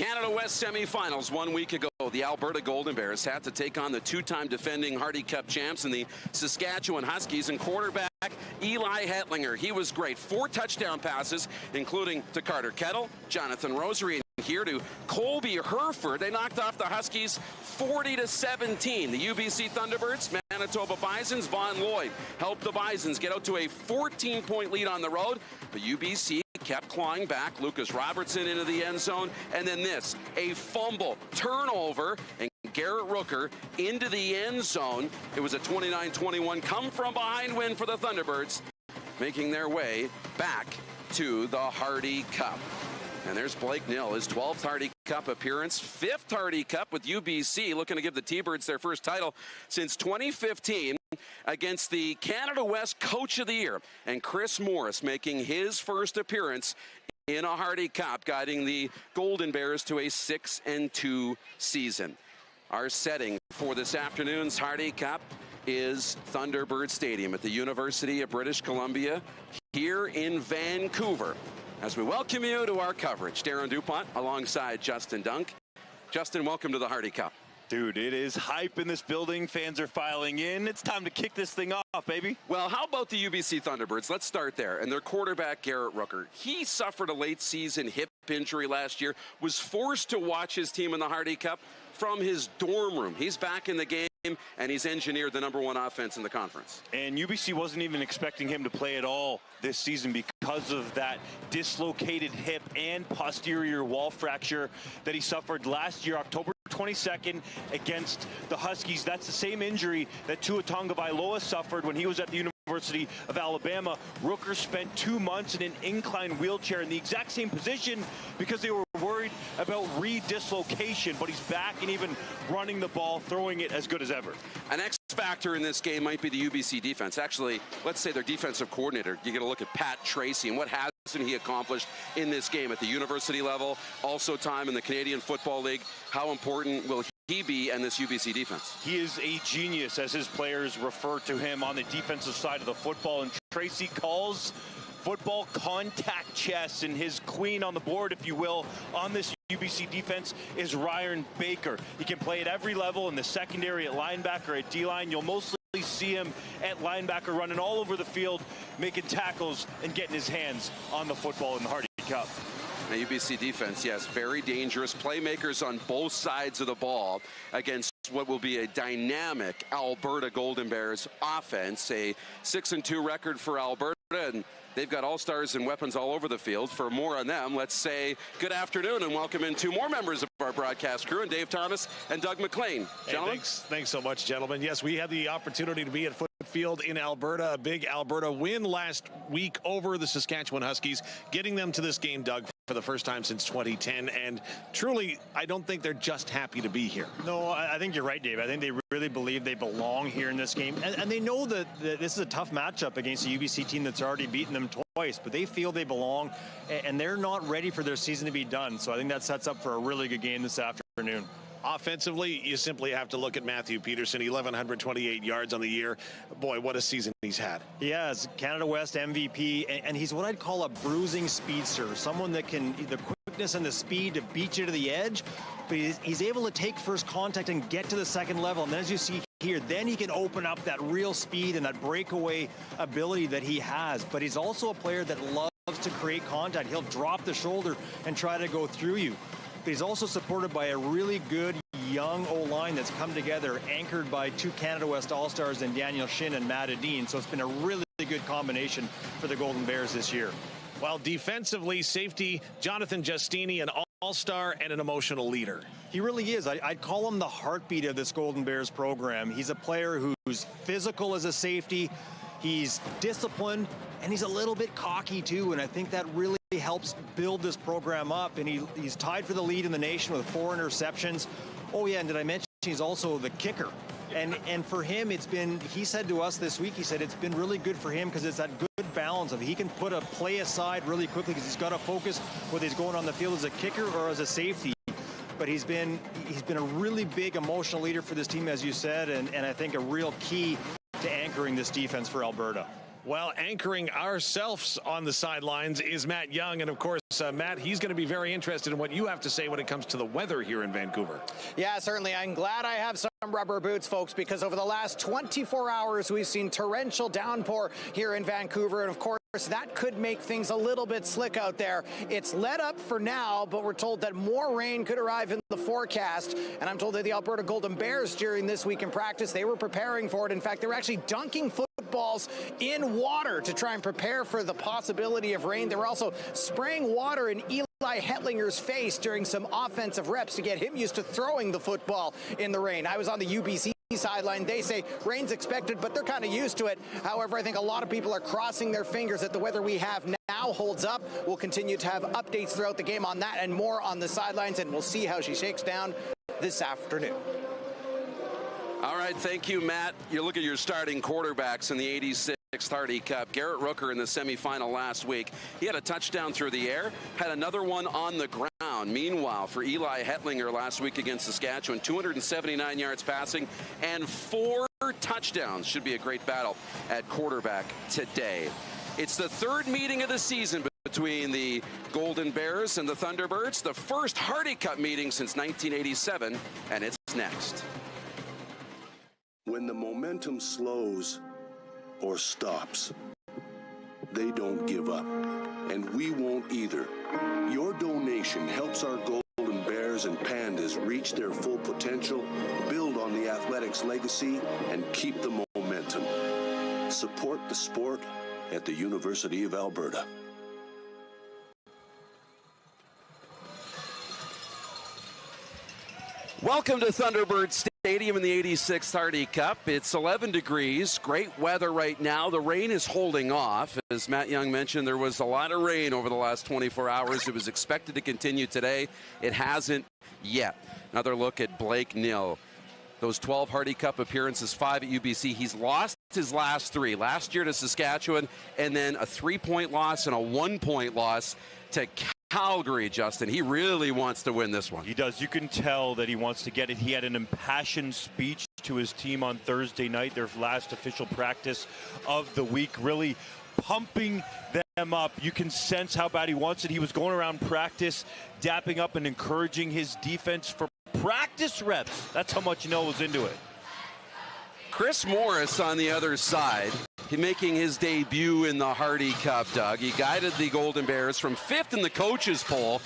Canada West semifinals 1 week ago. The Alberta Golden Bears had to take on the two-time defending Hardy Cup champs and the Saskatchewan Huskies, and quarterback Eli Hetlinger. He was great. 4 touchdown passes, including to Carter Kettle, Jonathan Rosary, and here to Colby Herford. They knocked off the Huskies 40-17. The UBC Thunderbirds, Manitoba Bisons, Vaughn Lloyd helped the Bisons get out to a 14-point lead on the road. But UBC kept clawing back. Lucas Robertson into the end zone. And then this, a fumble, turnover, and Garrett Rooker into the end zone. It was a 29-21 come-from-behind win for the Thunderbirds, making their way back to the Hardy Cup. And there's Blake Nill, his 12th Hardy Cup appearance, 5th Hardy Cup with UBC, looking to give the T-Birds their first title since 2015 against the Canada West Coach of the Year. And Chris Morris making his first appearance in a Hardy Cup, guiding the Golden Bears to a 6-2 season. Our setting for this afternoon's Hardy Cup is Thunderbird Stadium at the University of British Columbia here in Vancouver. As we welcome you to our coverage, Darren DuPont alongside Justin Dunk. Justin, welcome to the Hardy Cup. Dude, it is hype in this building. Fans are filing in. It's time to kick this thing off, baby. Well, how about the UBC Thunderbirds? Let's start there. And their quarterback, Garrett Rooker. He suffered a late season hip injury last year, was forced to watch his team in the Hardy Cup from his dorm room. He's back in the game, and he's engineered the #1 offense in the conference. And UBC wasn't even expecting him to play at all this season because of that dislocated hip and posterior wall fracture that he suffered last year, October 22nd, against the Huskies. That's the same injury that Tua Tagovailoa suffered when he was at the University of Alabama. Rooker spent 2 months in an incline wheelchair in the exact same position because they were worried about re-dislocation, but he's back and even running the ball, throwing it as good as ever. An X factor in this game might be the UBC defense. Actually, let's say their defensive coordinator. You get to look at Pat Tracy and what hasn't he accomplished in this game at the university level, also time in the Canadian Football League. How important will he be in this UBC defense? He is a genius, as his players refer to him on the defensive side of the football, and Tracy calls football contact chess, and his queen on the board, if you will, on this UBC defense is Ryan Baker. He can play at every level in the secondary, at linebacker, at D-line. You'll mostly see him at linebacker running all over the field, making tackles and getting his hands on the football in the Hardy Cup. Now, UBC defense, yes, very dangerous. Playmakers on both sides of the ball against what will be a dynamic Alberta Golden Bears offense. A 6-2 record for Alberta, and they've got all-stars and weapons all over the field. For more on them, let's say good afternoon and welcome in 2 more members of our broadcast crew, and Dave Thomas and Doug McLean. Gentlemen. Hey, thanks so much, gentlemen. Yes, we had the opportunity to be at Field in Alberta. A big Alberta win last week over the Saskatchewan Huskies, getting them to this game, Doug, for the first time since 2010. And truly, I don't think they're just happy to be here. No, I think you're right, Dave. I think they really believe they belong here in this game. And they know that this is a tough matchup against a UBC team that's already beaten them twice, but they feel they belong, and they're not ready for their season to be done. So I think that sets up for a really good game this afternoon. Offensively, you simply have to look at Matthew Peterson, 1,128 yards on the year. Boy, what a season he's had. He has Canada West MVP, and he's what I'd call a bruising speedster, someone that can the quickness and the speed to beat you to the edge, but he's able to take first contact and get to the second level. And then as you see here, then he can open up that real speed and that breakaway ability that he has. But he's also a player that loves to create contact. He'll drop the shoulder and try to go through you. But he's also supported by a really good young O-line that's come together, anchored by 2 Canada West All-Stars in Daniel Shin and Matt Adine. So it's been a really good combination for the Golden Bears this year. Well, defensively, safety, Jonathan Justini, an all-star and an emotional leader. He really is. I'd call him the heartbeat of this Golden Bears program. He's a player who's physical as a safety. He's disciplined, and he's a little bit cocky, too, and I think that really helps build this program up. And he's tied for the lead in the nation with 4 interceptions. Oh, yeah, and did I mention he's also the kicker? And for him, he said to us this week, he said it's been really good for him because it's that good balance of he can put a play aside really quickly because he's got to focus whether he's going on the field as a kicker or as a safety. But he's been a really big emotional leader for this team, as you said, and I think a real key to anchoring this defense for Alberta. Well, anchoring ourselves on the sidelines is Matt Young. And of course, Matt, he's going to be very interested in what you have to say when it comes to the weather here in Vancouver. Yeah, certainly. I'm glad I have some rubber boots, folks, because over the last 24 hours, we've seen torrential downpour here in Vancouver. And of course, that could make things a little bit slick out there. It's let up for now, but we're told that more rain could arrive in the forecast. And I'm told that the Alberta Golden Bears during this week in practice, they were preparing for it. In fact, they were actually dunking footballs in water to try and prepare for the possibility of rain. They were also spraying water in Eli Hetlinger's face during some offensive reps to get him used to throwing the football in the rain. I was on the UBC sideline. They say rain's expected, but they're kind of used to it. However, I think a lot of people are crossing their fingers that the weather we have now holds up. We'll continue to have updates throughout the game on that and more on the sidelines, and we'll see how she shakes down this afternoon. All right, thank you, Matt. You look at your starting quarterbacks in the 86th Hardy Cup. Garrett Rooker in the semifinal last week. He had a touchdown through the air, had another one on the ground. Meanwhile, for Eli Hetlinger last week against Saskatchewan, 279 yards passing and 4 touchdowns. Should be a great battle at quarterback today. It's the third meeting of the season between the Golden Bears and the Thunderbirds, the first Hardy Cup meeting since 1987, and it's next. When the momentum slows or stops, they don't give up, and we won't either. Your donation helps our Golden Bears and Pandas reach their full potential, build on the athletics legacy, and keep the momentum. Support the sport at the University of Alberta. Welcome to Thunderbirds Stadium in the 86th Hardy Cup. It's 11 degrees, great weather right now. The rain is holding off. As Matt Young mentioned, there was a lot of rain over the last 24 hours. It was expected to continue today. It hasn't yet. Another look at Blake Nill. Those 12 Hardy Cup appearances, 5 at UBC. He's lost his last 3. Last year to Saskatchewan, and then a 3-point loss and a 1-point loss to Calgary, Justin. He really wants to win this one. He does. You can tell that he wants to get it. He had an impassioned speech to his team on Thursday night, their last official practice of the week, really pumping them up. You can sense how bad he wants it. He was going around practice, dapping up and encouraging his defense for practice reps. That's how much he knows into it. Chris Morris on the other side, making his debut in the Hardy Cup, Doug. He guided the Golden Bears from 5th in the coaches poll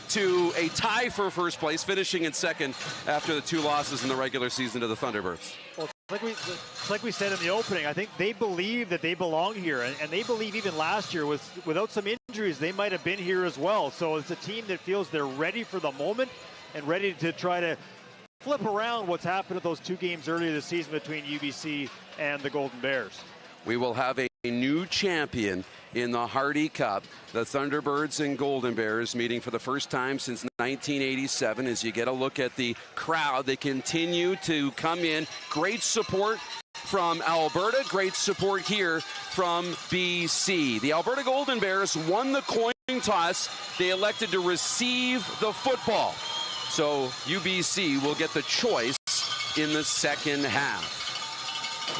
to a tie for first place, finishing in 2nd after the 2 losses in the regular season to the Thunderbirds. Well, like we said in the opening, I think they believe that they belong here, and they believe even last year without some injuries, they might have been here as well. So it's a team that feels they're ready for the moment and ready to try to flip around what's happened at those 2 games earlier this season between UBC and the Golden Bears. We will have a new champion in the Hardy Cup. The Thunderbirds and Golden Bears meeting for the first time since 1987. As you get a look at the crowd, they continue to come in. Great support from Alberta, great support here from BC. The Alberta Golden Bears won the coin toss. They elected to receive the football. So UBC will get the choice in the second half.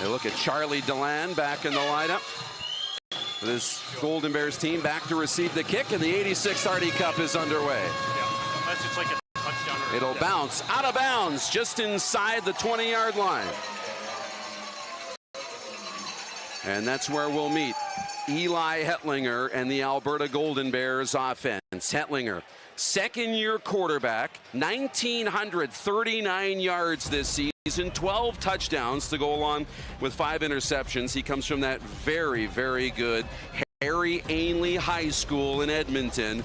They look at Charlie Deland back in the lineup. This Golden Bears team back to receive the kick, and the 86th Hardy Cup is underway. Yeah, that's just like a touchdown. It'll bounce out of bounds just inside the 20-yard line. And that's where we'll meet Eli Hetlinger and the Alberta Golden Bears offense. Hetlinger, second-year quarterback, 1,939 yards this season. 12 touchdowns to go along with 5 interceptions. He comes from that very, very good Harry Ainley High School in Edmonton.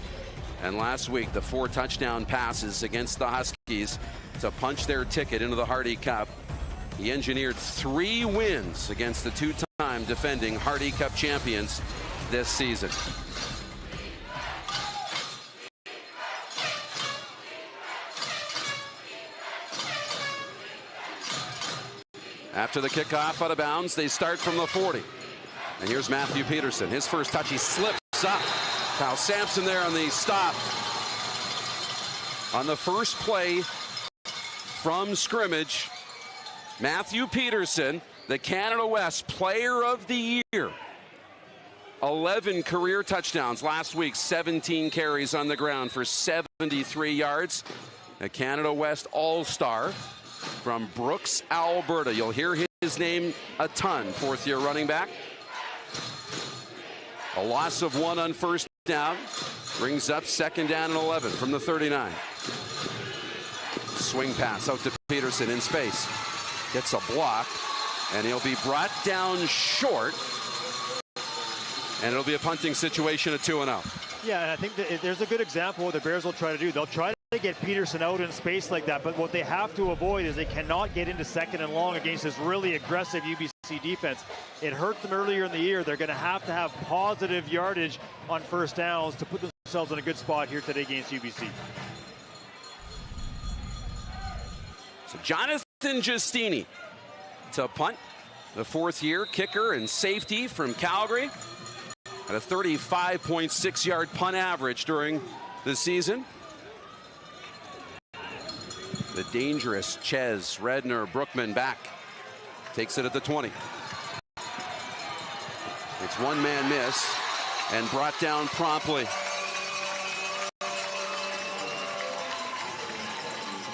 And last week, the 4 touchdown passes against the Huskies to punch their ticket into the Hardy Cup. He engineered 3 wins against the 2-time defending Hardy Cup champions this season. After the kickoff out of bounds, they start from the 40. And here's Matthew Peterson. His first touch, he slips up. Kyle Sampson there on the stop. On the first play from scrimmage, Matthew Peterson, the Canada West Player of the Year. 11 career touchdowns. Last week, 17 carries on the ground for 73 yards. A Canada West All-Star from Brooks, Alberta. You'll hear his name a ton, fourth-year running back. A loss of 1 on first down. Brings up second down and 11 from the 39. Swing pass out to Peterson in space. Gets a block, and he'll be brought down short. And it'll be a punting situation at 2-0. Yeah, and I think that there's a good example of what the Bears will try to do. They'll try to get Peterson out in space like that, but what they have to avoid is they cannot get into second and long against this really aggressive UBC defense. It hurt them earlier in the year. They're going to have positive yardage on first downs to put themselves in a good spot here today against UBC. So Jonathan Giustini to punt, the fourth-year kicker and safety from Calgary. At a 35.6-yard punt average during the season. The dangerous Ches, Redner, Brookman back. Takes it at the 20. It's one-man miss and brought down promptly.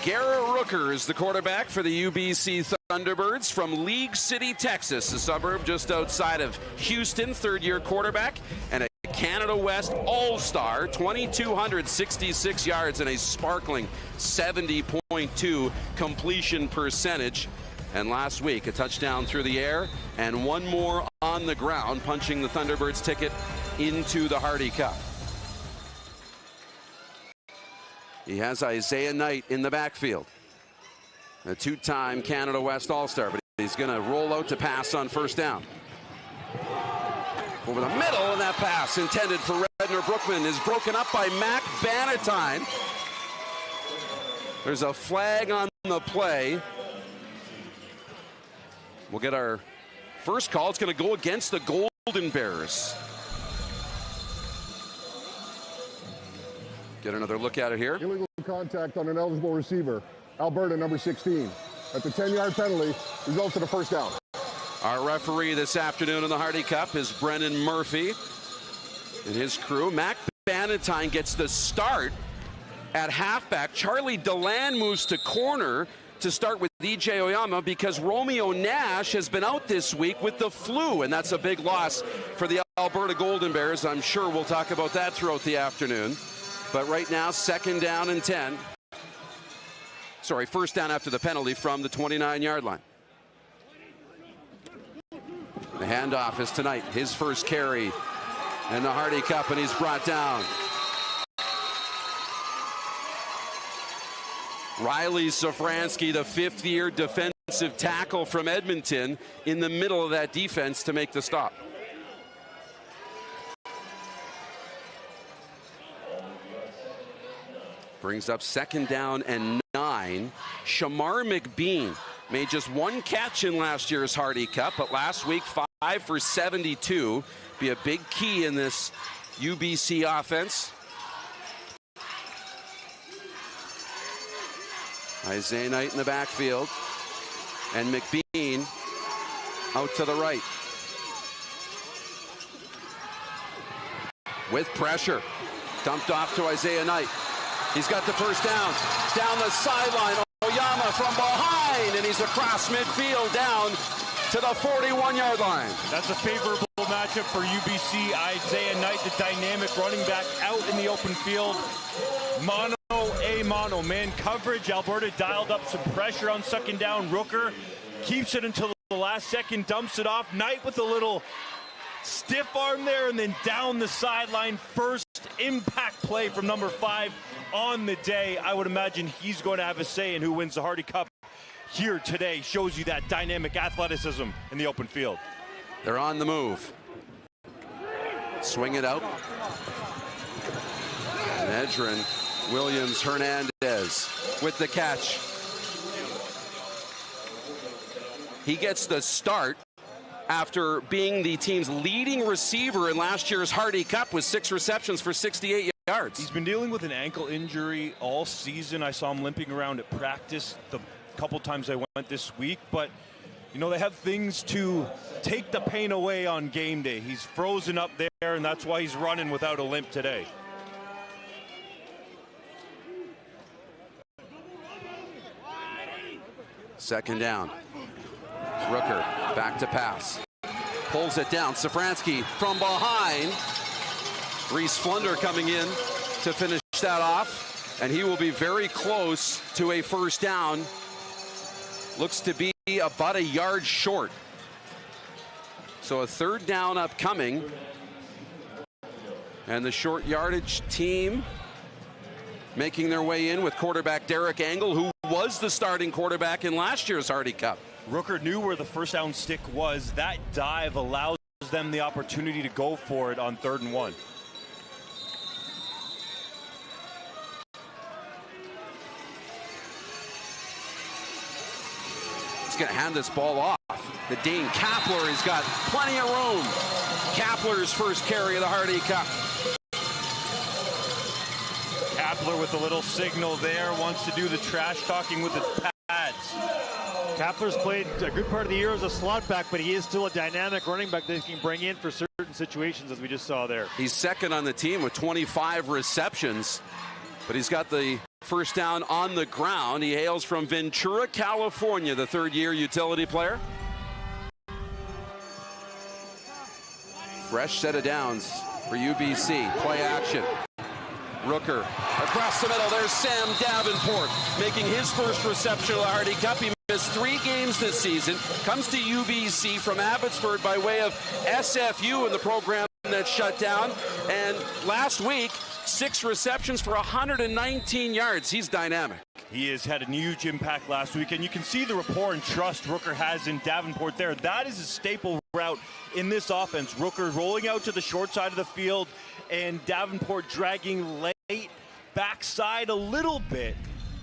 Garrett Rooker is the quarterback for the UBC Thunderbirds from League City, Texas, a suburb just outside of Houston, third-year quarterback, and a Canada West All-Star, 2,266 yards and a sparkling 70.2 completion percentage. And last week, a touchdown through the air and one more on the ground, punching the Thunderbirds' ticket into the Hardy Cup. He has Isaiah Knight in the backfield. A two-time Canada West All-Star, but he's going to roll out to pass on first down. Over the middle, and that pass intended for Redner Brookman is broken up by Mac Bannatyne. There's a flag on the play. We'll get our first call. It's going to go against the Golden Bears. Get another look at it here. Illegal contact on an eligible receiver. Alberta, number 16. That's a 10-yard penalty. Results in a first down. Our referee this afternoon in the Hardy Cup is Brendan Murphy and his crew. Mac Bannatyne gets the start at halfback. Charlie Deland moves to corner to start with E.J. Oyama because Romeo Nash has been out this week with the flu, and that's a big loss for the Alberta Golden Bears. I'm sure we'll talk about that throughout the afternoon. But right now, second down and 10. Sorry, first down after the penalty from the 29-yard line. The handoff is tonight, his first carry in the Hardy Cup, and he's brought down. Riley Safransky, the fifth-year defensive tackle from Edmonton, in the middle of that defense to make the stop. Brings up second down and 9. Shamar McBean made just one catch in last year's Hardy Cup, but last week 5 for 72. Be a big key in this UBC offense. Isaiah Knight in the backfield, and McBean out to the right. With pressure, dumped off to Isaiah Knight. He's got the first down. Down the sideline, Oyama from behind, and he's across midfield down to the 41-yard line. That's a favorable matchup for UBC. Isaiah Knight, the dynamic running back, out in the open field. Mono, man coverage. Alberta dialed up some pressure on second down. Rooker keeps it until the last second, dumps it off. Knight with a little stiff arm there, and then down the sideline. First impact play from number 5 on the day. I would imagine he's going to have a say in who wins the Hardy Cup here today. Shows you that dynamic athleticism in the open field. They're on the move. Swing it out. And Edrin Williams Hernandez with the catch. He gets the start after being the team's leading receiver in last year's Hardy Cup with 6 receptions for 68 yards. He's been dealing with an ankle injury all season. I saw him limping around at practice the couple times I went this week, but You know, they have things to take the pain away on game day. He's frozen up there, and that's why he's running without a limp today. Second down. Rooker back to pass. Pulls it down. Safranski from behind. Reese Flunder coming in to finish that off. And he will be very close to a first down. Looks to be about a yard short. So a third down upcoming. And the short yardage team making their way in with quarterback Derek Angle, who was the starting quarterback in last year's Hardy Cup. Rooker knew where the first down stick was. That dive allows them the opportunity to go for it on 3rd and 1. He's going to hand this ball off. The Dane Kapler has got plenty of room. Kapler's first carry of the Hardy Cup. Kapler with a little signal there, wants to do the trash talking with the pads. Kapler's played a good part of the year as a slot back, but he is still a dynamic running back that he can bring in for certain situations, as we just saw there. He's second on the team with 25 receptions, but he's got the first down on the ground. He hails from Ventura, California, the third-year utility player. Fresh set of downs for UBC. Play action. Rooker across the middle. There's Sam Davenport making his first reception of the Hardy Cup. He missed 3 games this season. Comes to UBC from Abbotsford by way of SFU in the program that's shut down. And last week, 6 receptions for 119 yards. He's dynamic. He has had a huge impact last week, and you can see the rapport and trust Rooker has in Davenport there. That is a staple route in this offense. Rooker rolling out to the short side of the field, and Davenport dragging late backside a little bit.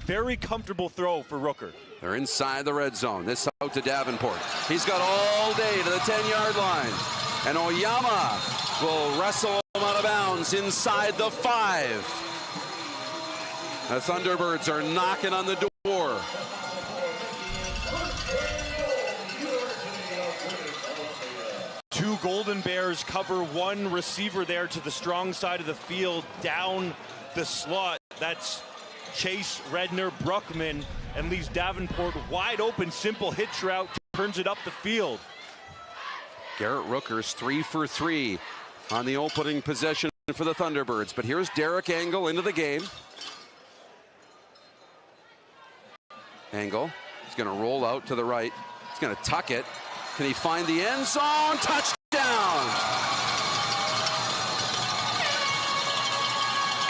Very comfortable throw for Rooker. They're inside the red zone. This out to Davenport. He's got all day to the 10-yard line. And Oyama will wrestle him out of bounds inside the 5. The Thunderbirds are knocking on the door. Two Golden Bears cover one receiver there to the strong side of the field down the slot. That's Chase Redner Bruckman, and leaves Davenport wide open. Simple hitch route, turns it up the field. Garrett Rooker's 3 for 3 on the opening possession for the Thunderbirds. But here's Derek Angle into the game. Angle is going to roll out to the right. He's going to tuck it. Can he find the end zone? Touchdown!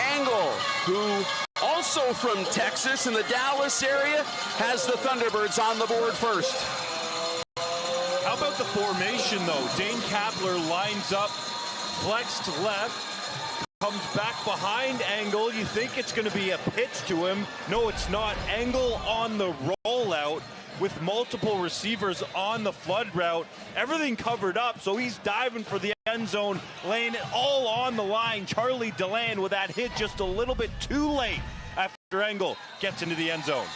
Angle, who also from Texas in the Dallas area, has the Thunderbirds on the board first. How about the formation, though? Dane Kapler lines up, flexed left, comes back behind Angle. You think it's going to be a pitch to him. No, it's not. Angle on the rollout with multiple receivers on the flood route. Everything covered up, so he's diving for the end zone, laying it all on the line. Charlie Deland with that hit just a little bit too late after Angle gets into the end zone.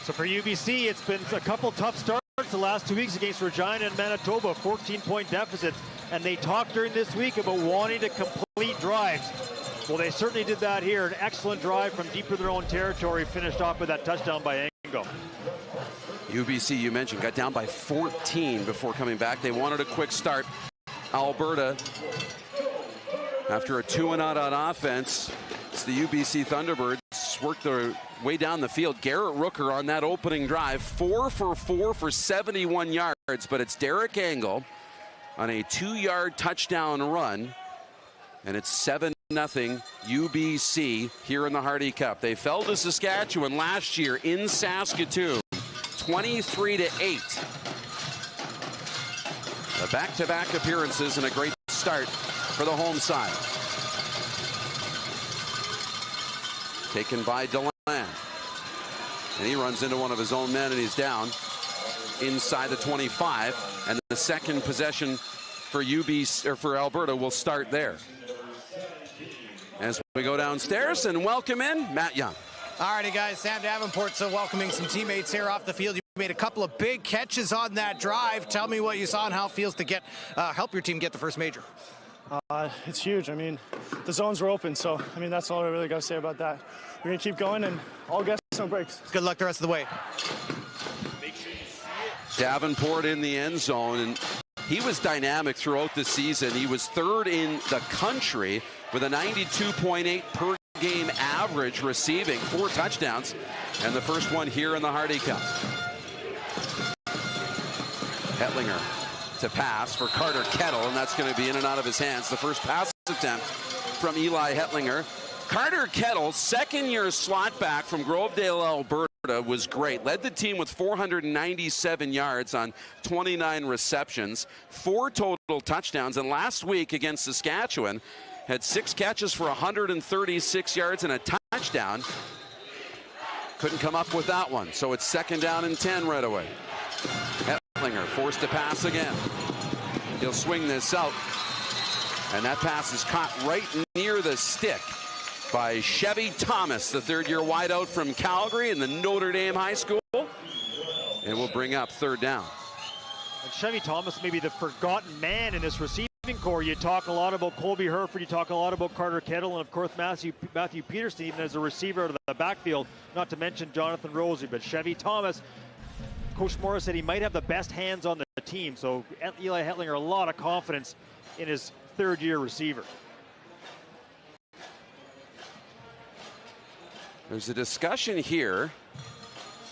So for UBC, it's been a couple tough starts the last 2 weeks against Regina and Manitoba, 14-point deficits. And they talked during this week about wanting to complete drives. Well, they certainly did that here. An excellent drive from deep in their own territory, finished off with that touchdown by Angle. UBC, you mentioned, got down by 14 before coming back. They wanted a quick start. Alberta, after a 2-and-out on offense, it's the UBC Thunderbirds worked their way down the field. Garrett Rooker on that opening drive, 4 for 4 for 71 yards, but it's Derek Angle on a 2-yard touchdown run, and it's 7-0 UBC here in the Hardy Cup. They fell to Saskatchewan last year in Saskatoon, 23-8. The back-to-back appearances and a great start for the home side. Taken by Deland. And he runs into one of his own men, and he's down inside the 25. And the second possession for UBC, or for Alberta, will start there. As we go downstairs and welcome in Matt Young. All righty, guys. Sam Davenport, so welcoming some teammates here off the field. You made a couple of big catches on that drive. Tell me what you saw and how it feels to get help your team get the first major. It's huge. I mean, the zones were open, so I mean that's all I really got to say about that. We're gonna keep going, and all gas, no breaks. Good luck the rest of the way. Davenport in the end zone, and he was dynamic throughout the season. He was third in the country with a 92.8 per game average receiving, 4 touchdowns, and the first one here in the Hardy Cup. Hetlinger to pass for Carter Kettle, and that's going to be in and out of his hands. The first pass attempt from Eli Hetlinger. Carter Kettle, second-year slot back from Grovedale, Alberta, was great. Led the team with 497 yards on 29 receptions, 4 total touchdowns, and last week against Saskatchewan had 6 catches for 136 yards and a touchdown. Couldn't come up with that one, so it's 2nd down and 10 right away. Hetlinger forced to pass again. He'll swing this out, and that pass is caught right near the stick by Chevy Thomas, the third-year wideout from Calgary in the Notre Dame High School. It will bring up 3rd down. And Chevy Thomas may be the forgotten man in this receiving core. You talk a lot about Colby Herford, you talk a lot about Carter Kettle, and of course Matthew Peterson, even as a receiver out of the backfield, not to mention Jonathan Rosie. But Chevy Thomas, Coach Morris said he might have the best hands on the team, so Eli Hetlinger, a lot of confidence in his 3rd-year receiver. There's a discussion here.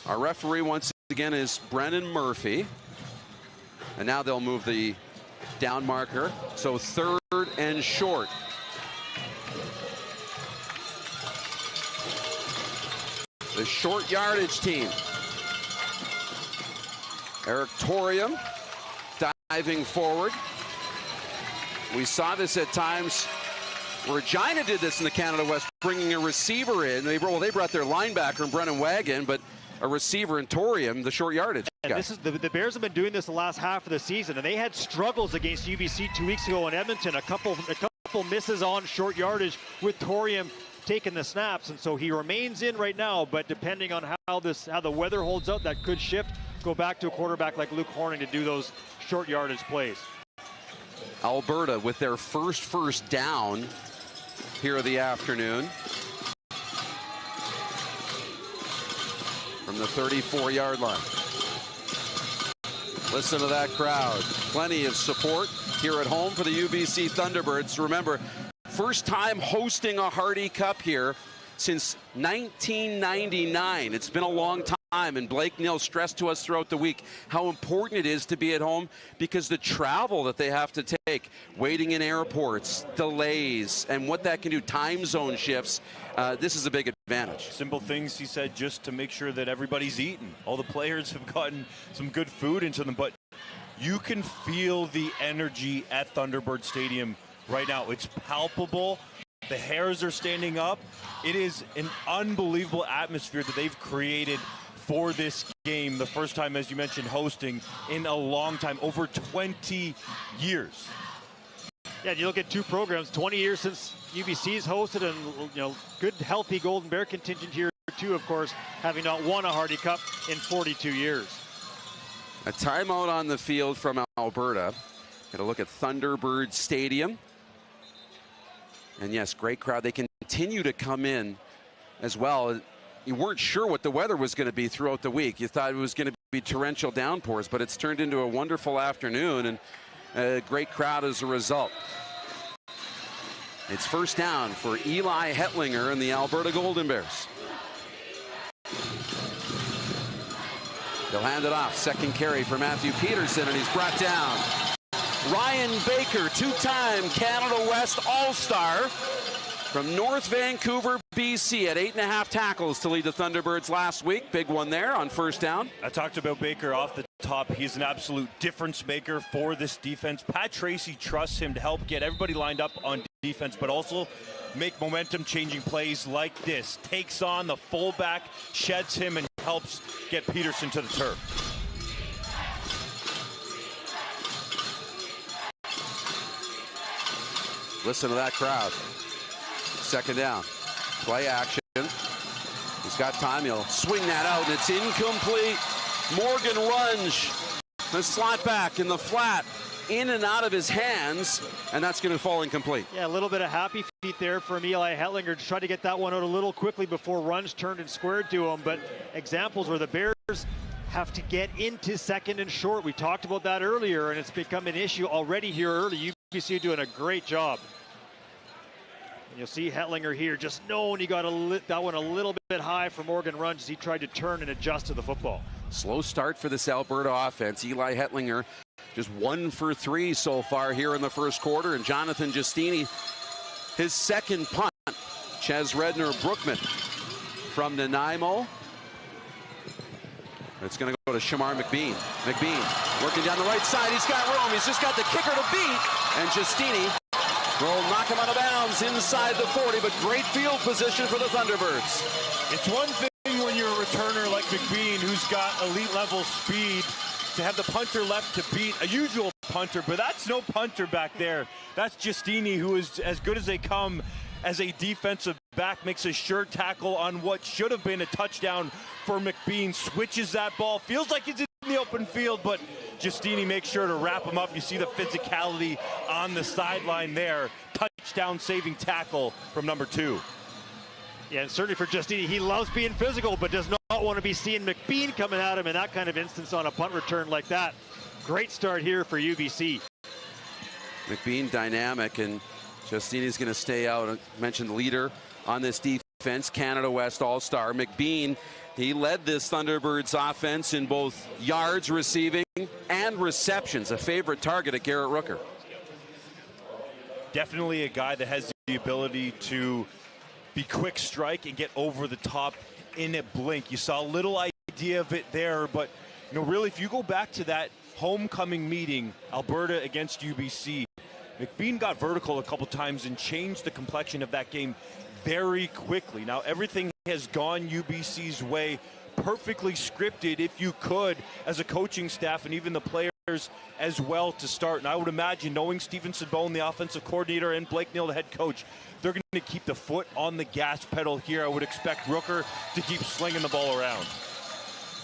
Our referee once again is Brennan Murphy. And now they'll move the down marker. So 3rd and short. The short yardage team. Eric Torium diving forward. We saw this at times. Regina did this in the Canada West, bringing a receiver in. They brought their linebacker in Brennan Wagon, but a receiver in Torium, the short yardage guy. This is the Bears have been doing this the last half of the season, and they had struggles against UBC 2 weeks ago in Edmonton. A couple misses on short yardage with Torium taking the snaps, and so he remains in right now. But depending on how the weather holds out, that could shift. Go back to a quarterback like Luke Horning to do those short yardage plays. Alberta with their first down here of the afternoon from the 34-yard line. Listen to that crowd. Plenty of support here at home for the UBC Thunderbirds. Remember, first time hosting a Hardy Cup here since 1999. It's been a long time, and Blake Neal stressed to us throughout the week how important it is to be at home because the travel that they have to take, waiting in airports, delays, and what that can do, time zone shifts, this is a big advantage. Simple things, he said, just to make sure that everybody's eating. All the players have gotten some good food into them, but you can feel the energy at Thunderbird Stadium right now. It's palpable. The hairs are standing up. It is an unbelievable atmosphere that they've created for this game. The first time, as you mentioned, hosting in a long time, over 20 years. Yeah, you look at 2 programs, 20 years since UBC's hosted, and good, healthy Golden Bear contingent here too, of course, having not won a Hardy Cup in 42 years. A timeout on the field from Alberta. Got a look at Thunderbird Stadium. And yes, great crowd. They continue to come in as well. You weren't sure what the weather was going to be throughout the week. You thought it was going to be torrential downpours, but it's turned into a wonderful afternoon and a great crowd as a result. It's first down for Eli Hetlinger and the Alberta Golden Bears. They'll hand it off. Second carry for Matthew Peterson, and he's brought down. Ryan Baker, 2-time Canada West All-Star from North Vancouver, BC, at 8.5 tackles to lead the Thunderbirds last week. Big one there on first down. I talked about Baker off the top. He's an absolute difference maker for this defense. Pat Tracy trusts him to help get everybody lined up on defense, but also make momentum-changing plays like this. Takes on the fullback, sheds him, and helps get Peterson to the turf. Listen to that crowd. Second down. Play action. He's got time. He'll swing that out, and it's incomplete. Morgan Runge, the slot back in the flat, in and out of his hands, and that's going to fall incomplete. Yeah, a little bit of happy feet there from Eli Hetlinger to try to get that one out a little quickly before Runge turned and squared to him. But examples where the Bears have to get into second and short. We talked about that earlier, and it's become an issue already here early. UBC doing a great job. And you'll see Hetlinger here just knowing he got that one a little bit high for Morgan Runge as he tried to turn and adjust to the football. Slow start for this Alberta offense. Eli Hetlinger just 1 for 3 so far here in the first quarter, and Jonathan Giustini, his second punt. Ches Redner Brookman from Nanaimo. It's going to go to Shamar McBean. McBean working down the right side. He's got room. He's just got the kicker to beat. And Giustini will knock him out of bounds inside the 40, but great field position for the Thunderbirds. It's one thing when you're a returner like McBean, who's got elite level speed, to have the punter left to beat a usual punter, but that's no punter back there. That's Giustini, who is as good as they come as a defensive back, makes a sure tackle on what should have been a touchdown for McBean, switches that ball, feels like he's in the open field, but Giustini makes sure to wrap him up. You see the physicality on the sideline there. Touchdown saving tackle from number 2. Yeah, and certainly for Giustini, he loves being physical, but does not want to be seeing McBean coming at him in that kind of instance on a punt return like that. Great start here for UBC. McBean dynamic, and Giustini's going to stay out. I mentioned the leader on this defense, Canada West All-Star. McBean, he led this Thunderbirds offense in both yards receiving and receptions, a favorite target at Garrett Rooker. Definitely a guy that has the ability to be quick strike and get over the top in a blink. You saw a little idea of it there, but really, if you go back to that homecoming meeting, Alberta against UBC, McBean got vertical a couple times and changed the complexion of that game very quickly. Now, everything has gone UBC's way, perfectly scripted, if you could, as a coaching staff and even the players as well to start. And I would imagine, knowing Stephen Sabone, the offensive coordinator, and Blake Neal, the head coach, they're going to keep the foot on the gas pedal here. I would expect Rooker to keep slinging the ball around.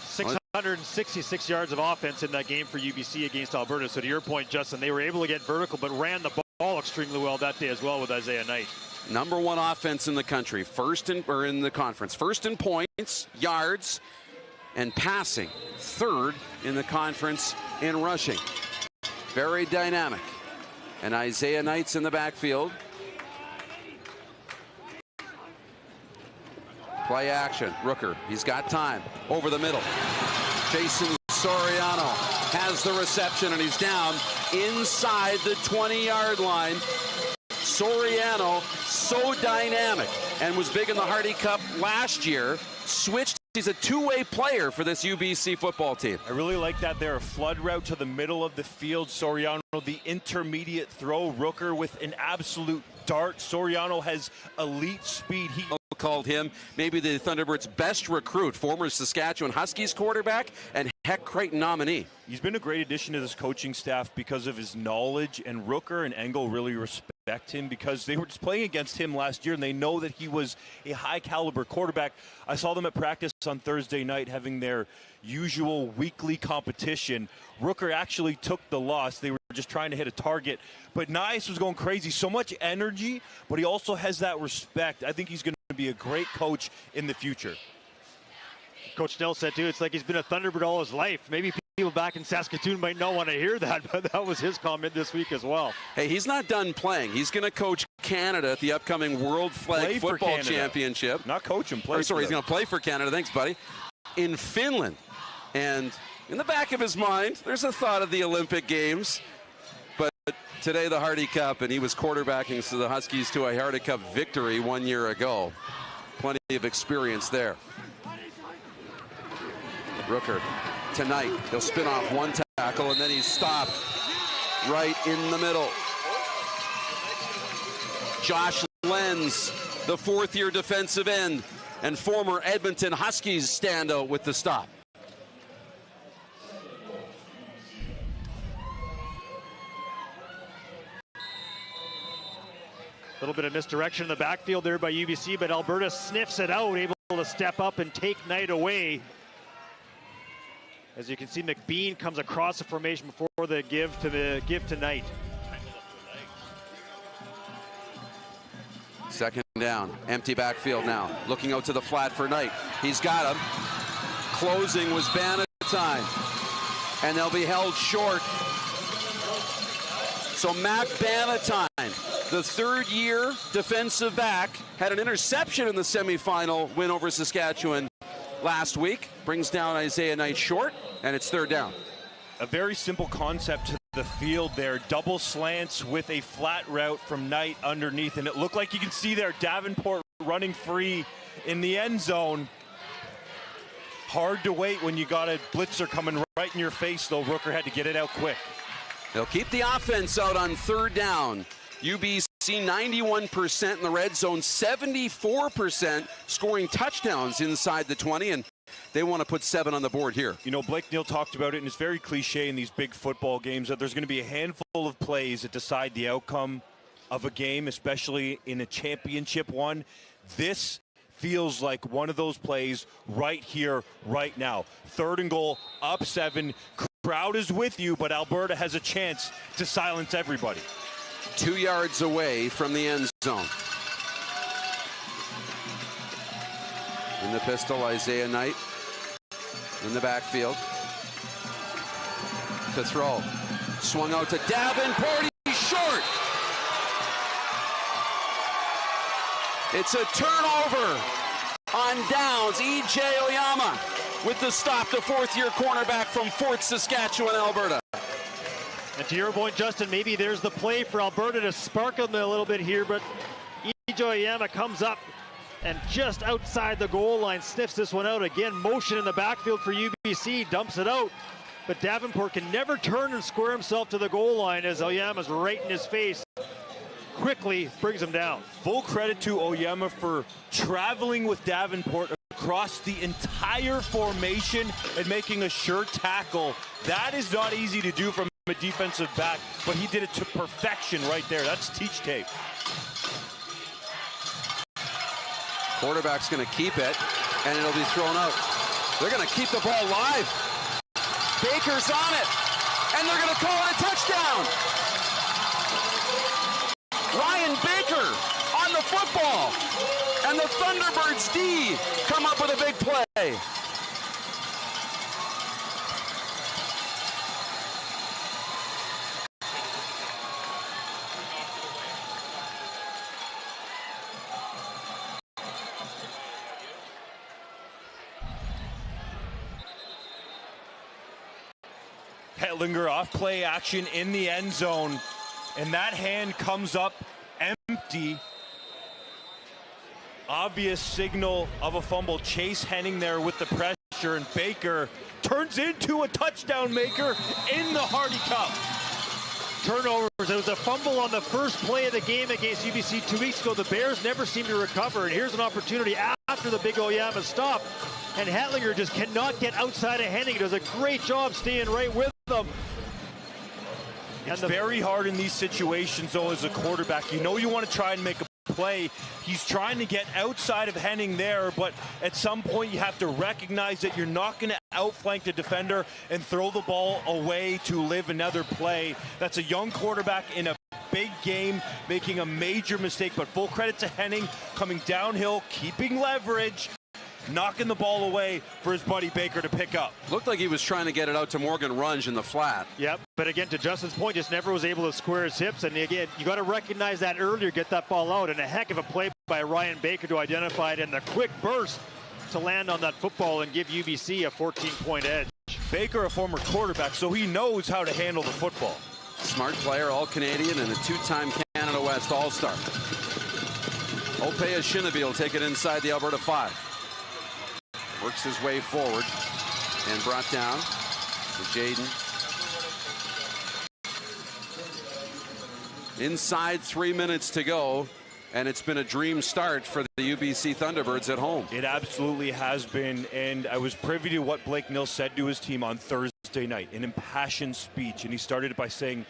666 yards of offense in that game for UBC against Alberta. So to your point, Justin, they were able to get vertical, but ran the ball extremely well that day as well with Isaiah Knight. Number 1 offense in the country, in the conference. First in points, yards, and passing. Third in the conference in rushing. Very dynamic. And Isaiah Knight's in the backfield. Play action. Rooker, he's got time. Over the middle. Jason Soriano has the reception, and he's down inside the 20-yard line. Soriano, so dynamic, and was big in the Hardy Cup last year. Switched. He's a two-way player for this UBC football team. I really like that there. A flood route to the middle of the field. Soriano, the intermediate throw. Rooker with an absolute dart. Soriano has elite speed. He called him maybe the Thunderbirds' best recruit, former Saskatchewan Huskies quarterback and Heck Creighton nominee. He's been a great addition to this coaching staff because of his knowledge, and Rooker and Engel really respect him because they were just playing against him last year, and they know that he was a high-caliber quarterback. I saw them at practice on Thursday night having their usual weekly competition. Rooker actually took the loss. They were just trying to hit a target, but Nice was going crazy. So much energy, but he also has that respect. I think he's going to be a great coach in the future. Coach Snell said, too, it's like he's been a Thunderbird all his life. Maybe people back in Saskatoon might not want to hear that, but that was his comment this week as well. Hey, he's not done playing. He's going to coach Canada at the upcoming World Flag Football Championship. Not coach him, play. He's going to play for Canada. Thanks, buddy. In Finland. And in the back of his mind, there's a thought of the Olympic Games. But today, the Hardy Cup, and he was quarterbacking the Huskies to a Hardy Cup victory 1 year ago. Plenty of experience there. Rooker, tonight, he'll spin off one tackle, and then he's stopped right in the middle. Josh Lenz, the fourth-year defensive end and former Edmonton Huskies standout with the stop. A little bit of misdirection in the backfield there by UBC, but Alberta sniffs it out, able to step up and take Knight away. As you can see, McBean comes across the formation before the give to Knight. Second down, empty backfield now. Looking out to the flat for Knight. He's got him. Closing was Bannatyne. And they'll be held short. So Matt Bannatyne, the third-year defensive back, had an interception in the semifinal win over Saskatchewan last week. Brings down Isaiah Knight short, and it's third down. A very simple concept to the field there. Double slants with a flat route from Knight underneath. And it looked like you can see there Davenport running free in the end zone. Hard to wait when you got a blitzer coming right in your face, though. Rooker had to get it out quick. They'll keep the offense out on third down. UBC 91% in the red zone, 74% scoring touchdowns inside the 20, and they want to put 7 on the board here. You know, Blake Neal talked about it, and it's very cliche in these big football games that there's going to be a handful of plays that decide the outcome of a game, especially in a championship one. This feels like one of those plays right here, right now. Third and goal, up 7. Crowd is with you, but Alberta has a chance to silence everybody. 2 yards away from the end zone. In the pistol, Isaiah Knight. In the backfield. To throw. Swung out to Davenport. He's short. It's a turnover on downs. E.J. Oyama with the stop, the fourth-year cornerback from Fort Saskatchewan, Alberta. And to your point, Justin, maybe there's the play for Alberta to sparkle them a little bit here, but E.J. Oyama comes up and just outside the goal line sniffs this one out. Again, motion in the backfield for UBC, dumps it out. But Davenport can never turn and square himself to the goal line as Oyama's right in his face. Quickly brings him down. Full credit to Oyama for traveling with Davenport across the entire formation and making a sure tackle. That is not easy to do from a defensive back, but he did it to perfection right there. That's teach tape. Quarterback's going to keep it, and it'll be thrown out. They're going to keep the ball live. Baker's on it, and they're going to call it a touchdown. Ryan Baker on the football, and the Thunderbirds D come up with a big play. Hetlinger off play action in the end zone, and that hand comes up empty. Obvious signal of a fumble. Chase Henning there with the pressure, and Baker turns into a touchdown maker in the Hardy Cup. Turnovers. It was a fumble on the first play of the game against UBC 2 weeks ago. The Bears never seem to recover, and here's an opportunity after the big Oyama stop. And Hetlinger just cannot get outside of Henning. He does a great job staying right with them. It's very hard in these situations, though, as a quarterback. You know you want to try and make a play. He's trying to get outside of Henning there, but at some point you have to recognize that you're not going to outflank the defender and throw the ball away to live another play. That's a young quarterback in a big game, making a major mistake, but full credit to Henning, coming downhill, keeping leverage, knocking the ball away for his buddy Baker to pick up. Looked like he was trying to get it out to Morgan Runge in the flat. Yep, but again, to Justin's point, just never was able to square his hips. And again, you got to recognize that earlier, get that ball out. And a heck of a play by Ryan Baker to identify it in the quick burst to land on that football and give UBC a 14-point edge. Baker, a former quarterback, so he knows how to handle the football. Smart player, all-Canadian, and a two-time Canada West All-Star. Opea Shinabi will take it inside the Alberta 5. Works his way forward and brought down to Jaden. Inside 3 minutes to go, and it's been a dream start for the UBC Thunderbirds at home. It absolutely has been, and I was privy to what Blake Neal said to his team on Thursday night, an impassioned speech, and he started it by saying,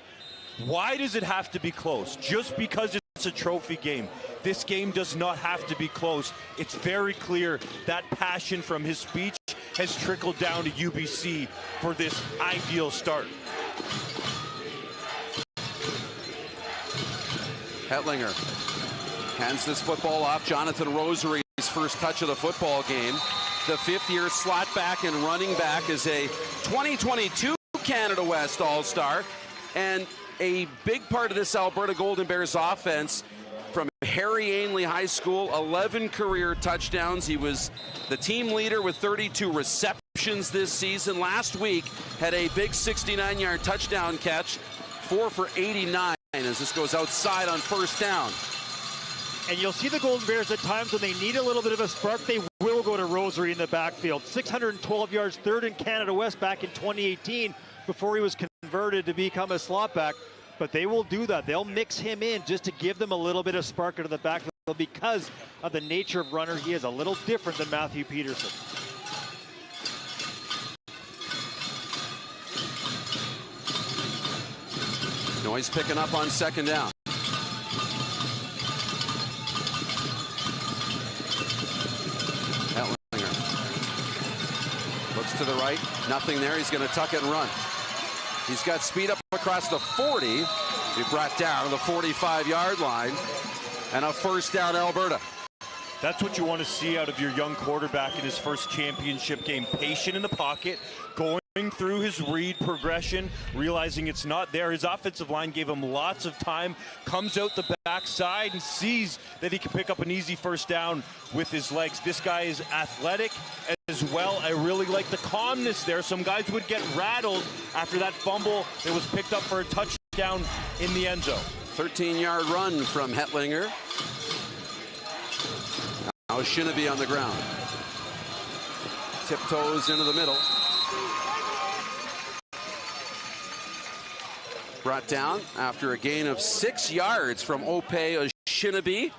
why does it have to be close? Just because it's a trophy game. This game does not have to be close. It's very clear that passion from his speech, has trickled down to UBC for this ideal start. Hetlinger hands this football off. Jonathan Rosary's first touch of the football game. The fifth-year slot back and running back is a 2022 Canada West All-Star. And a big part of this Alberta Golden Bears offense from Harry Ainley High School, 11 career touchdowns. He was the team leader with 32 receptions this season. Last week had a big 69-yard touchdown catch, 4 for 89 as this goes outside on first down. And you'll see the Golden Bears at times when they need a little bit of a spark, they will go to Rosary in the backfield. 612 yards, third in Canada West back in 2018 before he was converted to become a slot back. But they will do that. They'll mix him in just to give them a little bit of spark into the backfield because of the nature of runner. He is a little different than Matthew Peterson. Noise picking up on second down. Looks to the right, nothing there. He's going to tuck it and run. He's got speed up across the 40. He brought down to the 45-yard line. And a first down, Alberta. That's what you want to see out of your young quarterback in his first championship game. Patient in the pocket, going through his read progression, realizing it's not there. His offensive line gave him lots of time, comes out the backside and sees that he can pick up an easy first down with his legs. This guy is athletic as well. I really like the calmness there. Some guys would get rattled after that fumble that was picked up for a touchdown in the end zone. 13-yard run from Hetlinger. Now Shinnaby on the ground. Tiptoes into the middle. Brought down after a gain of 6 yards from Ope Shinnaby.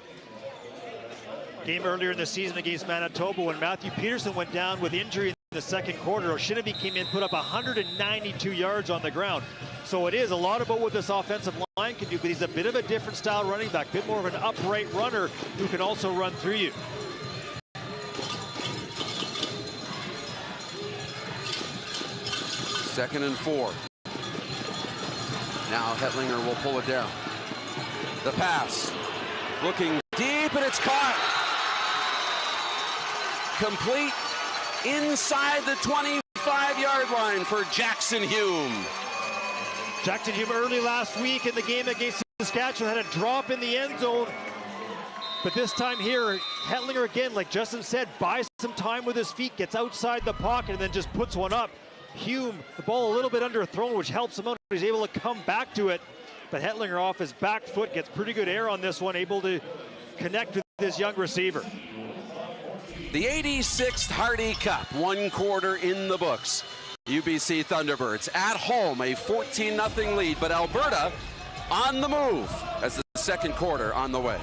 Game earlier in the season against Manitoba when Matthew Peterson went down with injury in the second quarter. Shinnaby came in, put up 192 yards on the ground. So it is a lot about what this offensive line can do, but he's a bit of a different style running back, a bit more of an upright runner who can also run through you. Second and 4. Now Hetlinger will pull it down. The pass, looking deep, and it's caught. Complete inside the 25-yard line for Jackson Hume. Jackson Hume early last week in the game against Saskatchewan had a drop in the end zone. But this time here, Hetlinger again, like Justin said, buys some time with his feet, gets outside the pocket, and then just puts one up. Hume, the ball a little bit underthrown, which helps him out. He's able to come back to it. But Hetlinger off his back foot gets pretty good air on this one, able to connect with this young receiver. The 86th Hardy Cup, 1 quarter in the books. UBC Thunderbirds at home, a 14-0 lead, but Alberta on the move as the second quarter on the way.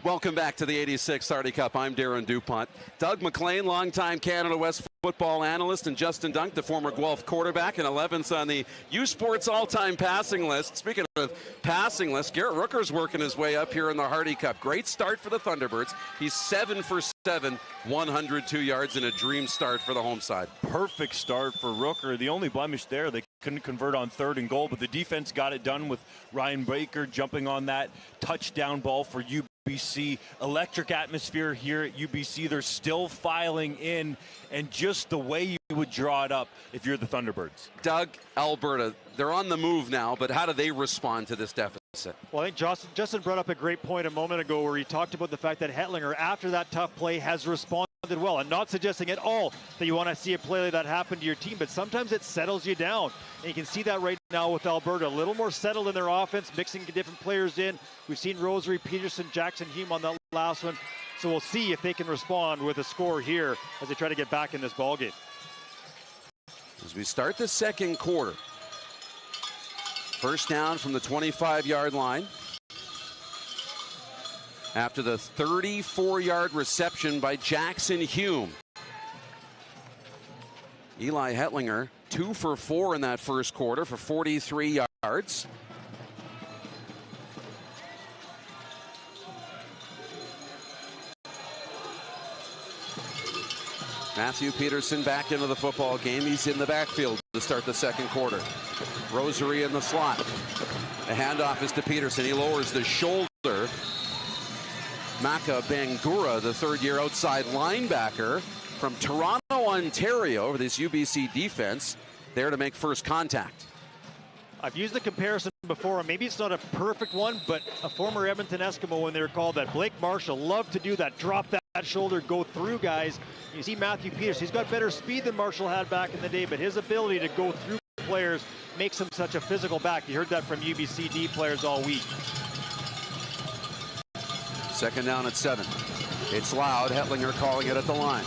Welcome back to the 86th Hardy Cup. I'm Darren DuPont. Doug McLean, longtime Canada West football analyst, and Justin Dunk, the former Guelph quarterback, and 11th on the U Sports all-time passing list. Speaking of passing list, Garrett Rooker's working his way up here in the Hardy Cup. Great start for the Thunderbirds. He's 7 for 7, 102 yards, and a dream start for the home side. Perfect start for Rooker. The only blemish there, they couldn't convert on 3rd and goal, but the defense got it done with Ryan Baker jumping on that touchdown ball for UBC. Electric atmosphere here at UBC. They're still filing in, and just the way you would draw it up if you're the Thunderbirds. Doug, Alberta, they're on the move now, but how do they respond to this deficit? Well, I think Justin brought up a great point a moment ago where he talked about the fact that Hetlinger, after that tough play, has responded well. I'm not suggesting at all that you want to see a play like that happen to your team, but sometimes it settles you down. And you can see that right now with Alberta. A little more settled in their offense, mixing different players in. We've seen Rosary, Peterson, Jackson, Hume on that last one. So we'll see if they can respond with a score here as they try to get back in this ballgame. As we start the second quarter, first down from the 25-yard line. After the 34-yard reception by Jackson Hume. Eli Hetlinger, 2 for 4 in that first quarter for 43 yards. Matthew Peterson back into the football game. He's in the backfield to start the second quarter. Rosary in the slot. The handoff is to Peterson. He lowers the shoulder. Maka Bangura, the third-year outside linebacker from Toronto, Ontario, over this UBC defense, there to make first contact. I've used the comparison before, and maybe it's not a perfect one, but a former Edmonton Eskimo, when they were called that, Blake Marshall loved to do that, drop that shoulder, go through guys. You see Matthew Peters, he's got better speed than Marshall had back in the day, but his ability to go through players makes him such a physical back. You heard that from UBC D players all week. Second down at 7. It's loud. Hetlinger calling it at the line.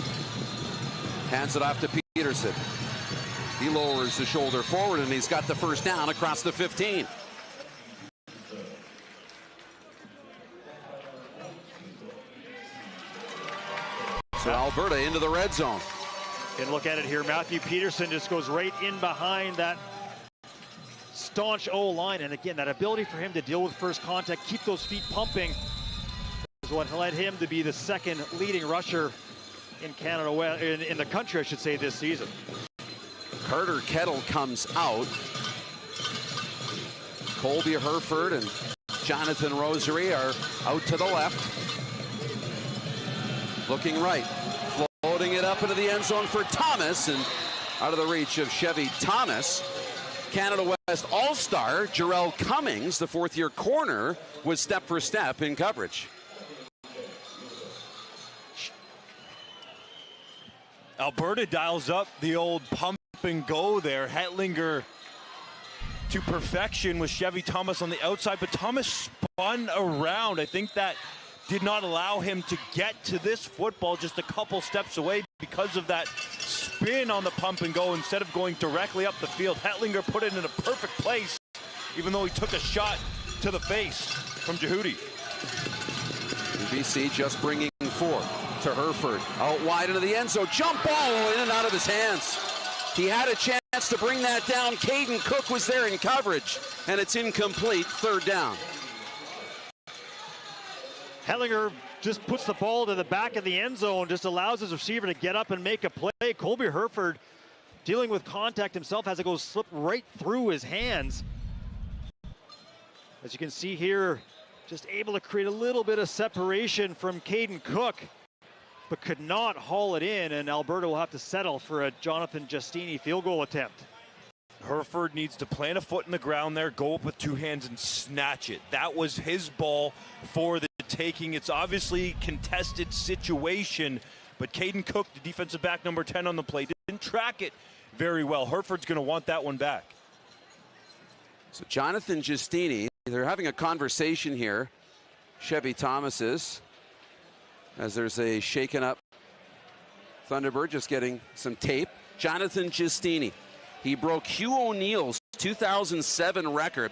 Hands it off to Peterson. He lowers the shoulder forward, and he's got the first down across the 15. So Alberta into the red zone. And look at it here. Matthew Peterson just goes right in behind that staunch O-line. And again, that ability for him to deal with first contact, keep those feet pumping, is what led him to be the second leading rusher in Canada, in the country, I should say, this season. Carter Kettle comes out. Colby Herford and Jonathan Rosary are out to the left. Looking right. Floating it up into the end zone for Thomas, and out of the reach of Chevy Thomas. Canada West All-Star Jarrell Cummings, the fourth-year corner, was step for step in coverage. Alberta dials up the old pump and go there. Hetlinger to perfection with Chevy Thomas on the outside, but Thomas spun around. I think that did not allow him to get to this football just a couple steps away because of that spin on the pump and go instead of going directly up the field. Hetlinger put it in a perfect place, even though he took a shot to the face from Jehudi. UBC just bringing 4 to Herford. Out wide into the end zone. Jump ball in and out of his hands. He had a chance to bring that down. Caden Cook was there in coverage, and it's incomplete. Third down. Hetlinger just puts the ball to the back of the end zone, just allows his receiver to get up and make a play. Colby Herford, dealing with contact himself, has it go slip right through his hands. As you can see here, just able to create a little bit of separation from Caden Cook, but could not haul it in, and Alberta will have to settle for a Jonathan Giustini field goal attempt. Herford needs to plant a foot in the ground there, go up with 2 hands and snatch it. That was his ball for the taking. It's obviously a contested situation, but Caden Cook, the defensive back number 10 on the play, didn't track it very well. Herford's going to want that one back. So Jonathan Giustini, they're having a conversation here. Chevy Thomas is, as there's a shaken up Thunderbird just getting some tape. Jonathan Giustini. He broke Hugh O'Neill's 2007 record,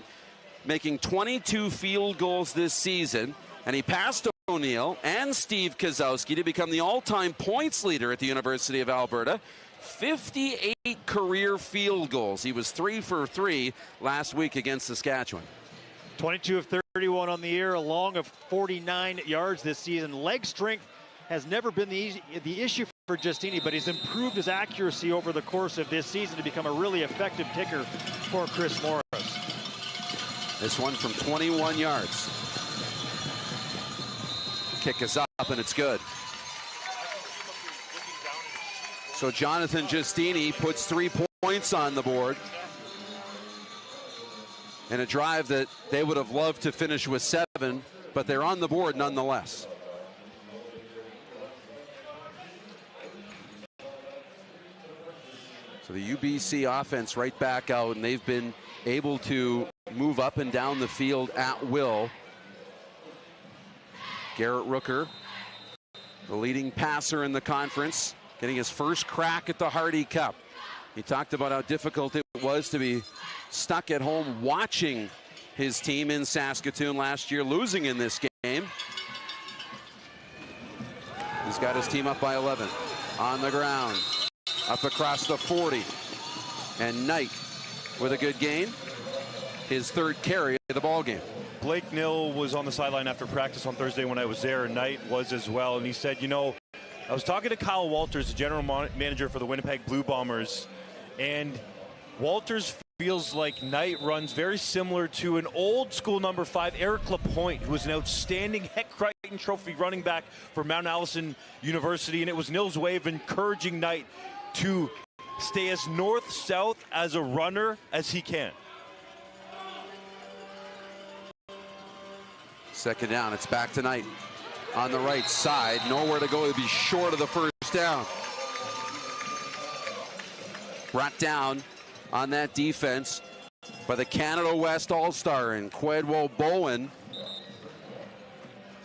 making 22 field goals this season, and he passed O'Neill and Steve Kozowski to become the all-time points leader at the University of Alberta. 58 career field goals. He was 3 for 3 last week against Saskatchewan. 22 of 31 on the year, a long of 49 yards this season. Leg strength has never been the issue for Giustini, but he's improved his accuracy over the course of this season to become a really effective kicker for Chris Morris. This one from 21 yards. Kick is up and it's good. So Jonathan Giustini puts 3 points on the board in a drive that they would have loved to finish with 7, but they're on the board nonetheless. So the UBC offense right back out, and they've been able to move up and down the field at will. Garrett Rooker, the leading passer in the conference, getting his first crack at the Hardy Cup. He talked about how difficult it was to be stuck at home watching his team in Saskatoon last year, losing in this game. He's got his team up by 11. On the ground, up across the 40. And Knight with a good gain. His 3rd carry of the ball game. Blake Nill was on the sideline after practice on Thursday when I was there, and Knight was as well. And he said, you know, I was talking to Kyle Walters, the general manager for the Winnipeg Blue Bombers, and Walters feels like Knight runs very similar to an old school number 5, Eric Lapointe, who was an outstanding Heck Crichton Trophy running back for Mount Allison University. And it was Nill's way of encouraging Knight to stay as north-south as a runner as he can. Second down, it's back to Knight on the right side. Nowhere to go to be short of the first down. Brought down on that defense by the Canada West All-Star and Quedwo Bowen,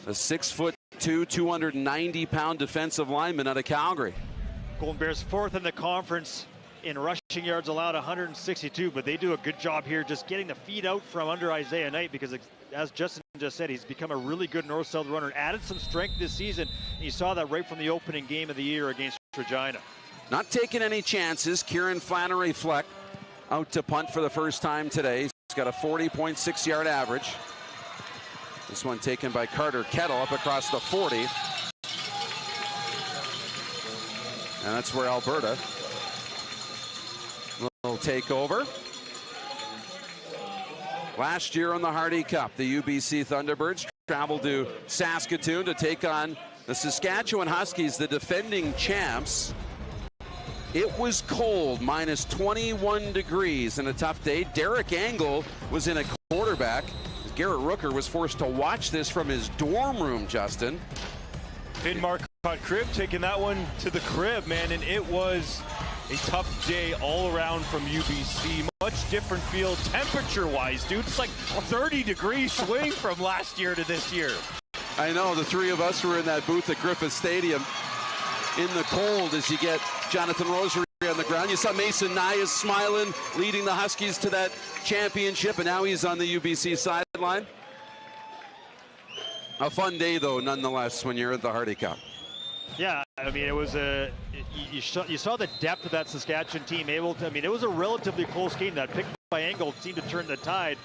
a 6'2", 290-pound defensive lineman out of Calgary. Golden Bears 4th in the conference in rushing yards allowed, 162, but they do a good job here just getting the feet out from under Isaiah Knight, because as Justin just said, he's become a really good north-south runner, added some strength this season, and you saw that right from the opening game of the year against Regina. Not taking any chances. Kieran Flannery-Fleck out to punt for the first time today. He's got a 40.6-yard average. This one taken by Carter Kettle up across the 40. And that's where Alberta will take over. Last year on the Hardy Cup, the UBC Thunderbirds traveled to Saskatoon to take on the Saskatchewan Huskies, the defending champs. It was cold, minus 21 degrees and a tough day. Derek Angle was in a quarterback. Garrett Rooker was forced to watch this from his dorm room, Justin. Finn Marcotte Crib taking that one to the crib, man, and it was a tough day all around from UBC. Much different field temperature-wise, dude. It's like a 30-degree swing from last year to this year. I know, the 3 of us were in that booth at Griffith Stadium in the cold as you get Jonathan Rosary on the ground. You saw Mason Nyas smiling, leading the Huskies to that championship, and now he's on the UBC sideline. A fun day, though, nonetheless, when you're at the Hardy Cup. Yeah, I mean, it was you saw the depth of that Saskatchewan team able to, I mean, it was a relatively close game. That pick by Angle seemed to turn the tide,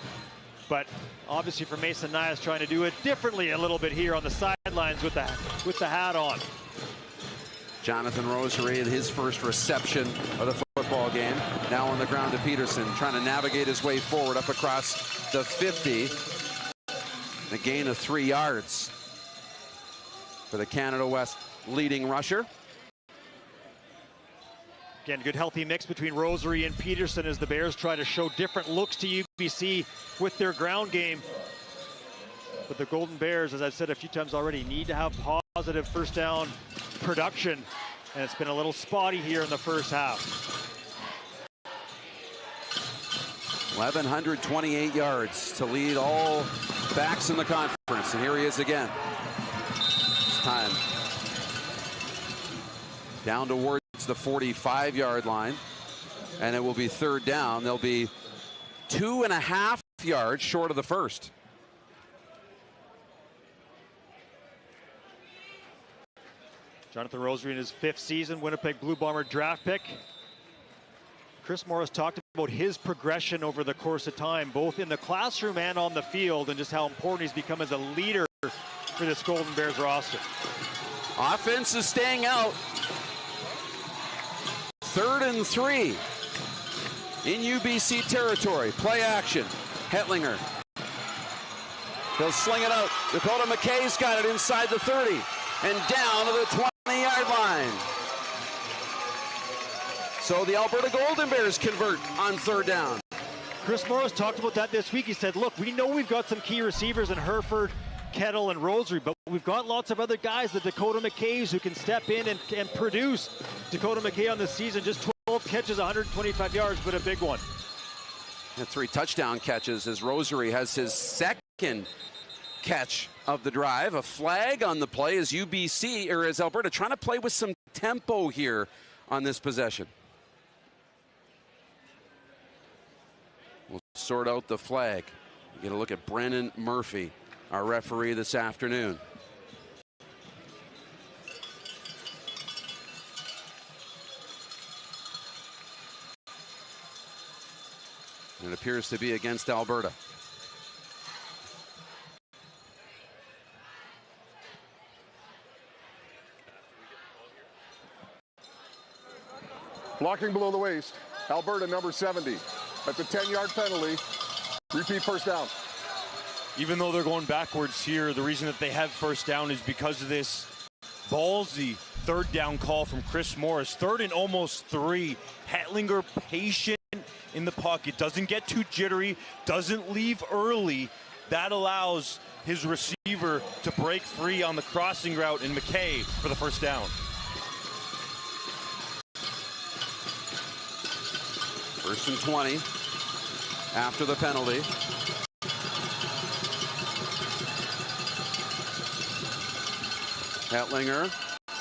but obviously for Mason Nyas trying to do it differently a little bit here on the sidelines with the hat on. Jonathan Rosary, his first reception of the football game. Now on the ground to Peterson, trying to navigate his way forward up across the 50. A gain of 3 yards for the Canada West leading rusher. Again, good healthy mix between Rosary and Peterson as the Bears try to show different looks to UBC with their ground game. But the Golden Bears, as I've said a few times already, need to have positive first down production, and it's been a little spotty here in the first half. 1,128 yards to lead all backs in the conference, and here he is again. This time down towards the 45-yard line, and it will be 3rd down. They'll be 2.5 yards short of the first. Jonathan Rosary in his 5th season, Winnipeg Blue Bomber draft pick. Chris Morris talked about his progression over the course of time, both in the classroom and on the field, and just how important he's become as a leader for this Golden Bears roster. Offense is staying out. 3rd and 3 in UBC territory. Play action. Hetlinger. He'll sling it out. Dakota McKay's got it inside the 30 and down to the 20-yard line. So the Alberta Golden Bears convert on 3rd down. Chris Morris talked about that this week. He said, look, we know we've got some key receivers in Hereford, Kettle, and Rosary, but we've got lots of other guys, the Dakota McKays, who can step in and produce. Dakota McKay on the season, just 12 catches, 125 yards, but a big one. And 3 touchdown catches as Rosary has his 2nd catch of the drive. A flag on the play as UBC, or as Alberta, trying to play with some tempo here on this possession. We'll sort out the flag. Get a look at Brennan Murphy, our referee this afternoon. It appears to be against Alberta. Blocking below the waist, Alberta number 70. That's a 10-yard penalty. Repeat 1st down. Even though they're going backwards here, the reason that they have 1st down is because of this ballsy 3rd down call from Chris Morris. 3rd and almost 3. Hetlinger patient in the pocket, doesn't get too jittery, doesn't leave early. That allows his receiver to break free on the crossing route, and McKay for the 1st down. First and 20 after the penalty. Hetlinger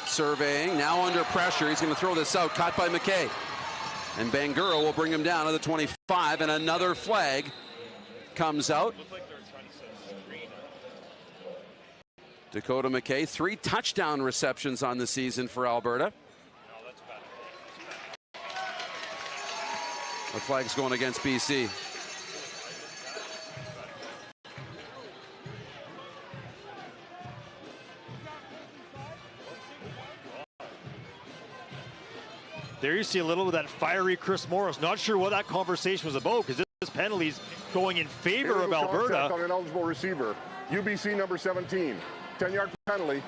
surveying, now under pressure. He's going to throw this out, caught by McKay. And Bangura will bring him down to the 25, and another flag comes out. Dakota McKay, 3 touchdown receptions on the season for Alberta. The flag's going against BC. There you see a little of that fiery Chris Morris. Not sure what that conversation was about, because this penalty's going in favor of Alberta. On an eligible receiver, UBC number 17. 10-yard penalty.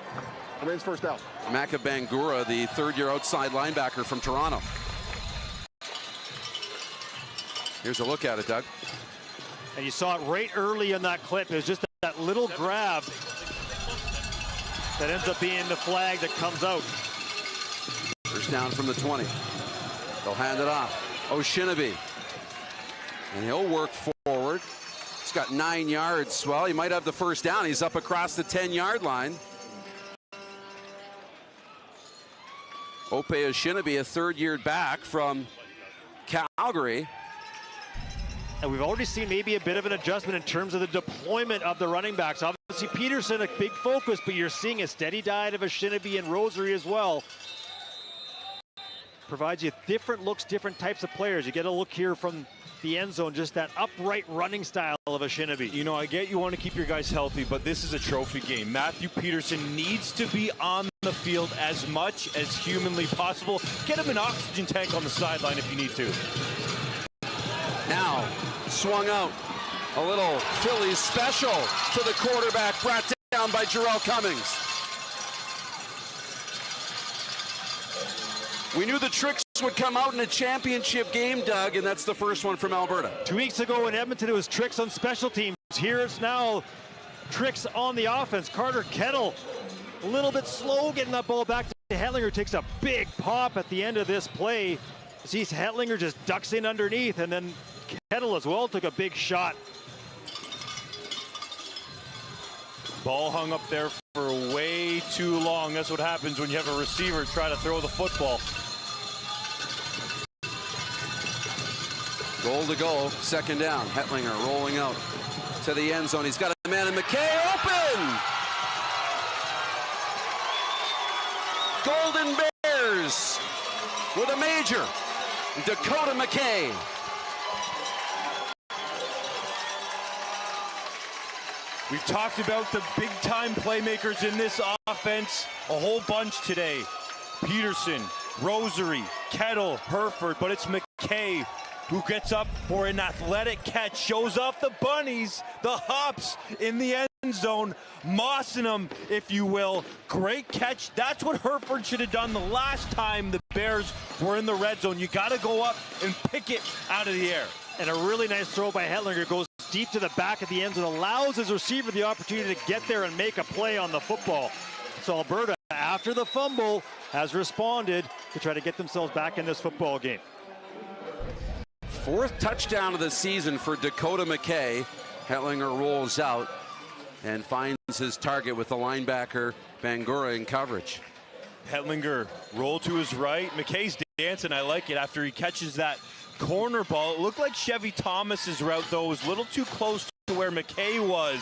Remains 1st down. Maka Bangura, the 3rd-year outside linebacker from Toronto. Here's a look at it, Doug. And you saw it right early in that clip. It was just that little grab that ends up being the flag that comes out. 1st down from the 20. They'll hand it off. Oshinabe. And he'll work forward. He's got 9 yards. Well, he might have the 1st down. He's up across the 10-yard line. Ope Oshinabe, a 3rd-year back from Calgary. And we've already seen maybe a bit of an adjustment in terms of the deployment of the running backs. Obviously, Peterson, a big focus, but you're seeing a steady diet of Oshinabe and Rosary as well. Provides you different looks, different types of players. You get a look here from the end zone, just that upright running style of Oshinabe. You know, I get you want to keep your guys healthy, but this is a trophy game. Matthew Peterson needs to be on the field as much as humanly possible. Get him an oxygen tank on the sideline if you need to. Now, swung out. A little Phillies special to the quarterback, brought down by Jarrell Cummings. We knew the tricks would come out in a championship game, Doug, and that's the first one from Alberta. 2 weeks ago in Edmonton, it was tricks on special teams. Here it's now tricks on the offense. Carter Kettle, a little bit slow getting that ball back to Hetlinger. Takes a big pop at the end of this play. Sees Hetlinger just ducks in underneath, and then Kettle as well took a big shot. Ball hung up there for way too long. That's what happens when you have a receiver try to throw the football. Goal to go, 2nd down. Hetlinger rolling out to the end zone. He's got a man, and McKay open! with a major. Dakota McKay. We've talked about the big-time playmakers in this offense a whole bunch today. Peterson, Rosary, Kettle, Herford, but it's McKay who gets up for an athletic catch, shows off the bunnies, the hops in the end zone, mossing them, if you will. Great catch. That's what Herford should have done the last time the Bears were in the red zone. You got to go up and pick it out of the air. And a really nice throw by Hetlinger goes deep to the back of the end zone, allows his receiver the opportunity to get there and make a play on the football. So Alberta, after the fumble, has responded to try to get themselves back in this football game. 4th touchdown of the season for Dakota McKay. Hetlinger rolls out and finds his target with the linebacker Bangura in coverage. Hetlinger rolled to his right. McKay's dancing. I like it after he catches that corner ball. It looked like Chevy Thomas's route, though, was a little too close to where McKay was.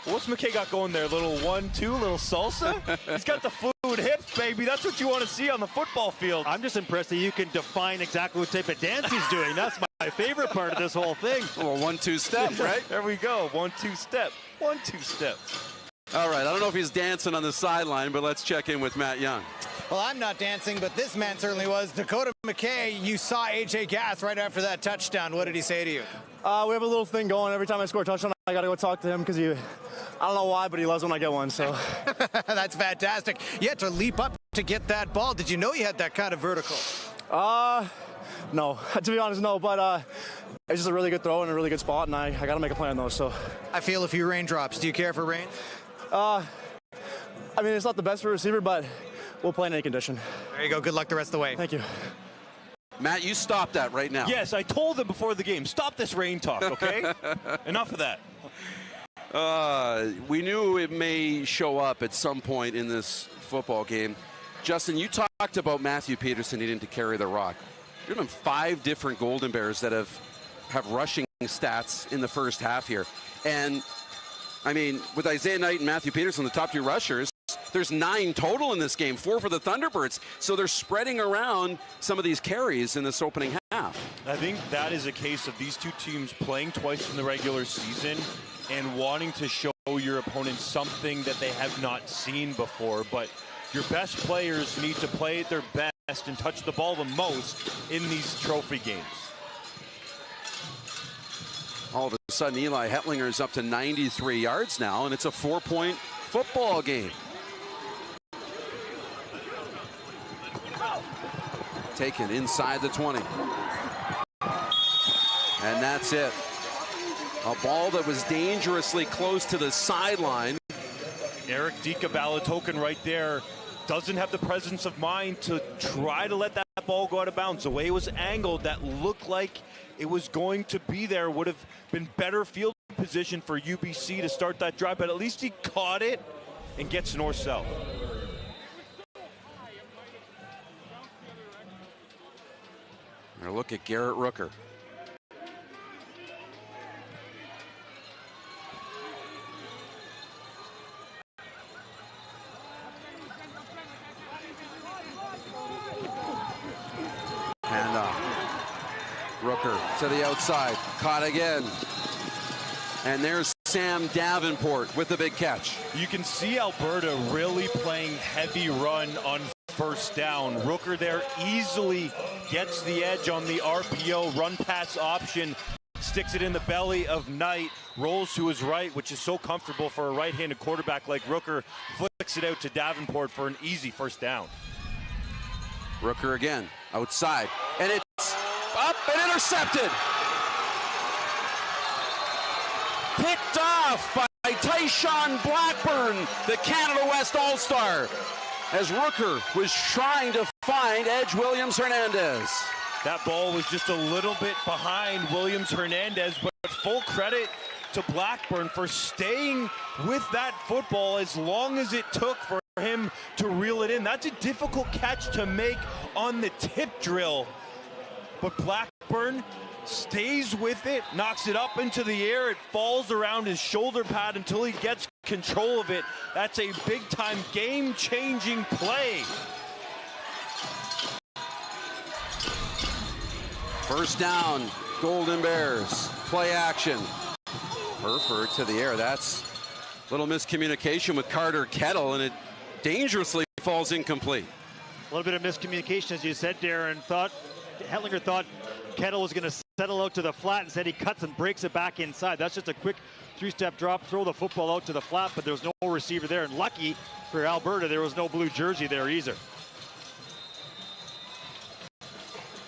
What's McKay got going there? Little 1-2, little salsa? He's got the fluid hips, baby. That's what you want to see on the football field. I'm just impressed that you can define exactly what type of dance he's doing. That's my favorite part of this whole thing. Well, 1-2 step, right? There we go. 1-2 step. 1-2 step. All right, I don't know if he's dancing on the sideline, but let's check in with Matt Young. Well, I'm not dancing, but this man certainly was. Dakota McKay, you saw A.J. Gath right after that touchdown. What did he say to you? We have a little thing going. Every time I score a touchdown, I got to go talk to him because I don't know why, but he loves when I get one. So That's fantastic. You had to leap up to get that ball. Did you know you had that kind of vertical? No. To be honest, no. But it's just a really good throw and a really good spot, and I got to make a play on those. So I feel a few raindrops. Do you care for rain? I mean, it's not the best for a receiver, but we'll play in any condition. There you go. Good luck the rest of the way. Thank you. Matt, you stop that right now. Yes, I told him before the game, stop this rain talk, okay? Enough of that. We knew it may show up at some point in this football game. Justin, you talked about Matthew Peterson needing to carry the rock. There have been 5 different Golden Bears that have rushing stats in the first half here. And, I mean, with Isaiah Knight and Matthew Peterson, the top 2 rushers, there's 9 total in this game, 4 for the Thunderbirds. So they're spreading around some of these carries in this opening half. I think that is a case of these two teams playing twice in the regular season and wanting to show your opponent something that they have not seen before. But your best players need to play at their best and touch the ball the most in these trophy games. All of a sudden, Eli Hetlinger is up to 93 yards now, and it's a 4-point football game. Taken inside the 20. And that's it. A ball that was dangerously close to the sideline. Eric Dika-Balatoken right there doesn't have the presence of mind to try to let that ball go out of bounds. The way it was angled, that looked like it was going to be there. Would have been better field position for UBC to start that drive, but at least he caught it and gets north-south. Now look at Garrett Rooker. Rooker to the outside, caught again. And there's Sam Davenport with the big catch. You can see Alberta really playing heavy run on first down. Rooker there easily gets the edge on the RPO run pass option, sticks it in the belly of Knight, rolls to his right, which is so comfortable for a right-handed quarterback like Rooker, flicks it out to Davenport for an easy first down. Rooker again, outside, and it's up and intercepted. Picked off by Tyshawn Blackburn, the Canada West All-Star, as Rooker was trying to find Edge Williams-Hernandez. That ball was just a little bit behind Williams-Hernandez, but full credit to Blackburn for staying with that football as long as it took for him to reel it in. That's a difficult catch to make on the tip drill, but Blackburn stays with it, knocks it up into the air. It falls around his shoulder pad until he gets control of it. That's a big-time, game-changing play. First down, Golden Bears. Play action. Herford to the air. That's a little miscommunication with Carter Kettle, and it dangerously falls incomplete. A little bit of miscommunication, as you said, Darren. Hetlinger thought Kettle was going to settle out to the flat. Instead, he cuts and breaks it back inside. That's just a quick three-step drop, throw the football out to the flat, but there was no receiver there. And lucky for Alberta, there was no blue jersey there either.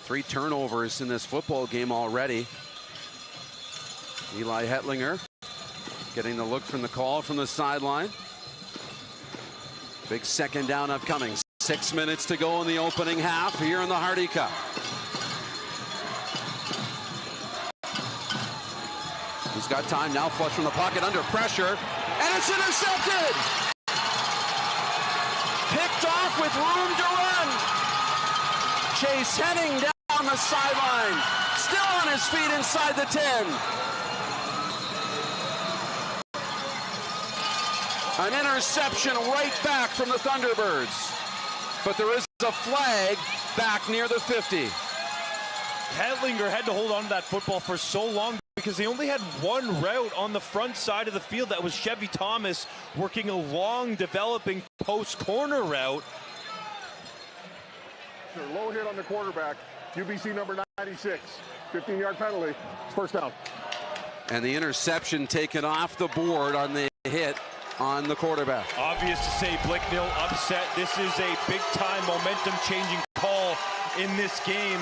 3 turnovers in this football game already. Eli Hetlinger getting the look from the call from the sideline. Big second down upcoming. 6 minutes to go in the opening half here in the Hardy Cup. He's got time now, flush from the pocket, under pressure, and it's intercepted! Picked off with room to run. Chase Henning down the sideline, still on his feet inside the 10. An interception right back from the Thunderbirds. But there is a flag back near the 50. Hetlinger had to hold on to that football for so long because they only had one route on the front side of the field. That was Chevy Thomas working a long, developing post corner route. Low hit on the quarterback. UBC number 96. 15-yard penalty. First down. And the interception taken off the board on the hit on the quarterback. Obvious to say Blicknell upset. This is a big-time momentum-changing call in this game.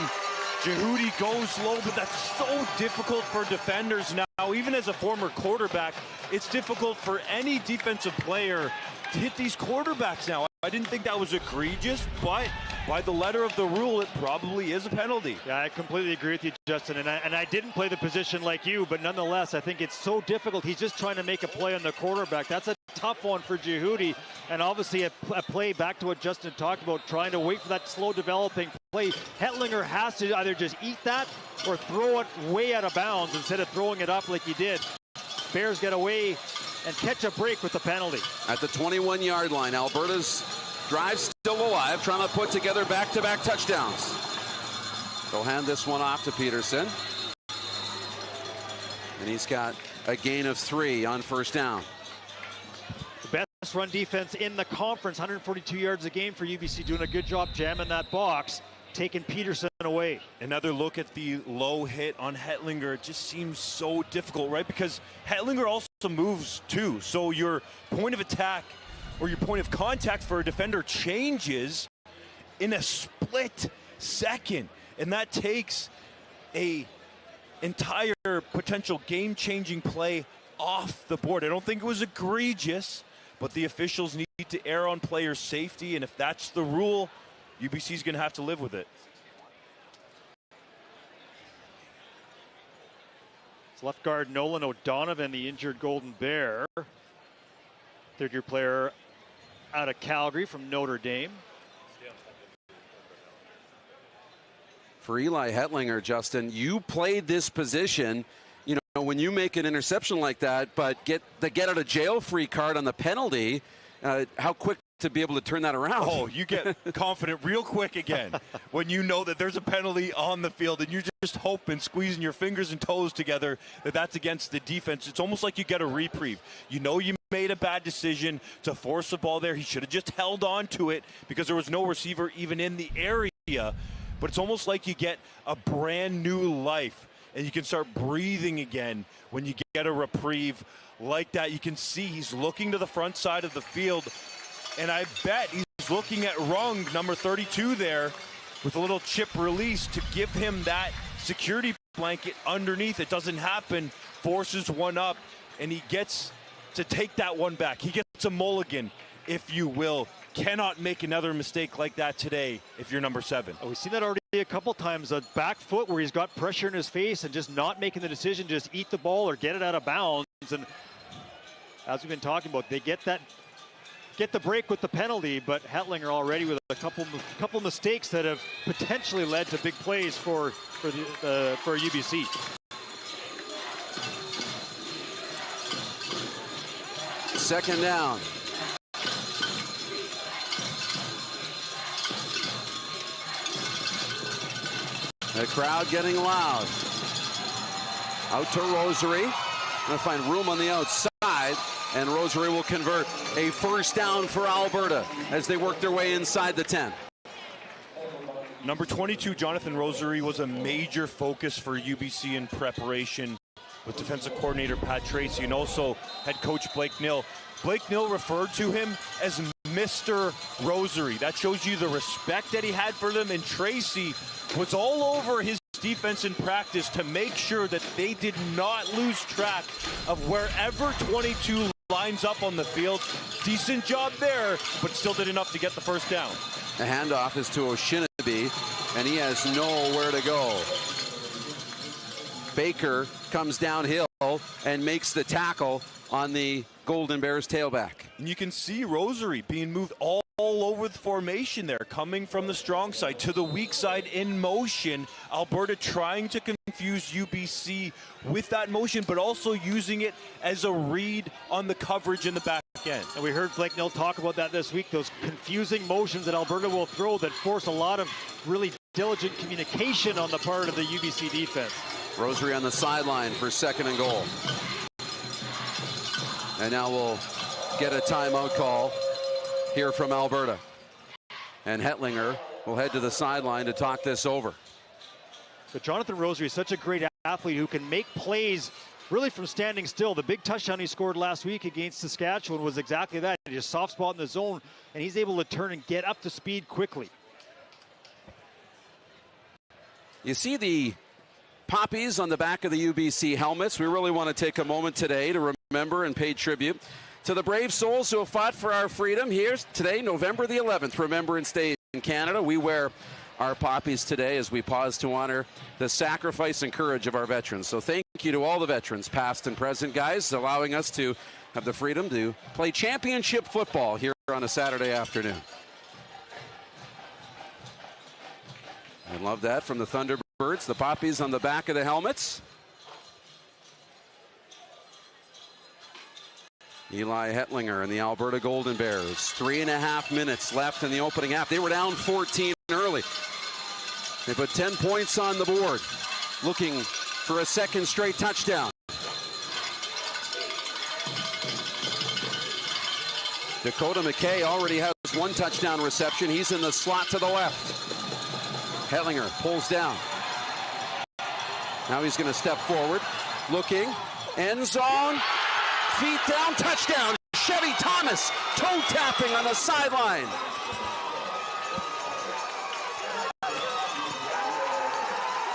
Jehudi goes low, but that's so difficult for defenders now. Even as a former quarterback, it's difficult for any defensive player to hit these quarterbacks now. I didn't think that was egregious, but by the letter of the rule, it probably is a penalty. Yeah, I completely agree with you, Justin. And I didn't play the position like you, but nonetheless, I think it's so difficult. He's just trying to make a play on the quarterback. That's a tough one for Jehudi. And obviously a play, back to what Justin talked about, trying to wait for that slow developing play. Hetlinger has to either just eat that or throw it way out of bounds instead of throwing it up like he did. Bears get away and catch a break with the penalty. At the 21-yard line, Alberta's drive still alive, trying to put together back-to-back touchdowns. They'll hand this one off to Peterson. And he's got a gain of 3 on first down. The best run defense in the conference, 142 yards a game for UBC, doing a good job jamming that box, taking Peterson away. Another look at the low hit on Hetlinger. It just seems so difficult, right? Because Hetlinger also moves too. So your point of attack or your point of contact for a defender changes in a split second. And that takes a entire potential game-changing play off the board. I don't think it was egregious, but the officials need to err on player safety. And if that's the rule, UBC's going to have to live with it. It's left guard Nolan O'Donovan, the injured Golden Bear. Third-year player out of Calgary from Notre Dame. For Eli Hetlinger, Justin, you played this position, you know, when you make an interception like that, but get the get-out-of-jail-free card on the penalty, how quick to be able to turn that around? Oh, you get confident real quick again when you know that there's a penalty on the field and you're just hoping, squeezing your fingers and toes together, that that's against the defense. It's almost like you get a reprieve. You know you made a bad decision to force the ball there. He should have just held on to it because there was no receiver even in the area. But it's almost like you get a brand new life and you can start breathing again when you get a reprieve like that. You can see he's looking to the front side of the field, and I bet he's looking at Rung, number 32 there, with a little chip release to give him that security blanket underneath. It doesn't happen, forces one up, and he gets to take that one back. He gets a mulligan, if you will. Cannot make another mistake like that today if you're number 7. Oh, we've seen that already a couple times. A back foot where he's got pressure in his face and just not making the decision, just eat the ball or get it out of bounds. And as we've been talking about, they get the break with the penalty, but Hetlinger already with a couple mistakes that have potentially led to big plays for UBC. Second down. The crowd getting loud. Out to Rosary. Gonna find room on the outside, and Rosary will convert a first down for Alberta as they work their way inside the 10. Number 22, Jonathan Rosary, was a major focus for UBC in preparation with defensive coordinator Pat Tracy and also head coach Blake Nill. Blake Nill referred to him as Mr. Rosary. That shows you the respect that he had for them, and Tracy was all over his defense in practice to make sure that they did not lose track of wherever 22 lines up on the field. Decent job there, but still did enough to get the first down. The handoff is to Oshinabe, and he has nowhere to go. Baker comes downhill and makes the tackle on the Golden Bears tailback. And you can see Rosary being moved all over the formation there, coming from the strong side to the weak side in motion. Alberta trying to confuse UBC with that motion, but also using it as a read on the coverage in the back end. And we heard Blake Nill talk about that this week, those confusing motions that Alberta will throw that force a lot of really diligent communication on the part of the UBC defense. Rosary on the sideline for 2nd and goal. And now we'll get a timeout call here from Alberta. And Hetlinger will head to the sideline to talk this over. But Jonathan Rosary is such a great athlete who can make plays really from standing still. The big touchdown he scored last week against Saskatchewan was exactly that. Just soft spot in the zone, and he's able to turn and get up to speed quickly. You see the poppies on the back of the UBC helmets. We really want to take a moment today to remember and pay tribute to the brave souls who have fought for our freedom. Here's today, November the 11th, Remembrance Day in Canada. We wear our poppies today as we pause to honor the sacrifice and courage of our veterans. So thank you to all the veterans, past and present, guys, allowing us to have the freedom to play championship football here on a Saturday afternoon. I love that from the Thunderbirds, the poppies on the back of the helmets. Eli Hetlinger and the Alberta Golden Bears. 3.5 minutes left in the opening half. They were down 14 early. They put 10 points on the board, looking for a second straight touchdown. Dakota McKay already has one touchdown reception. He's in the slot to the left. Hetlinger pulls down. Now he's going to step forward, looking, end zone, feet down, touchdown. Chevy Thomas toe tapping on the sideline.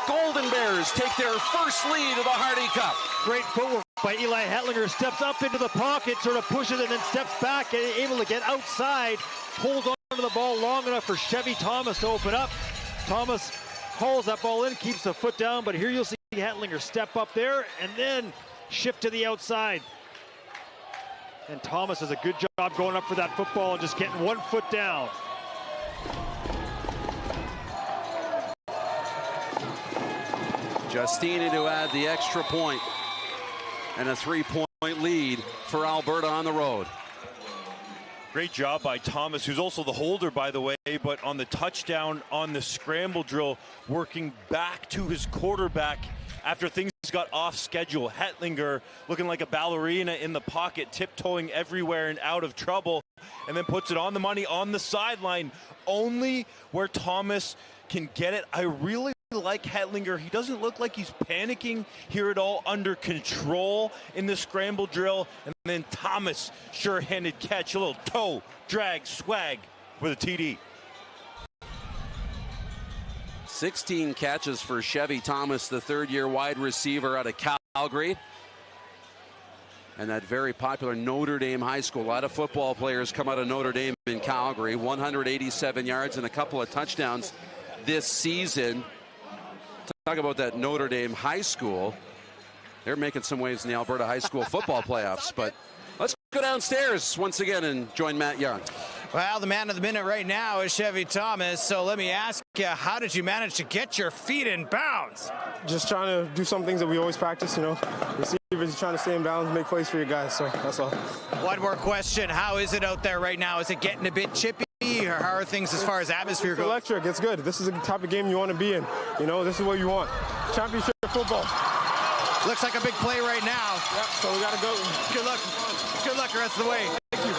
Golden Bears take their first lead of the Hardy Cup. Great footwork by Eli Hetlinger. Steps up into the pocket, sort of pushes it, and then steps back, and able to get outside. Holds on to the ball long enough for Chevy Thomas to open up. Thomas hauls that ball in, keeps the foot down, but here you'll see Hetlinger step up there and then shift to the outside. And Thomas does a good job going up for that football and just getting 1 foot down. Justini to add the extra point, and a 3-point lead for Alberta on the road. Great job by Thomas, who's also the holder, by the way, but on the touchdown on the scramble drill, working back to his quarterback after things got off schedule. Hetlinger looking like a ballerina in the pocket, tiptoeing everywhere and out of trouble, and then puts it on the money on the sideline, only where Thomas can get it. I really like Hetlinger. He doesn't look like he's panicking here at all, under control in the scramble drill. And then Thomas, sure-handed catch, a little toe, drag, swag for the TD. 16 catches for Chevy Thomas, the third-year wide receiver out of Calgary. And that very popular Notre Dame High School. A lot of football players come out of Notre Dame in Calgary. 187 yards and a couple of touchdowns this season. Talk about that Notre Dame High School. They're making some waves in the Alberta High School football playoffs. But let's go downstairs once again and join Matt Young. Well, the man of the minute right now is Chevy Thomas. So let me ask you, how did you manage to get your feet in bounds? Just trying to do some things that we always practice, you know. Receivers trying to stay in bounds, make plays for your guys. So that's all. One more question. How is it out there right now? Is it getting a bit chippy How are things as far as atmosphere It's goes? electric. It's good. This is the type of game you want to be in. You know, this is what you want. Championship football. Looks like a big play right now. Yep, so we got to go. Good luck. Good luck the rest of the way. Thank you.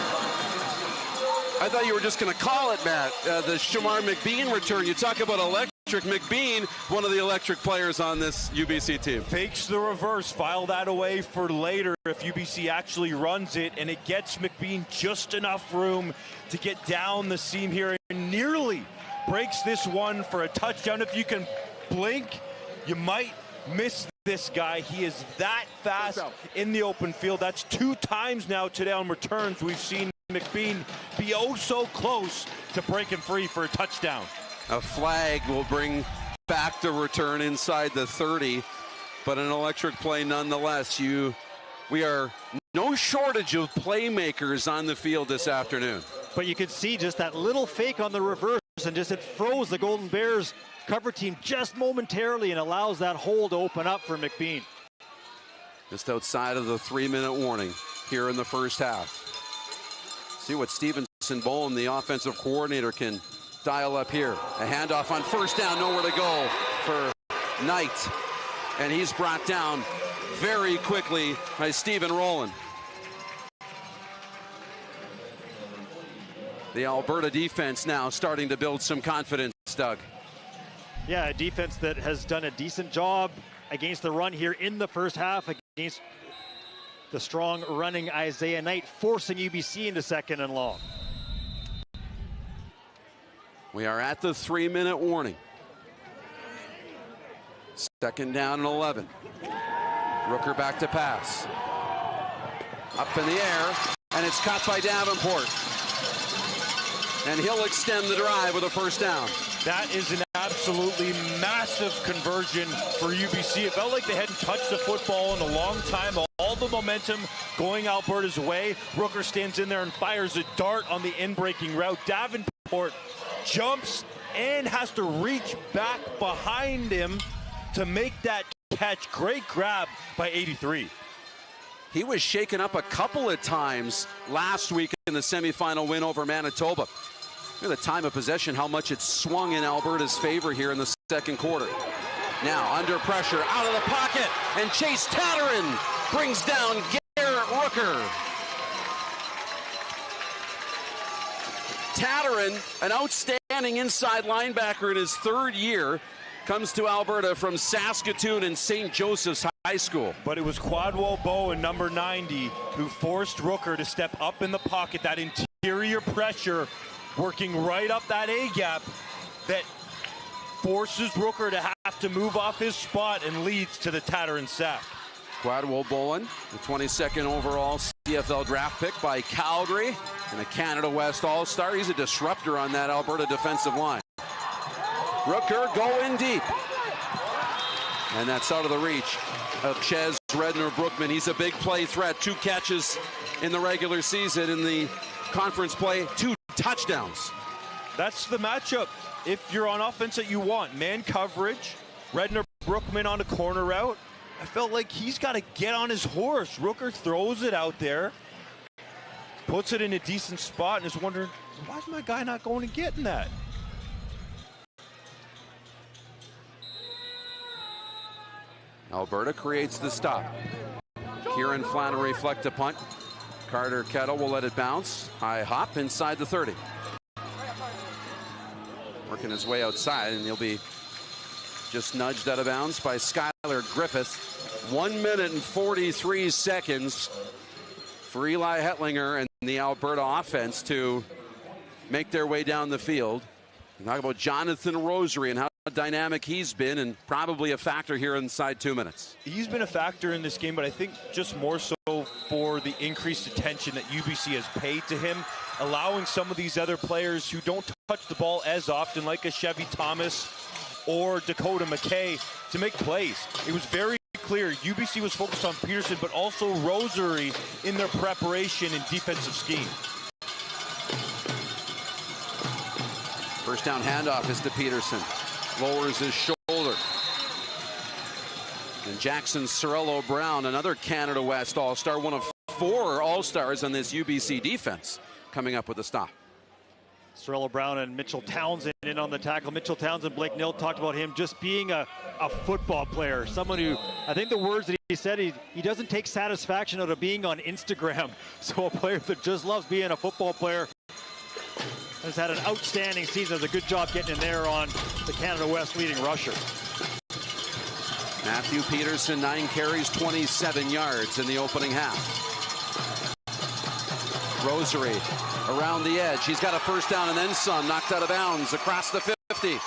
I thought you were just going to call it, Matt. The Shamar McBean return. You talk about electric. McBean, one of the electric players on this UBC team. Fakes the reverse, file that away for later if UBC actually runs it, and it gets McBean just enough room to get down the seam here and nearly breaks this one for a touchdown. If you can blink, you might miss this guy. He is that fast in the open field. That's 2 times now today on returns we've seen McBean be oh so close to breaking free for a touchdown. A flag will bring back the return inside the 30, but an electric play nonetheless. We are no shortage of playmakers on the field this afternoon. But you could see just that little fake on the reverse, and just it froze the Golden Bears cover team just momentarily and allows that hole to open up for McBean. Just outside of the 3-minute warning here in the first half. See what Stevenson Bowen, the offensive coordinator, can dial up here. A handoff on first down, nowhere to go for Knight. And he's brought down very quickly by Stephen Rowland. The Alberta defense now starting to build some confidence, Doug. Yeah, a defense that has done a decent job against the run here in the first half against the strong running Isaiah Knight, forcing UBC into 2nd and long. We are at the 3-minute warning. 2nd down and 11. Rooker back to pass. Up in the air, and it's caught by Davenport. And he'll extend the drive with a first down. That is an absolutely massive conversion for UBC. It felt like they hadn't touched the football in a long time. All the momentum going Alberta's way. Rooker stands in there and fires a dart on the in-breaking route. Davenport jumps and has to reach back behind him to make that catch. Great grab by 83. He was shaken up a couple of times last week in the semifinal win over Manitoba. Look at the time of possession, how much it swung in Alberta's favor here in the 2nd quarter. Now under pressure, out of the pocket, and Chase Tatterin brings down Garrett Rooker. Tatterin, an outstanding inside linebacker in his 3rd year, comes to Alberta from Saskatoon and St. Joseph's High School. But it was Quadwell Bowen, number 90, who forced Rooker to step up in the pocket. That interior pressure working right up that A-gap that forces Rooker to have to move off his spot and leads to the Tatterin sack. Quadwell Bowen, the 22nd overall CFL draft pick by Calgary and a Canada West All-Star. He's a disruptor on that Alberta defensive line. Rooker going deep. And that's out of the reach of Ches Redner-Brookman. He's a big play threat. 2 catches in the regular season. In the conference play, 2 touchdowns. That's the matchup if you're on offense that you want. Man coverage, Redner-Brookman on a corner route. I felt like he's got to get on his horse. Rooker throws it out there, puts it in a decent spot, and is wondering, why is my guy not going and getting that? Alberta creates the stop. Kieran Flannery flecked a punt. Carter Kettle will let it bounce. High hop inside the 30. Working his way outside, and he'll be just nudged out of bounds by Skylar Griffith. 1 minute and 43 seconds for Eli Hetlinger and the Alberta offense to make their way down the field. Talk about Jonathan Rosary and how dynamic he's been, and probably a factor here inside 2 minutes. He's been a factor in this game, but I think just more so for the increased attention that UBC has paid to him, allowing some of these other players who don't touch the ball as often, like a Chevy Thomas or Dakota McKay, to make plays. It was very clear UBC was focused on Peterson, but also Rosary in their preparation and defensive scheme. First down handoff is to Peterson. Lowers his shoulder. And Jackson Sorello Brown, another Canada West All-Star, one of 4 All-Stars on this UBC defense, coming up with a stop. Sorello Brown and Mitchell Townsend in on the tackle. Mitchell Townsend, Blake Nilt talked about him just being a football player. Someone who, I think the words that he said, he doesn't take satisfaction out of being on Instagram. So a player that just loves being a football player. Has had an outstanding season. Does a good job getting in there on the Canada West leading rusher. Matthew Peterson, 9 carries, 27 yards in the opening half. Rosary around the edge. He's got a first down and then some. Knocked out of bounds across the 50.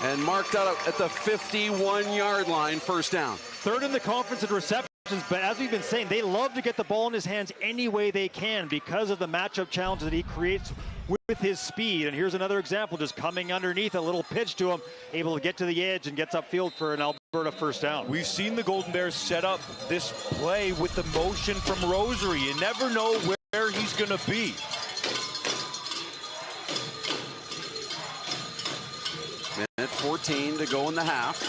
And marked out at the 51-yard line, first down. Third in the conference in receptions, but as we've been saying, they love to get the ball in his hands any way they can because of the matchup challenge that he creates with his speed. And here's another example, just coming underneath, a little pitch to him, able to get to the edge and gets upfield for an Alberta first down. We've seen the Golden Bears set up this play with the motion from Rosary. You never know where he's going to be. Minute 14 to go in the half.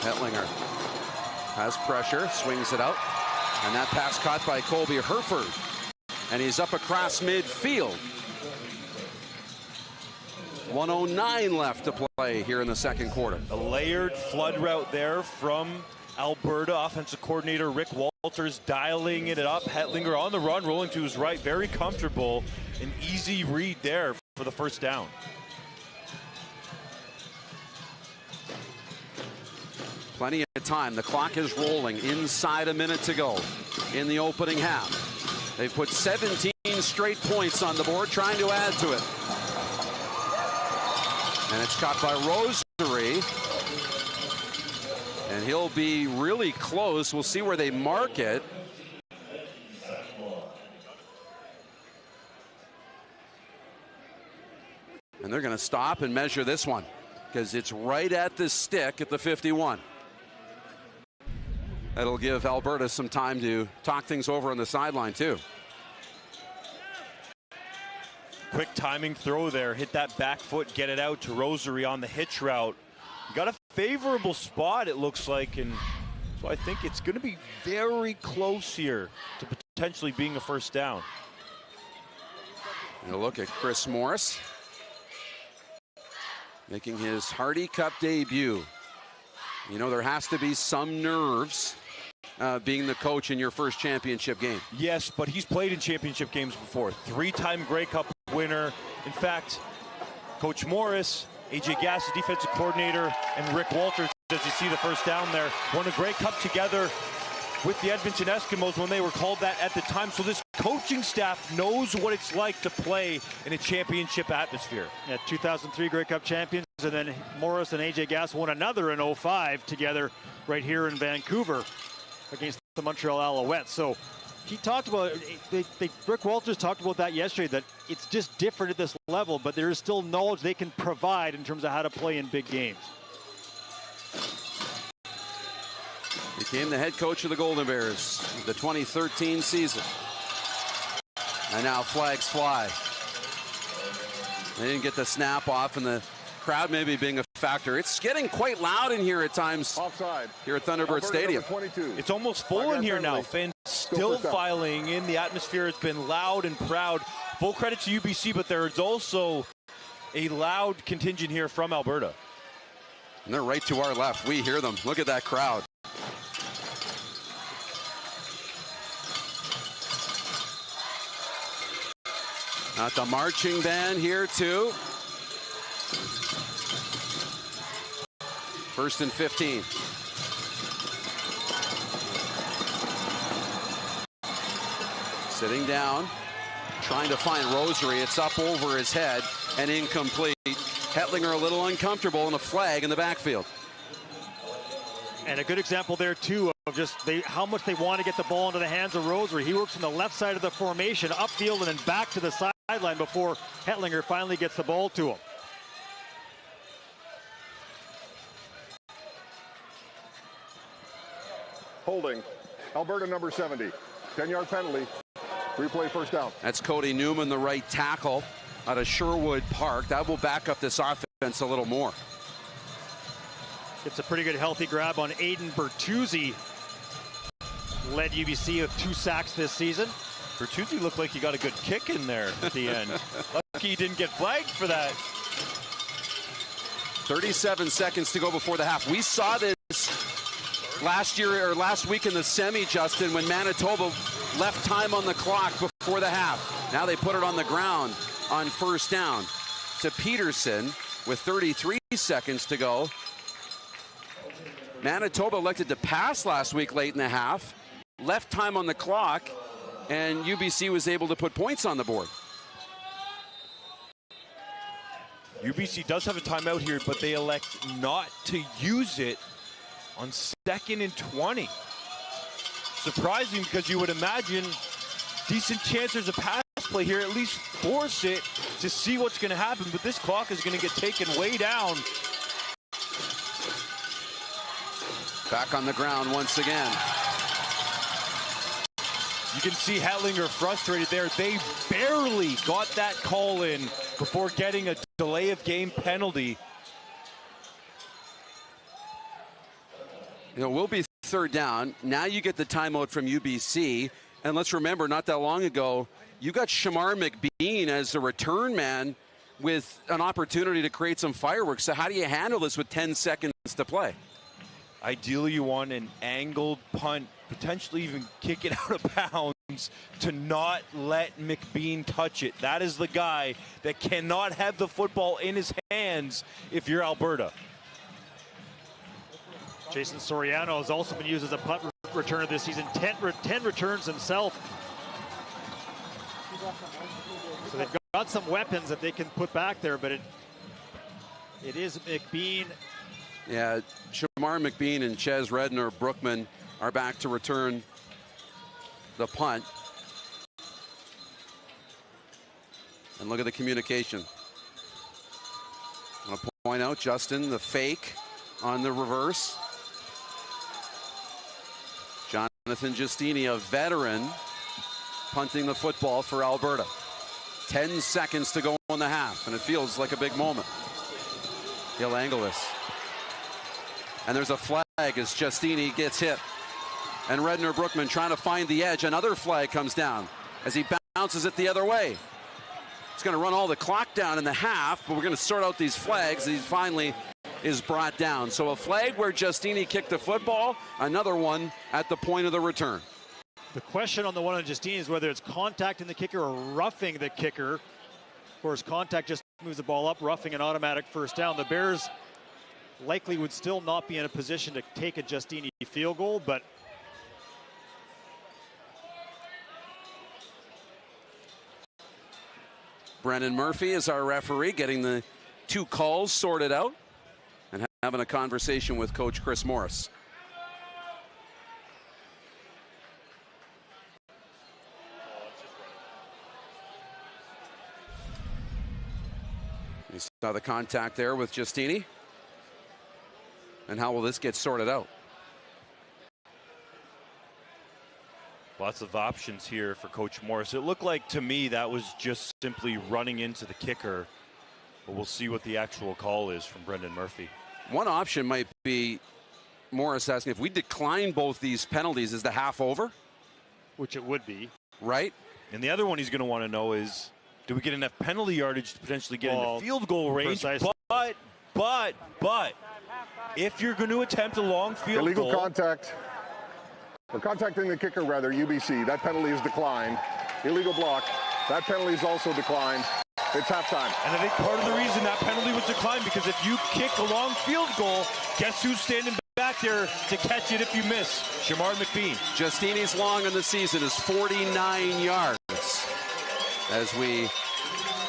Hetlinger has pressure, swings it out. And that pass caught by Colby Herford. And he's up across midfield. 1:09 left to play here in the second quarter. A layered flood route there from Alberta. Offensive coordinator Rick Walters dialing it up. Hetlinger on the run, rolling to his right. Very comfortable. An easy read there for the first down. Plenty of time. The clock is rolling. Inside a minute to go in the opening half. They've put 17 straight points on the board, trying to add to it. And it's caught by Rosary. And he'll be really close. We'll see where they mark it. And they're going to stop and measure this one because it's right at the stick at the 51. That'll give Alberta some time to talk things over on the sideline, too. Quick timing throw there. Hit that back foot, get it out to Rosary on the hitch route. You got a favorable spot, it looks like, and so I think it's going to be very close here to potentially being a first down. And a look at Chris Morris making his Hardy Cup debut. You know, there has to be some nerves being the coach in your first championship game. Yes, but he's played in championship games before. 3-time Grey Cup winner. In fact, Coach Morris, AJ Gass, the defensive coordinator, and Rick Walters, as you see the first down there, won a Grey Cup together with the Edmonton Eskimos when they were called that at the time. So this coaching staff knows what it's like to play in a championship atmosphere. Yeah, 2003 Grey Cup champions, and then Morris and AJ Gass won another in 05 together right here in Vancouver against the Montreal Alouettes. So he talked about, Rick Walters talked about that yesterday, that it's just different at this level, but there is still knowledge they can provide in terms of how to play in big games. Became the head coach of the Golden Bears the 2013 season. And now flags fly. They didn't get the snap off, and the crowd maybe being a factor. It's getting quite loud in here at times. Offside. Here at Thunderbird Stadium. 22. It's almost full in here now. Fans still filing in. The atmosphere has been loud and proud. Full credit to UBC, but there's also a loud contingent here from Alberta. And they're right to our left. We hear them. Look at that crowd. Not the marching band here too. First and 15. Sitting down, trying to find Rosary. It's up over his head and incomplete. Hetlinger a little uncomfortable, and a flag in the backfield. And a good example there too of just how much they want to get the ball into the hands of Rosary. He works on the left side of the formation, upfield and then back to the sideline before Hetlinger finally gets the ball to him. Holding. Alberta number 70. 10-yard penalty. Replay first down. That's Cody Newman, the right tackle out of Sherwood Park. That will back up this offense a little more. It's a pretty good healthy grab on Aiden Bertuzzi. Led UBC with 2 sacks this season. Bertuzzi looked like he got a good kick in there at the end. Lucky he didn't get flagged for that. 37 seconds to go before the half. We saw this last year or last week in the semi, Justin, when Manitoba left time on the clock before the half. Now they put it on the ground on first down to Peterson with 33 seconds to go. Manitoba elected to pass last week late in the half, left time on the clock, and UBC was able to put points on the board. UBC does have a timeout here, but they elect not to use it on 2nd and 20. Surprising, because you would imagine decent chances of pass play here, at least force it to see what's going to happen, but this clock is going to get taken way down. Back on the ground once again. You can see Hetlinger frustrated there. They barely got that call in before getting a delay of game penalty. You know, we'll be third down. Now you get the timeout from UBC. And let's remember, not that long ago, you got Shamar McBean as the return man with an opportunity to create some fireworks. So how do you handle this with 10 seconds to play? Ideally, you want an angled punt, potentially even kick it out of bounds to not let McBean touch it. That is the guy that cannot have the football in his hands if you're Alberta. Jason Soriano has also been used as a punt returner this season, 10 returns himself. So they've got some weapons that they can put back there, but it is McBean. Yeah, Shamar McBean and Ches Redner Brookman are back to return the punt. And look at the communication. I'm going to point out, Justin, the fake on the reverse. Jonathan Giustini, a veteran, punting the football for Alberta. 10 seconds to go in the half, and it feels like a big moment. He'll angle this. And there's a flag as Giustini gets hit. And Redner Brookman trying to find the edge. Another flag comes down as he bounces it the other way. It's going to run all the clock down in the half, but we're going to sort out these flags. He finally is brought down. So a flag where Giustini kicked the football, another one at the point of the return. The question on the one on Giustini is whether it's contacting the kicker or roughing the kicker. Of course, contact just moves the ball up, roughing an automatic first down. The Bears likely would still not be in a position to take a Giustini field goal, but Brennan Murphy is our referee, getting the two calls sorted out and having a conversation with Coach Chris Morris. You saw the contact there with Giustini. And how will this get sorted out? Lots of options here for Coach Morris. It looked like to me that was just simply running into the kicker, but we'll see what the actual call is from Brendan Murphy. One option might be Morris asking, if we decline both these penalties, is the half over? Which it would be. Right? And the other one he's going to want to know is, do we get enough penalty yardage to potentially get into field goal range? Precisely. But if you're going to attempt a long field illegal goal, contact, or contacting the kicker rather, UBC, that penalty is declined. Illegal block, that penalty is also declined. It's halftime. And I think part of the reason that penalty was declined, because if you kick a long field goal, guess who's standing back there to catch it if you miss? Shamar McBean. Giustini's long in the season is 49 yards. As we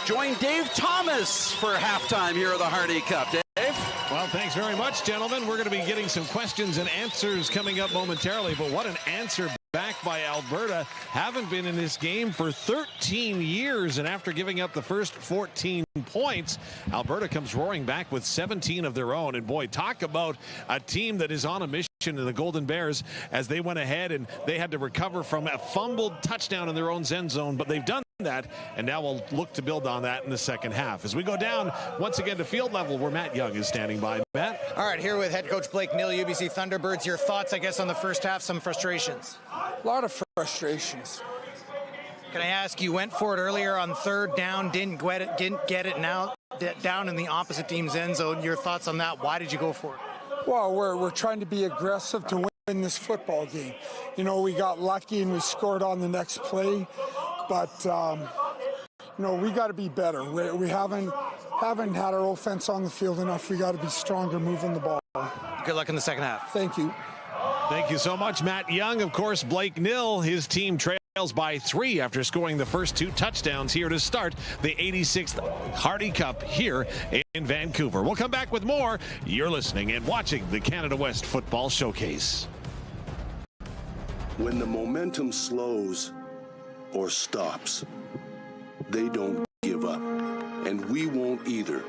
join Dave Thomas for halftime here at the Hardy Cup. Dave? Well, thanks very much, gentlemen. We're going to be getting some questions and answers coming up momentarily, but what an answer back by Alberta. Haven't been in this game for 13 years, and after giving up the first 14 points, Alberta comes roaring back with 17 of their own. And boy, talk about a team that is on a mission to the Golden Bears, as they went ahead and they had to recover from a fumbled touchdown in their own end zone, but they've done that, and now we'll look to build on that in the second half. As we go down once again to field level, where Matt Young is standing by. Matt? All right, here with head coach Blake Neal, UBC Thunderbirds. Your thoughts, I guess, on the first half, some frustrations? A lot of frustrations. Can I ask, you went for it earlier on third down, didn't get it, now down in the opposite team's end zone. Your thoughts on that? Why did you go for it? Well, we're trying to be aggressive to win this football game. You know, we got lucky and we scored on the next play, but you know, we got to be better. We haven't had our offense on the field enough. We got to be stronger moving the ball. Good luck in the second half. Thank you. Thank you so much, Matt Young. Of course, Blake Nill, his team trails by 3 after scoring the first 2 touchdowns here to start the 86th Hardy Cup here in Vancouver. We'll come back with more. You're listening and watching the Canada West Football Showcase. When the momentum slows or stops, they don't give up, and we won't either.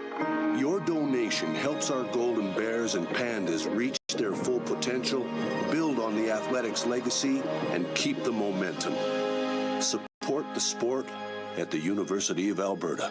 Your donation helps our Golden Bears and Pandas reach their full potential, build on the athletics legacy, and keep the momentum. Support the sport at the University of Alberta.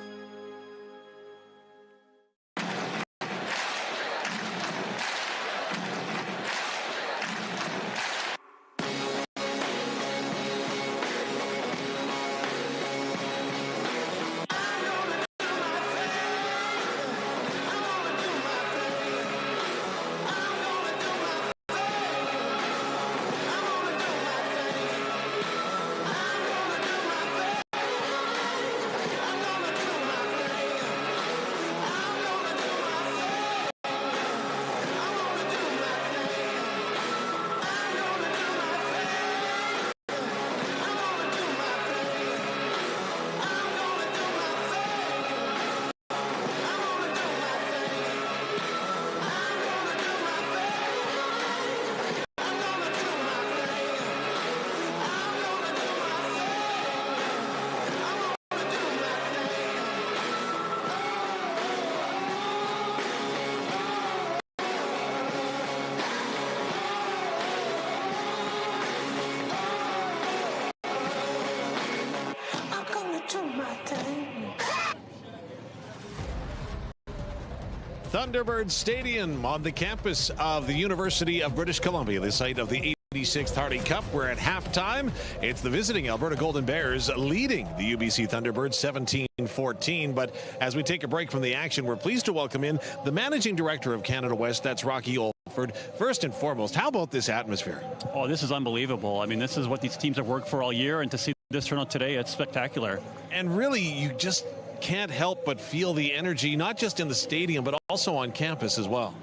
Thunderbirds Stadium on the campus of the University of British Columbia, the site of the 86th Hardy Cup. We're at halftime. It's the visiting Alberta Golden Bears leading the UBC Thunderbirds 17-14. But as we take a break from the action, we're pleased to welcome in the Managing Director of Canada West, that's Rocky Olford. First and foremost, how about this atmosphere? Oh, this is unbelievable. I mean, this is what these teams have worked for all year, and to see this turnout today, it's spectacular. And really, you just can't help but feel the energy, not just in the stadium, but also on campus as well.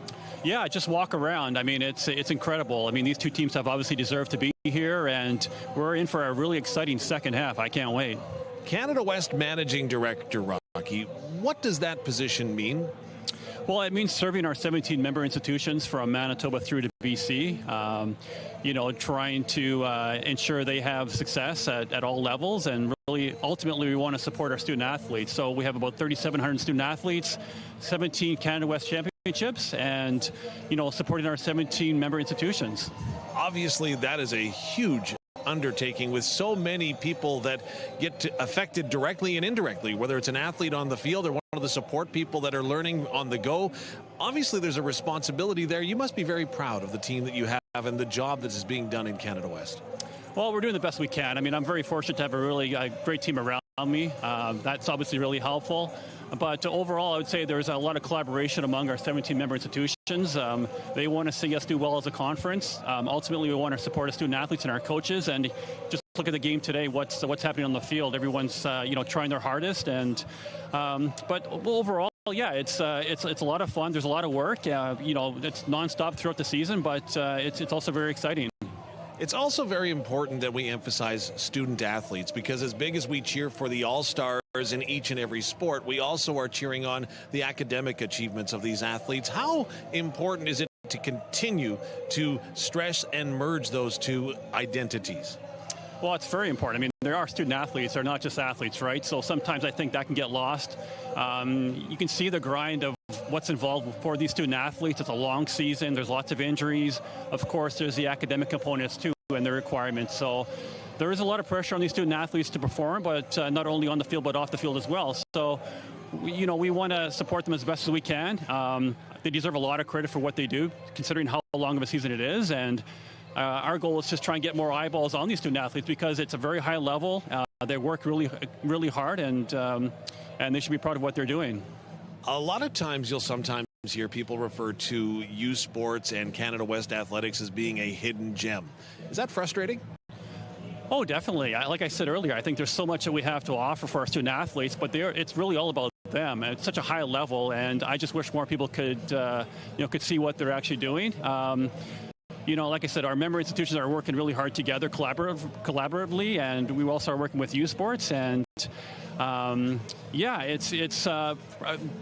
Yeah, just walk around. I mean, it's incredible. I mean, these two teams have obviously deserved to be here, and we're in for a really exciting second half. I can't wait. Canada West Managing Director, Rocky, what does that position mean? Well, it means serving our 17 member institutions from Manitoba through to BC, you know, trying to ensure they have success at all levels, and really, ultimately, we want to support our student athletes. So we have about 3,700 student athletes, 17 Canada West championships, and, you know, supporting our 17 member institutions. Obviously, that is a huge undertaking with so many people that get affected directly and indirectly, whether it's an athlete on the field or one of the support people that are learning on the go. Obviously, there's a responsibility there. You must be very proud of the team that you have and the job that is being done in Canada West. Well, we're doing the best we can. I mean, I'm very fortunate to have a really great team around me. That's obviously really helpful. But overall, I would say there's a lot of collaboration among our 17 member institutions. They want to see us do well as a conference. Ultimately, we want to support our student athletes and our coaches. And just look at the game today. What's happening on the field? Everyone's you know, trying their hardest. And but overall, yeah, it's a lot of fun. There's a lot of work. You know, it's nonstop throughout the season, but it's also very exciting. It's also very important that we emphasize student athletes, because as big as we cheer for the all-stars in each and every sport, we also are cheering on the academic achievements of these athletes. How important is it to continue to stress and merge those two identities? Well, it's very important. I mean, there are student athletes. They're not just athletes, right? So sometimes I think that can get lost. You can see the grind of what's involved for these student athletes. It's a long season. There's lots of injuries. Of course, there's the academic components too and the requirements. So there is a lot of pressure on these student athletes to perform, but not only on the field, but off the field as well. So, you know, we want to support them as best as we can. They deserve a lot of credit for what they do, considering how long of a season it is. And our goal is just try and get more eyeballs on these student athletes, because it's a very high level. They work really hard, and they should be proud of what they're doing. A lot of times you'll sometimes hear people refer to U Sports and Canada West Athletics as being a hidden gem. Is that frustrating? Oh, definitely. Like I said earlier, I think there's so much that we have to offer for our student athletes, but it's really all about them. It's such a high level, and I just wish more people could see what they're actually doing. Like I said, our member institutions are working really hard together collaboratively, and we also are working with U Sports, and it's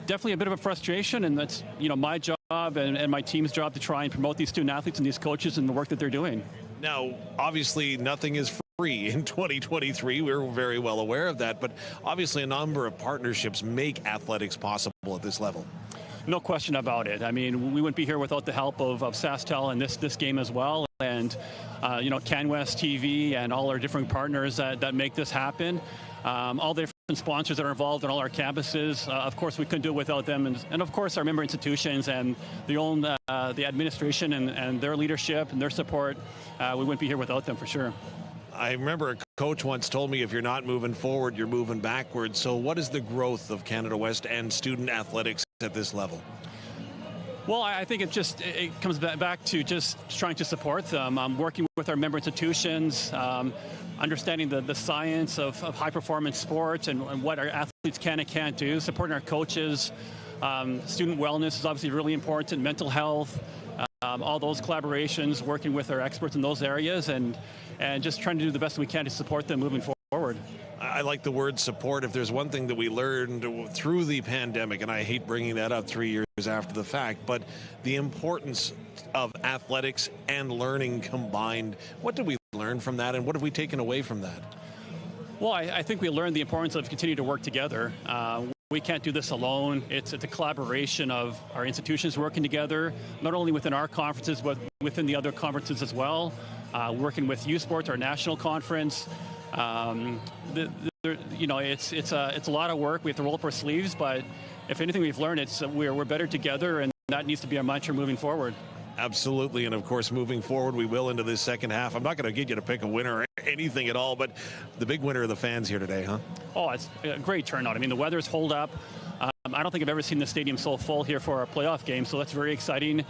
definitely a bit of a frustration, and that's my job and my team's job to try and promote these student athletes and these coaches and the work that they're doing. Now, obviously, nothing is free in 2023. We're very well aware of that, but obviously a number of partnerships make athletics possible at this level. No question about it. I mean, we wouldn't be here without the help of SaskTel and this game as well, and CanWest TV and all our different partners that make this happen. All the different sponsors that are involved in all our campuses. Of course, we couldn't do it without them, and of course, our member institutions and the administration and their leadership and their support. We wouldn't be here without them for sure. I remember a coach once told me, if you're not moving forward, you're moving backwards. So what is the growth of Canada West and student athletics at this level? Well, I think it comes back to just trying to support them, working with our member institutions, understanding the science of high-performance sports and what our athletes can and can't do, supporting our coaches. Student wellness is obviously really important, mental health, all those collaborations, working with our experts in those areas, and just trying to do the best we can to support them moving forward. I like the word support. If there's one thing that we learned through the pandemic, and I hate bringing that up 3 years after the fact, but the importance of athletics and learning combined. What did we learn from that, and what have we taken away from that? Well, I think we learned the importance of continuing to work together. We can't do this alone. It's a collaboration of our institutions working together, not only within our conferences, but within the other conferences as well. Working with U Sports, our national conference. It's a lot of work. We have to roll up our sleeves, but if anything we've learned, it's we're better together, and that needs to be our mantra moving forward. Absolutely, and of course, moving forward, we will into this second half. I'm not going to get you to pick a winner or anything at all, but the big winner of the fans here today, huh? Oh, it's a great turnout. I mean, the weather's hold up. I don't think I've ever seen the stadium so full here for a playoff game, so that's very exciting.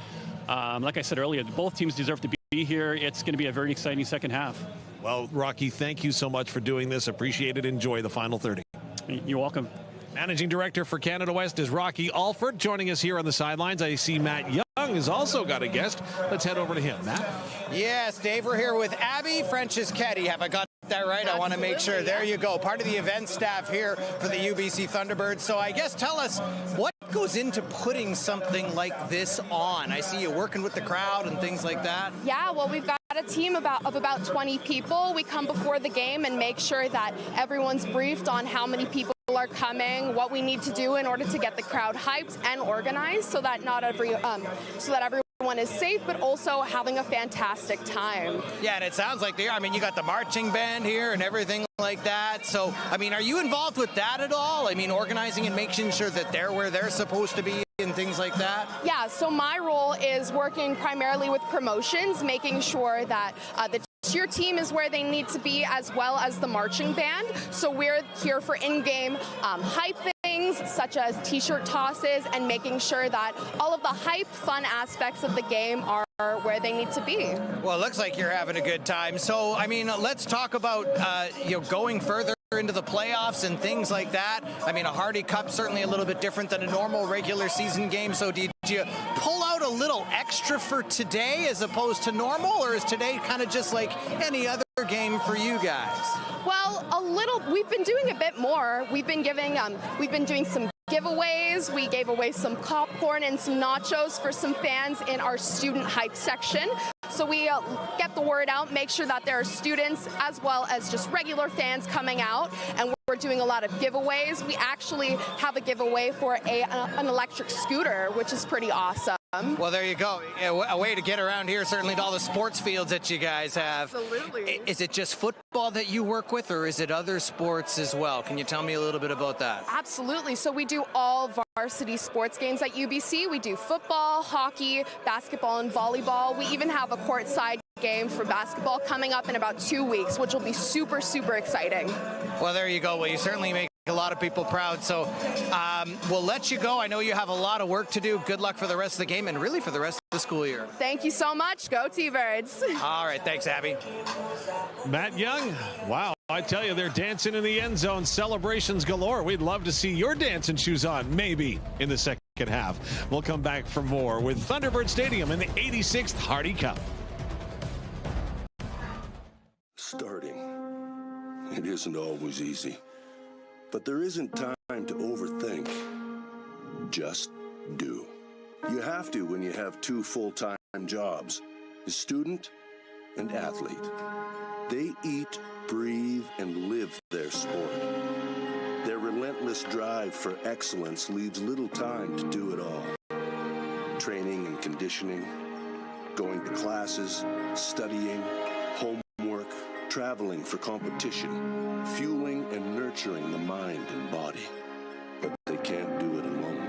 Like I said earlier, both teams deserve to be here. It's going to be a very exciting second half. Well, Rocky, thank you so much for doing this. Appreciate it. Enjoy the final 30. You're welcome. Managing Director for Canada West is Rocky Alford. Joining us here on the sidelines, I see Matt Young has also got a guest. Let's head over to him. Matt? Yes, Dave, we're here with Abby Franceschetti. Have I got that right? Absolutely. I want to make sure. There you go. Part of the event staff here for the UBC Thunderbirds. So I guess tell us, what goes into putting something like this on? I see you working with the crowd and things like that. Yeah, well, we've got a team of about 20 people. We come before the game and make sure that everyone's briefed on how many people are coming, what we need to do in order to get the crowd hyped and organized, so that everyone is safe, but also having a fantastic time. Yeah, and it sounds like they are. I mean, you got the marching band here and everything like that. So, I mean, are you involved with that at all? I mean, organizing and making sure that they're where they're supposed to be and things like that? Yeah, so my role is working primarily with promotions, making sure that the cheer team is where they need to be, as well as the marching band. So we're here for in-game hype things, such as t-shirt tosses, and making sure that all of the hype, fun aspects of the game are where they need to be. Well, it looks like you're having a good time. So, I mean, let's talk about going further into the playoffs and things like that. I mean, a Hardy Cup certainly a little bit different than a normal regular season game. So did you pull out a little extra for today as opposed to normal, or is today kind of just like any other game for you guys? Well, a little. We've been doing a bit more. We've been doing some giveaways. We gave away some popcorn and some nachos for some fans in our student hype section. So we get the word out, make sure that there are students as well as just regular fans coming out, and we're doing a lot of giveaways. We actually have a giveaway for an electric scooter, which is pretty awesome. Well, there you go. A way to get around here, certainly to all the sports fields that you guys have. Absolutely. Is it just football that you work with, or is it other sports as well? Can you tell me a little bit about that? Absolutely. So we do all varsity sports games at UBC. We do football, hockey, basketball, and volleyball. We even have a courtside game for basketball coming up in about 2 weeks, which will be super, super exciting. Well, there you go. Well, you certainly make a lot of people proud. So we'll let you go. I know you have a lot of work to do. Good luck for the rest of the game and really for the rest of the school year. Thank you so much. Go T-Birds. All right. Thanks, Abby. Matt Young, wow. I tell you, they're dancing in the end zone. Celebrations galore. We'd love to see your dancing shoes on, maybe, in the second half. We'll come back for more with Thunderbird Stadium in the 86th Hardy Cup. Starting. It isn't always easy. But there isn't time to overthink. Just do. You have to when you have 2 full-time jobs, a student and athlete. They eat, breathe, and live their sport. Their relentless drive for excellence leaves little time to do it all. Training and conditioning, going to classes, studying, homework, traveling for competition, fueling and nurturing the mind and body. But they can't do it alone.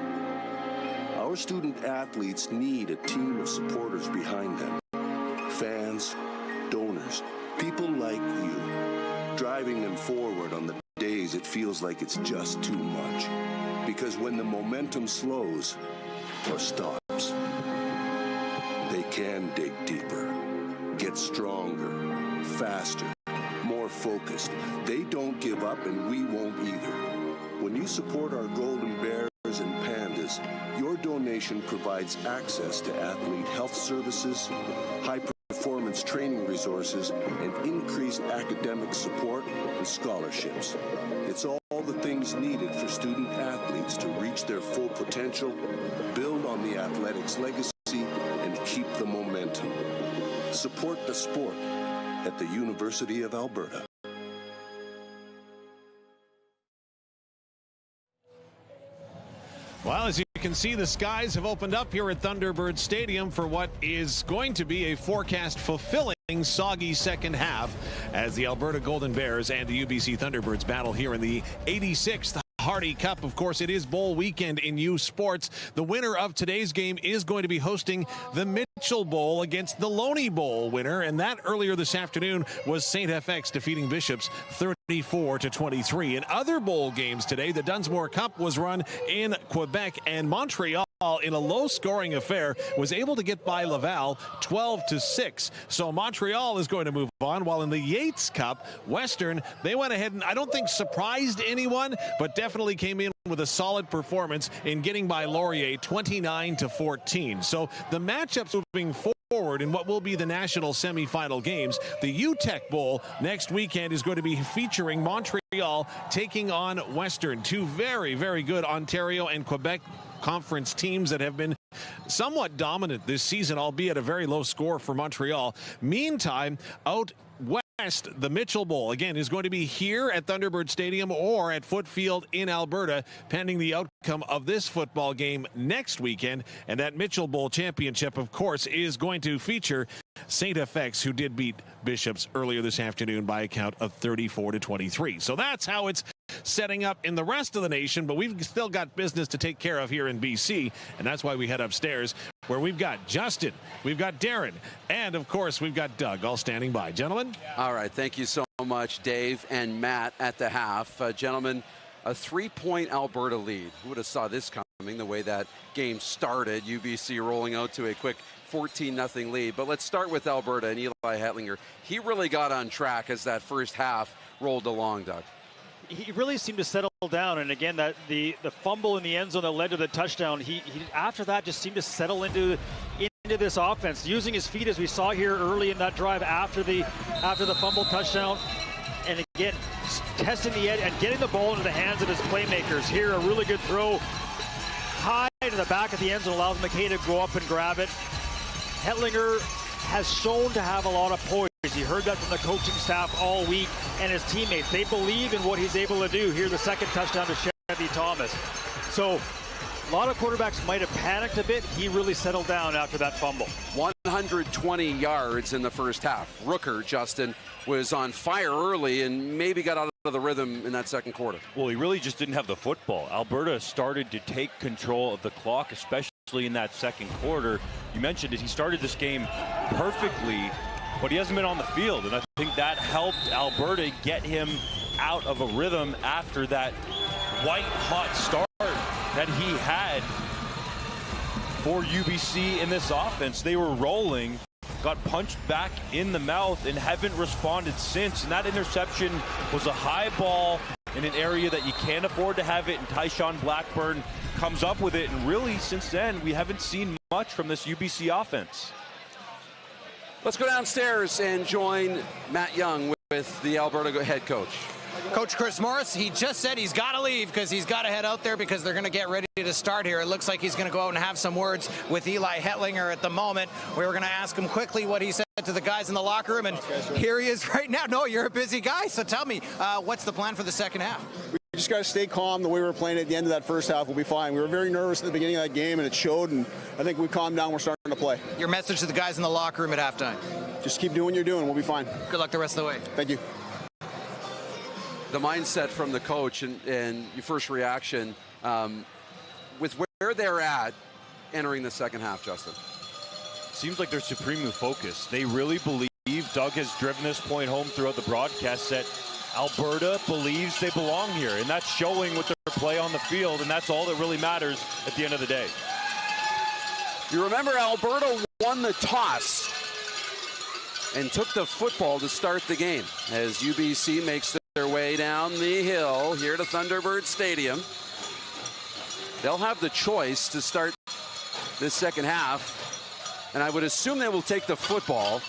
Our student athletes need a team of supporters behind them. Fans, donors, people like you, driving them forward on the days it feels like it's just too much. Because when the momentum slows or stops, they can dig deeper, get stronger, faster, more focused. They don't give up, and we won't either. When you support our Golden Bears and Pandas, your donation provides access to athlete health services, high-performance training resources, and increased academic support and scholarships. It's all the things needed for student athletes to reach their full potential, build on the athletics legacy, and keep the momentum. Support the sport at the University of Alberta. Well, as you can see, the skies have opened up here at Thunderbird Stadium for what is going to be a forecast-fulfilling soggy second half as the Alberta Golden Bears and the UBC Thunderbirds battle here in the 86th Hardy Cup. Of course, it is bowl weekend in U Sports. The winner of today's game is going to be hosting the Mitchell Bowl against the Loney Bowl winner, and that earlier this afternoon was St. FX defeating Bishops 34-23. In other bowl games today, the Dunsmore Cup was run in Quebec, and Montreal, in a low-scoring affair, was able to get by Laval 12-6. So Montreal is going to move on, while in the Yates Cup, Western, they went ahead and I don't think surprised anyone, but definitely came in with a solid performance in getting by Laurier 29-14. So the matchups moving forward in what will be the national semifinal games. The UTEC Bowl next weekend is going to be featuring Montreal taking on Western, two very, very good Ontario and Quebec conference teams that have been somewhat dominant this season, albeit a very low score for Montreal. Meantime, out west, the Mitchell Bowl, again, is going to be here at Thunderbird Stadium or at Foot Field in Alberta, pending the outcome of this football game next weekend. And that Mitchell Bowl championship, of course, is going to feature St. FX, who did beat Bishops earlier this afternoon by a count of 34-23. So that's how it's setting up in the rest of the nation, but we've still got business to take care of here in BC, and that's why we head upstairs, where we've got Justin, we've got Darren, and of course we've got Doug all standing by. Gentlemen? All right, thank you so much, Dave and Matt at the half. Gentlemen, a 3-point Alberta lead. Who would have saw this coming, the way that game started? UBC rolling out to a quick 14-0 lead. But let's start with Alberta and Eli Hetlinger. He really got on track as that first half rolled along, Doug. He really seemed to settle down, and again, that the fumble in the end zone that led to the touchdown, he after that just seemed to settle into this offense, using his feet as we saw here early in that drive after the fumble touchdown, and again testing the edge and getting the ball into the hands of his playmakers. Here, a really good throw high to the back of the end zone allows McKay to go up and grab it. Hetlinger has shown to have a lot of poise. You heard that from the coaching staff all week, and his teammates. They believe in what he's able to do. Here, the second touchdown to Chevy Thomas. So a lot of quarterbacks might have panicked a bit. He really settled down after that fumble. 120 yards in the first half. Rooker, Justin, was on fire early and maybe got out of the rhythm in that second quarter. Well, he really just didn't have the football. Alberta started to take control of the clock, especially in that second quarter. You mentioned it. He started this game perfectly but he hasn't been on the field, and I think that helped Alberta get him out of a rhythm after that white-hot start that he had for UBC in this offense. They were rolling, got punched back in the mouth, and haven't responded since. And that interception was a high ball in an area that you can't afford to have it, and Tyshawn Blackburn comes up with it. And really, since then, we haven't seen much from this UBC offense. Let's go downstairs and join Matt Young with the Alberta head coach. Coach Chris Morris, he just said he's got to leave because he's got to head out there because they're going to get ready to start here. It looks like he's going to go out and have some words with Eli Hetlinger at the moment. We were going to ask him quickly what he said to the guys in the locker room, and here he is right now. No, you're a busy guy, so tell me, what's the plan for the second half? We just got to stay calm the way we were playing at the end of that first half. We'll be fine. We were very nervous at the beginning of that game, and it showed, and I think we calmed down. We're starting to play. Your message to the guys in the locker room at halftime? Just keep doing what you're doing. We'll be fine. Good luck the rest of the way. Thank you. The mindset from the coach and your first reaction with where they're at entering the second half, Justin. Seems like they're supremely focused. They really believe, Doug has driven this point home throughout the broadcast, that Alberta believes they belong here, and that's showing with their play on the field, and that's all that really matters at the end of the day. You remember Alberta won the toss and took the football to start the game as UBC makes their way down the hill here to Thunderbirds Stadium. They'll have the choice to start this second half, and I would assume they will take the football.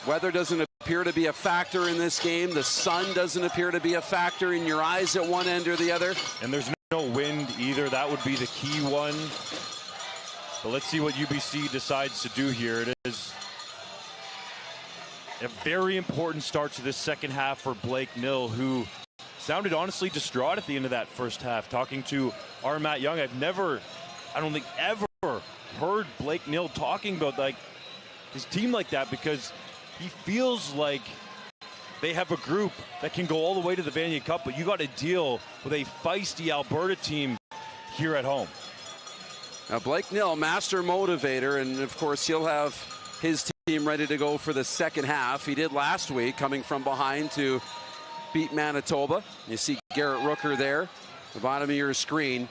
Weather doesn't appear to be a factor in this game. The sun doesn't appear to be a factor in your eyes at one end or the other. And there's no wind either. That would be the key one. But let's see what UBC decides to do here. It is a very important start to this second half for Blake Nill, who sounded honestly distraught at the end of that first half. Talking to our Matt Young, I don't think ever heard Blake Nill talking about like his team like that, because he feels like they have a group that can go all the way to the Vanier Cup, but you got to deal with a feisty Alberta team here at home. Now Blake Nill, master motivator, and of course he'll have his team ready to go for the second half. He did last week, coming from behind to beat Manitoba. You see Garrett Rooker there, the bottom of your screen.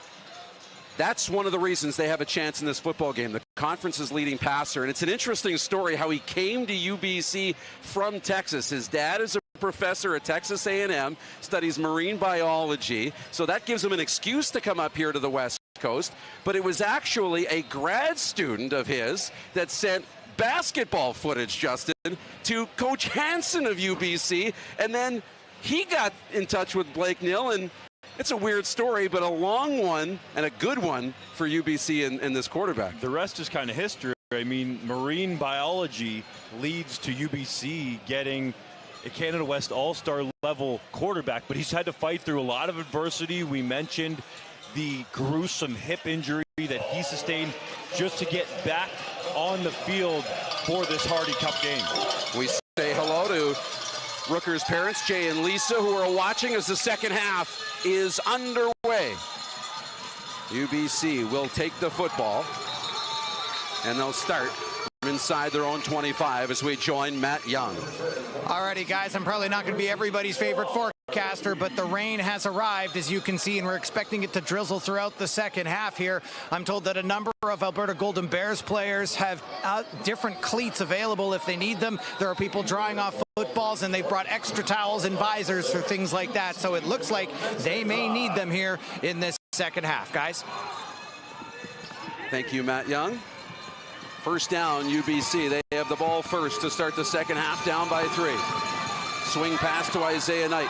That's one of the reasons they have a chance in this football game. The conference's leading passer, and it's an interesting story how he came to UBC from Texas. His dad is a professor at Texas A&M, studies marine biology, so that gives him an excuse to come up here to the West Coast. But it was actually a grad student of his that sent basketball footage, Justin, to Coach Hansen of UBC, and then he got in touch with Blake Nill, and it's a weird story, but a long one and a good one for UBC and this quarterback. The rest is kind of history. I mean, marine biology leads to UBC getting a Canada West All-Star level quarterback, but he's had to fight through a lot of adversity. We mentioned the gruesome hip injury that he sustained just to get back on the field for this Hardy Cup game. We say hello to Rooker's parents, Jay and Lisa, who are watching as the second half is underway. UBC will take the football, and they'll start from inside their own 25 as we join Matt Young. Alrighty, guys, I'm probably not going to be everybody's favorite forecaster, but the rain has arrived, as you can see, and we're expecting it to drizzle throughout the second half here. I'm told that a number of Alberta Golden Bears players have different cleats available if they need them. There are people drying off footballs, and they've brought extra towels and visors for things like that, so it looks like they may need them here in this second half, guys. Thank you, Matt Young. First down, UBC. They have the ball first to start the second half, down by 3. Swing pass to Isaiah Knight.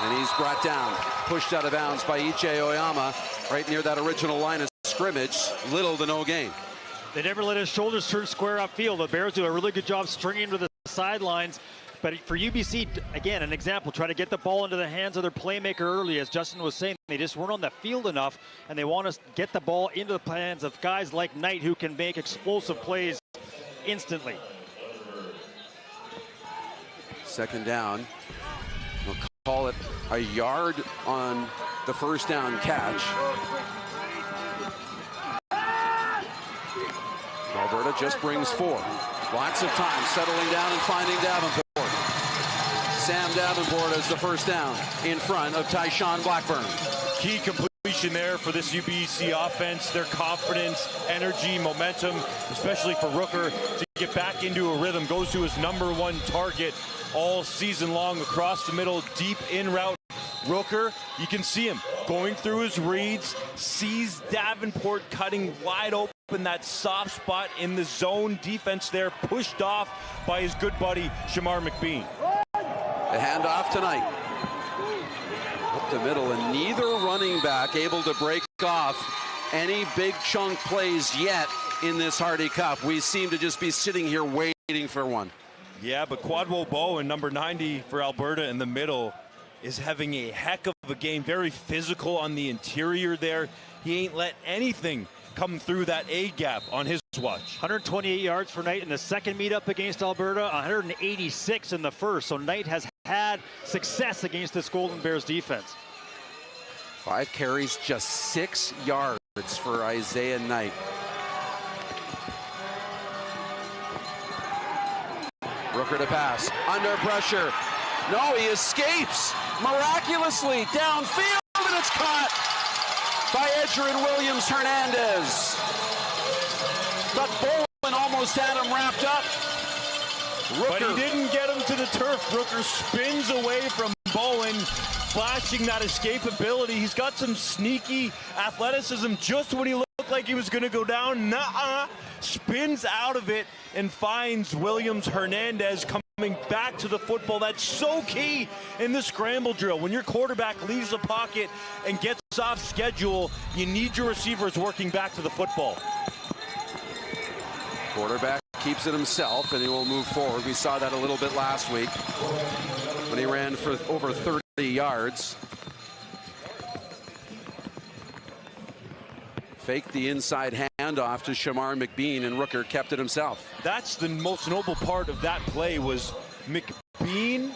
And he's brought down, pushed out of bounds by Iche Oyama, right near that original line of scrimmage. Little to no gain. They never let his shoulders turn square upfield. The Bears do a really good job stringing him to the sidelines. But for UBC, again, an example, try to get the ball into the hands of their playmaker early. As Justin was saying, they just weren't on the field enough, and they want to get the ball into the hands of guys like Knight who can make explosive plays instantly. Second down. We'll call it a yard on the first down catch. Alberta just brings 4. Lots of time settling down and finding Davenport. Sam Davenport has the first down in front of Tyshawn Blackburn. Key completion there for this UBC offense. Their confidence, energy, momentum, especially for Rooker to get back into a rhythm, goes to his #1 target all season long across the middle, deep in route. Rooker, you can see him going through his reads, sees Davenport cutting wide open, that soft spot in the zone defense there, pushed off by his good buddy Shamar McBean. The handoff tonight. Up the middle, and neither running back able to break off any big chunk plays yet in this Hardy Cup. We seem to just be sitting here waiting for one. Yeah, but Quadwo Bowen, number 90 for Alberta in the middle, is having a heck of a game. Very physical on the interior there. He ain't let anything come through that A gap on his watch. 128 yards for Knight in the second meetup against Alberta, 186 in the first. So Knight has had success against this Golden Bears defense. 5 carries, just 6 yards for Isaiah Knight. Rooker to pass, under pressure. No, he escapes miraculously downfield, and it's caught by Edgerrin Williams-Hernandez. But Bowen almost had him wrapped up. But he didn't get him to the turf. Rooker spins away from Bowen, flashing that escapability. He's got some sneaky athleticism just when he looked like he was going to go down. Nuh-uh. Spins out of it and finds Williams-Hernandez coming back to the football. That's so key in the scramble drill. When your quarterback leaves the pocket and gets off schedule, you need your receivers working back to the football. Quarterback keeps it himself, and he will move forward. We saw that a little bit last week when he ran for over 30 yards. Faked the inside handoff to Shamar McBean, and Rooker kept it himself. That's the most noble part of that play, was McBean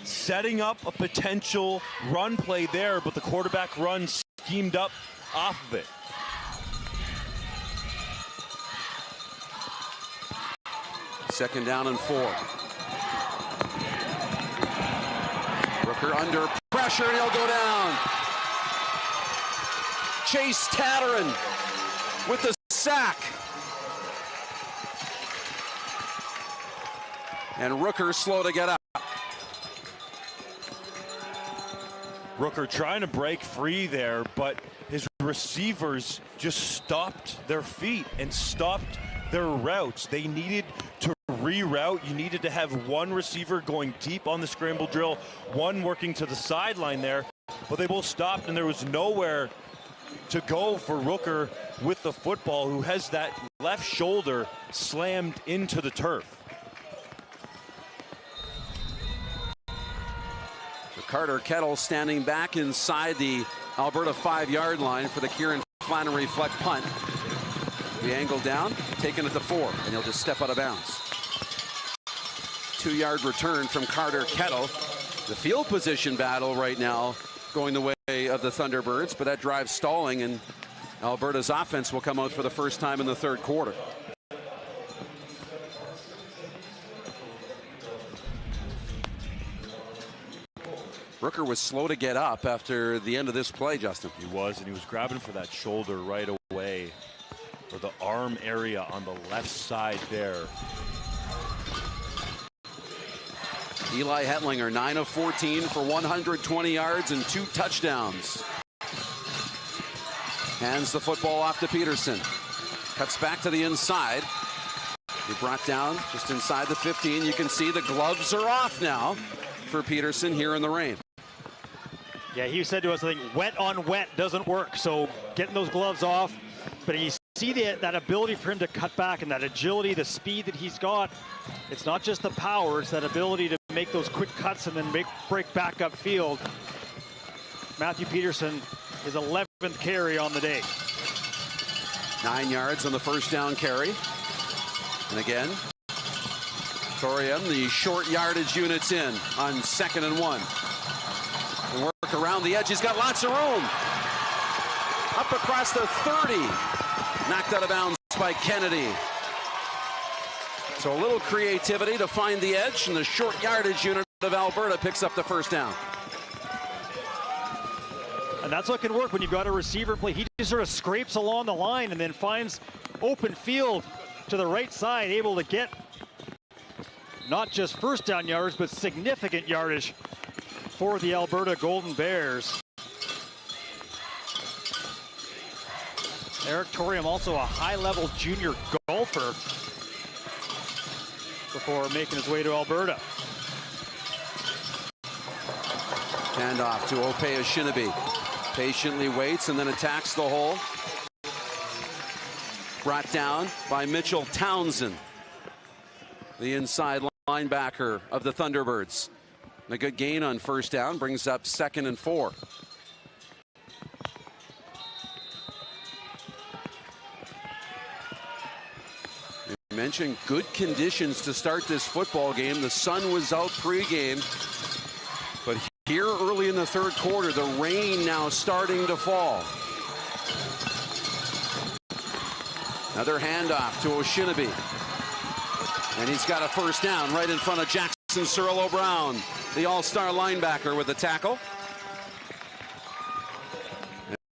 setting up a potential run play there, but the quarterback run schemed up off of it. Second down and 4. Rooker under pressure, and he'll go down. Chase Tatterin with the sack. And Rooker slow to get up. Rooker trying to break free there, but his receivers just stopped their feet and stopped their routes. They needed to reroute. You needed to have one receiver going deep on the scramble drill, one working to the sideline there, but they both stopped, and there was nowhere to go for Rooker with the football, who has that left shoulder slammed into the turf. Carter Kettle standing back inside the Alberta 5-yard line for the Kieran Flannery flex punt. The angle down, taken at the 4, and he'll just step out of bounds. 2-yard return from Carter Kettle. The field position battle right now going the way of the Thunderbirds, but that drive stalling, and Alberta's offense will come out for the first time in the third quarter. Rooker was slow to get up after the end of this play, Justin. He was, and he was grabbing for that shoulder right away, or the arm area on the left side there. Eli Hetlinger, 9 of 14 for 120 yards and 2 touchdowns. Hands the football off to Peterson. Cuts back to the inside. He brought down just inside the 15. You can see the gloves are off now for Peterson here in the rain. Yeah, he said to us, I think, wet on wet doesn't work. So getting those gloves off, but you see that ability for him to cut back, and that agility, the speed that he's got. It's not just the power, it's that ability to make those quick cuts and then break back upfield. Matthew Peterson, his 11th carry on the day. 9 yards on the first down carry. And again, Thorium, the short yardage units in on 2nd and 1. And work around the edge. He's got lots of room. Up across the 30. Knocked out of bounds by Kennedy. So a little creativity to find the edge, and the short yardage unit of Alberta picks up the first down. And that's what can work when you've got a receiver play. He just sort of scrapes along the line and then finds open field to the right side, able to get not just first down yards, but significant yardage for the Alberta Golden Bears. Eric Torium, also a high-level junior golfer, before making his way to Alberta. Handoff to Opea-Shinobi. Patiently waits and then attacks the hole. Brought down by Mitchell Townsend, the inside linebacker of the Thunderbirds. And a good gain on first down, brings up 2nd and 4. You mentioned good conditions to start this football game. The sun was out pregame, but here early in the third quarter, the rain now starting to fall. Another handoff to Oshinobi. And he's got a first down right in front of Jackson Cirillo-Brown, the all-star linebacker, with the tackle.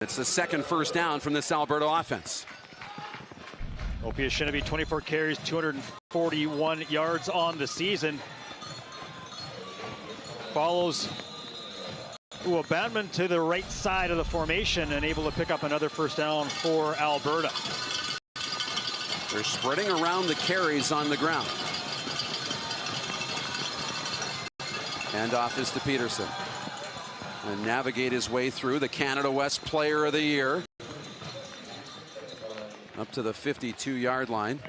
It's the second first down from this Alberta offense. Opea-Shinobi, 24 carries, 241 yards on the season. Follows Uabanman to the right side of the formation and able to pick up another first down for Alberta. They're spreading around the carries on the ground. Handoff is to Peterson. And navigate his way through, the Canada West Player of the Year. Up to the 52-yard line.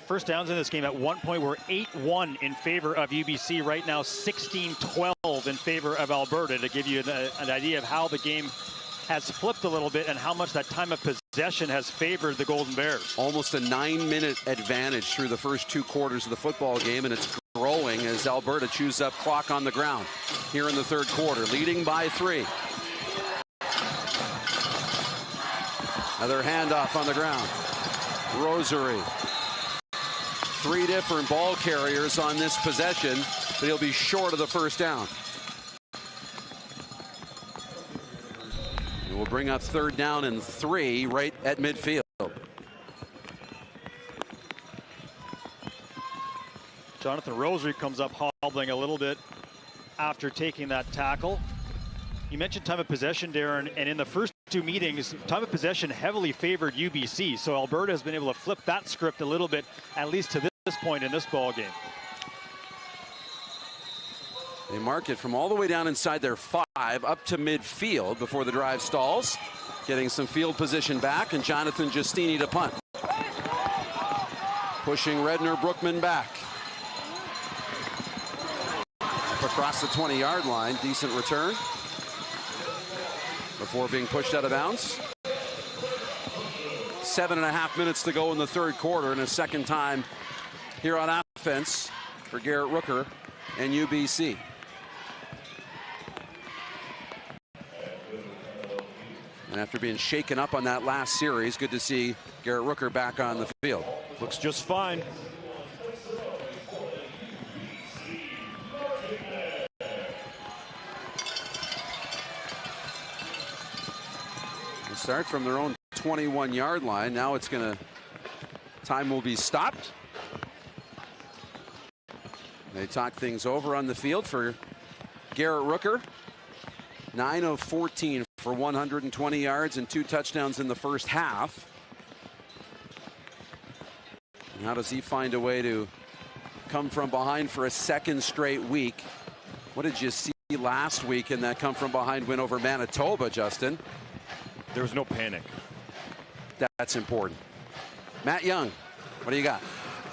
First downs in this game at one point were 8-1 in favor of UBC. Right now 16-12 in favor of Alberta, to give you an idea of how the game has flipped a little bit and how much that time of possession has favored the Golden Bears. Almost a 9-minute advantage through the first 2 quarters of the football game, and it's growing as Alberta chews up clock on the ground here in the third quarter, leading by 3. Another handoff on the ground. Rosary. 3 different ball carriers on this possession, but he'll be short of the first down. It will bring up 3rd down and 3 right at midfield. Jonathan Rosary comes up hobbling a little bit after taking that tackle. You mentioned time of possession, Darren, and in the first 2 meetings, time of possession heavily favored UBC. So Alberta has been able to flip that script a little bit, at least to this point in this ball game. They mark it from all the way down inside their 5 up to midfield before the drive stalls. Getting some field position back, and Jonathan Giustini to punt. Pushing Redner Brookman back. Across the 20-yard line, decent return before being pushed out of bounds. 7.5 minutes to go in the third quarter, and a second time here on offense for Garrett Rooker and UBC. And after being shaken up on that last series, good to see Garrett Rooker back on the field. Looks just fine. They start from their own 21-yard line. Now it's going to, time will be stopped. They talk things over on the field for Garrett Rooker. 9 of 14 for 120 yards and 2 touchdowns in the first half. And how does he find a way to come from behind for a second straight week? What did you see last week in that come from behind win over Manitoba, Justin? There was no panic. That's important. Matt Young, what do you got?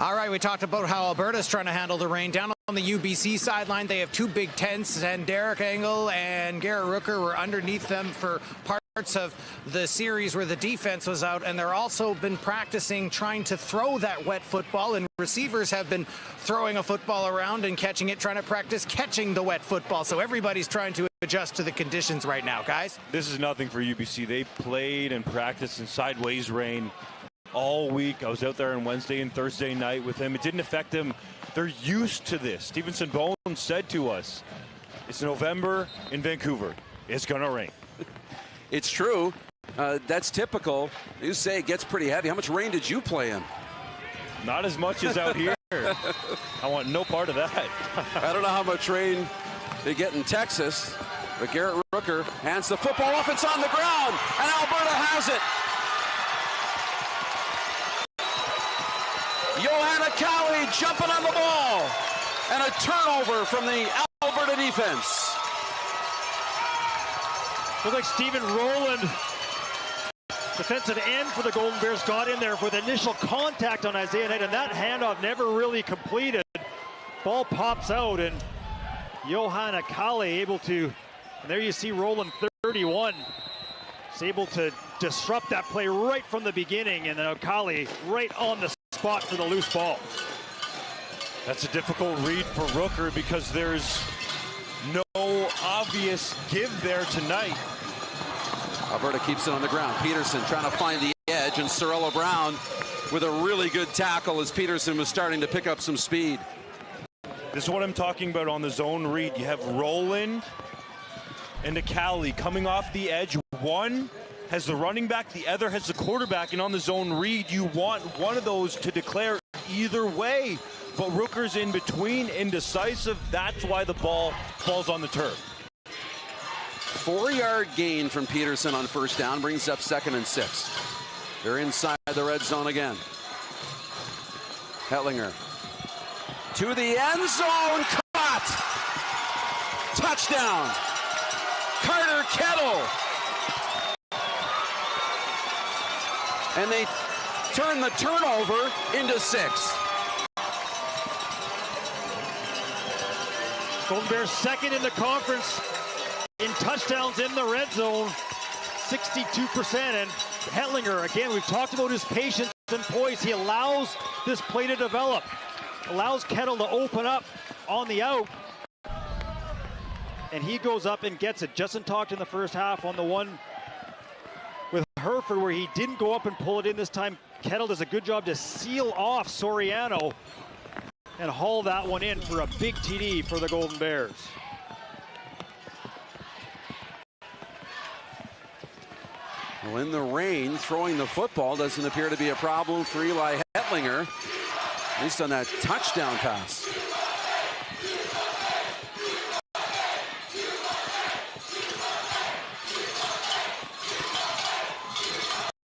All right, we talked about how Alberta's trying to handle the rain. Down on the UBC sideline, they have 2 big tents, and Derek Engel and Garrett Rooker were underneath them for part of the series where the defense was out, and they're also been practicing trying to throw that wet football, and receivers have been throwing a football around and catching it, trying to practice catching the wet football. So everybody's trying to adjust to the conditions right now, guys. This is nothing for UBC. They played and practiced in sideways rain all week. I was out there on Wednesday and Thursday night with them. It didn't affect them. They're used to this. Stevenson Bones said to us, it's November in Vancouver. It's going to rain. It's true. That's typical. You say it gets pretty heavy. How much rain did you play in? Not as much as out here. I want no part of that. I don't know how much rain they get in Texas, but Garrett Rooker hands the football off. It's on the ground, and Alberta has it. Johanna Cowie jumping on the ball, and a turnover from the Alberta defense. Looks like Stephen Rowland, defensive end for the Golden Bears, got in there with initial contact on Isaiah Knight, and that handoff never really completed. Ball pops out, and Johanna Kale able to, and there you see Rowland, 31, is able to disrupt that play right from the beginning, and then Kale right on the spot for the loose ball. That's a difficult read for Rooker because there's no obvious give there tonight. Alberta keeps it on the ground. Peterson trying to find the edge, and Sorella Brown with a really good tackle as Peterson was starting to pick up some speed. This is what I'm talking about on the zone read. You have Rowland and Akali coming off the edge. One has the running back, the other has the quarterback, and on the zone read, you want one of those to declare either way. But Rooker's in between, indecisive. That's why the ball falls on the turf. 4-yard gain from Peterson on first down brings up 2nd and 6. They're inside the red zone again. Hetlinger to the end zone, caught. Touchdown. Carter Kettle. And they turn the turnover into 6. Golden Bears second in the conference in touchdowns in the red zone, 62%. And Hetlinger, again, we've talked about his patience and poise. He allows this play to develop, allows Kettle to open up on the out, and he goes up and gets it. Justin talked in the first half on the one with Hereford where he didn't go up and pull it in this time. Kettle does a good job to seal off Soriano and haul that one in for a big TD for the Golden Bears. Well, in the rain, throwing the football doesn't appear to be a problem for Eli Hetlinger, at least on that touchdown pass.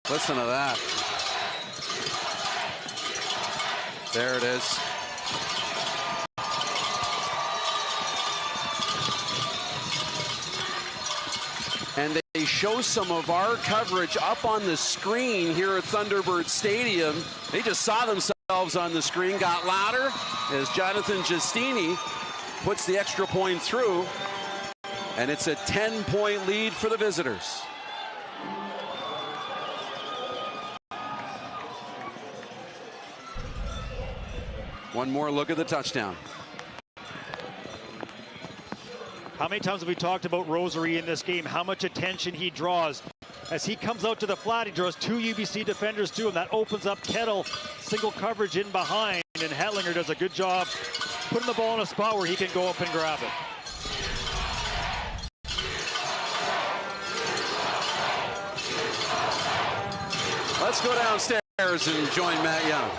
Listen to that. There it is. And they show some of our coverage up on the screen here at Thunderbirds Stadium. They just saw themselves on the screen, got louder as Jonathan Giustini puts the extra point through. And it's a 10-point lead for the visitors. One more look at the touchdown. How many times have we talked about Rosary in this game? How much attention he draws. As he comes out to the flat, he draws 2 UBC defenders to him. That opens up Kettle, single coverage in behind, and Hetlinger does a good job putting the ball in a spot where he can go up and grab it. Let's go downstairs and join Matt Young.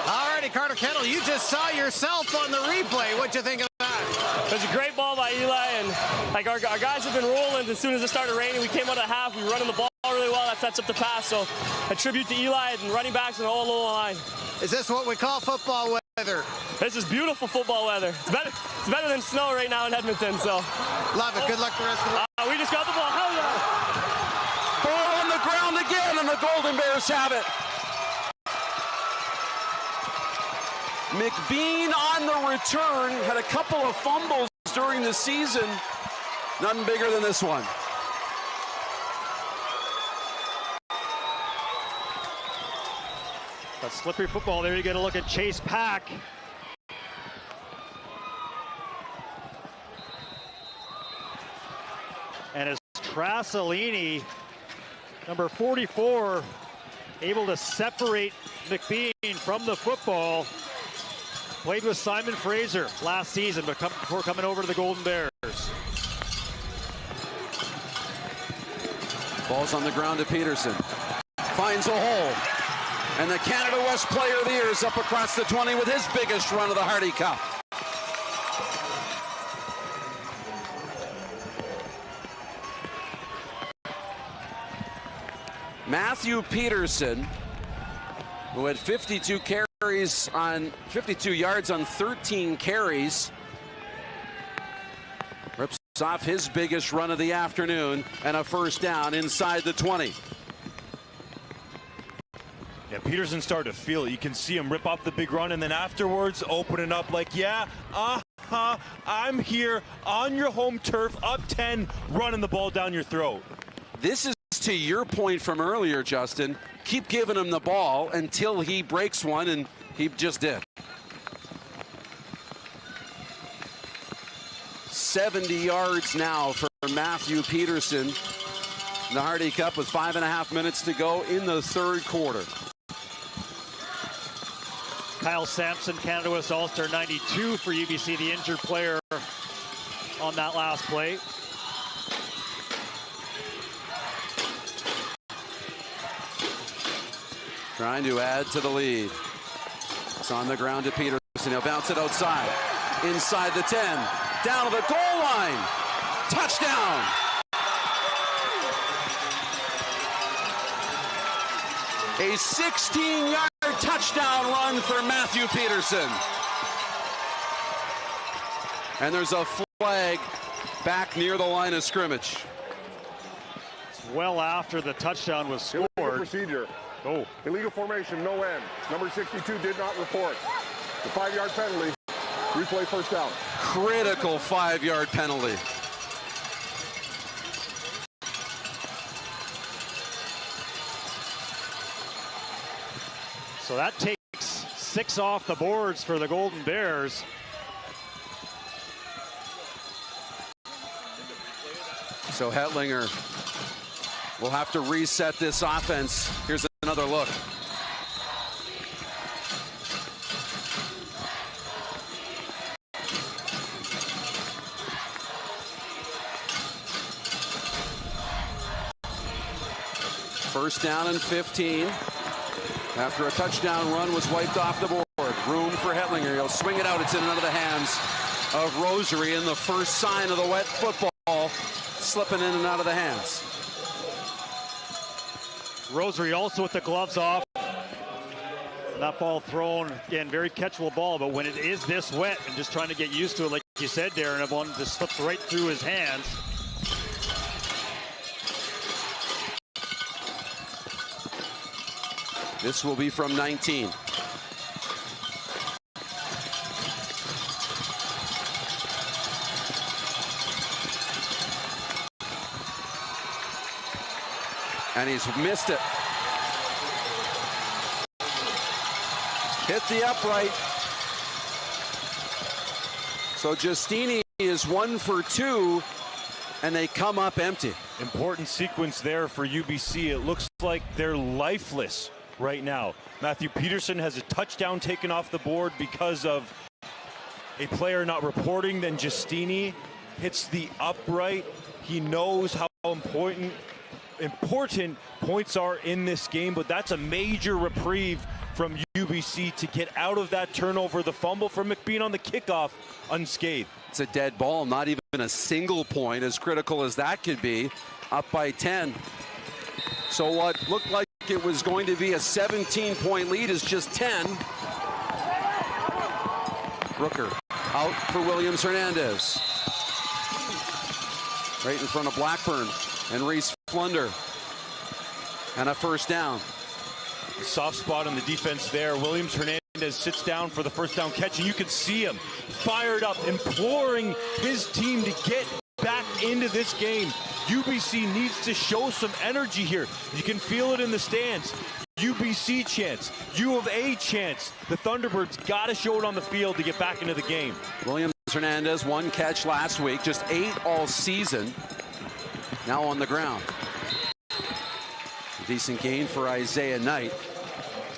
Alrighty, Carter Kettle, you just saw yourself on the replay. What'd you think of that? It was a great ball by Eli, and like our guys have been rolling as soon as it started raining. We came out of the half, we were running the ball really well. That sets up the pass. So a tribute to Eli and running backs and the whole line. Is this what we call football weather? This is beautiful football weather. It's better than snow right now in Edmonton. So love it. Good luck the rest of the we just got the ball. Hell yeah! Ball on the ground again, and the Golden Bears have it. McBean on the return, had a couple of fumbles during the season. Nothing bigger than this one. But slippery football there. You get a look at Chase Pack. And as Trasolini, number 44, able to separate McBean from the football. Played with Simon Fraser last season before coming over to the Golden Bears. Ball's on the ground to Peterson. Finds a hole. And the Canada West Player of the Year is up across the 20 with his biggest run of the Hardy Cup. Matthew Peterson, who had 52 yards on 13 carries, rips off his biggest run of the afternoon and a first down inside the 20. Yeah, Peterson started to feel it. You can see him rip off the big run and then afterwards opening up like, yeah, I'm here on your home turf, up 10, running the ball down your throat. This is to your point from earlier, Justin. Keep giving him the ball until he breaks one, and he just did. 70 yards now for Matthew Peterson. The Hardy Cup with 5.5 minutes to go in the third quarter. Kyle Sampson, Canada West All-Star 92 for UBC, the injured player on that last play. Trying to add to the lead. It's on the ground to Peterson. He'll bounce it outside. Inside the 10. Down to the goal line. Touchdown. A 16-yard touchdown run for Matthew Peterson. And there's a flag back near the line of scrimmage. Well after the touchdown was scored. Procedure. Oh. Illegal formation, no end. Number 62 did not report. The 5-yard penalty. Replay first down. Critical 5-yard penalty. So that takes 6 off the boards for the Golden Bears. So Hetlinger will have to reset this offense. Here's another look. First down and 15. After a touchdown run was wiped off the board. Room for Hetlinger. He'll swing it out. It's in and out of the hands of Rosary, and the first sign of the wet football slipping in and out of the hands. Rosary also with the gloves off. That ball thrown, again, very catchable ball, but when it is this wet and just trying to get used to it, like you said, Darren, one just slips right through his hands. This will be from 19. And he's missed it. Hit the upright. So Giustini is 1 for 2, and they come up empty. Important sequence there for UBC. It looks like they're lifeless right now. Matthew Peterson has a touchdown taken off the board because of a player not reporting. Then Giustini hits the upright. He knows how important points are in this game, but that's a major reprieve from UBC to get out of that turnover. The fumble from McBean on the kickoff unscathed. It's a dead ball, not even a single point, as critical as that could be, up by 10. So what looked like it was going to be a 17-point lead is just 10. Rooker out for Williams Hernandez. Right in front of Blackburn and Reese Flunder. And a first down. Soft spot on the defense there. Williams Hernandez sits down for the first down catch, and you can see him fired up, imploring his team to get back into this game. UBC needs to show some energy here. You can feel it in the stands. UBC chance, U of A chance. The Thunderbirds got to show it on the field to get back into the game. Williams Hernandez, 1 catch last week, just 8 all season. Now on the ground. A decent gain for Isaiah Knight.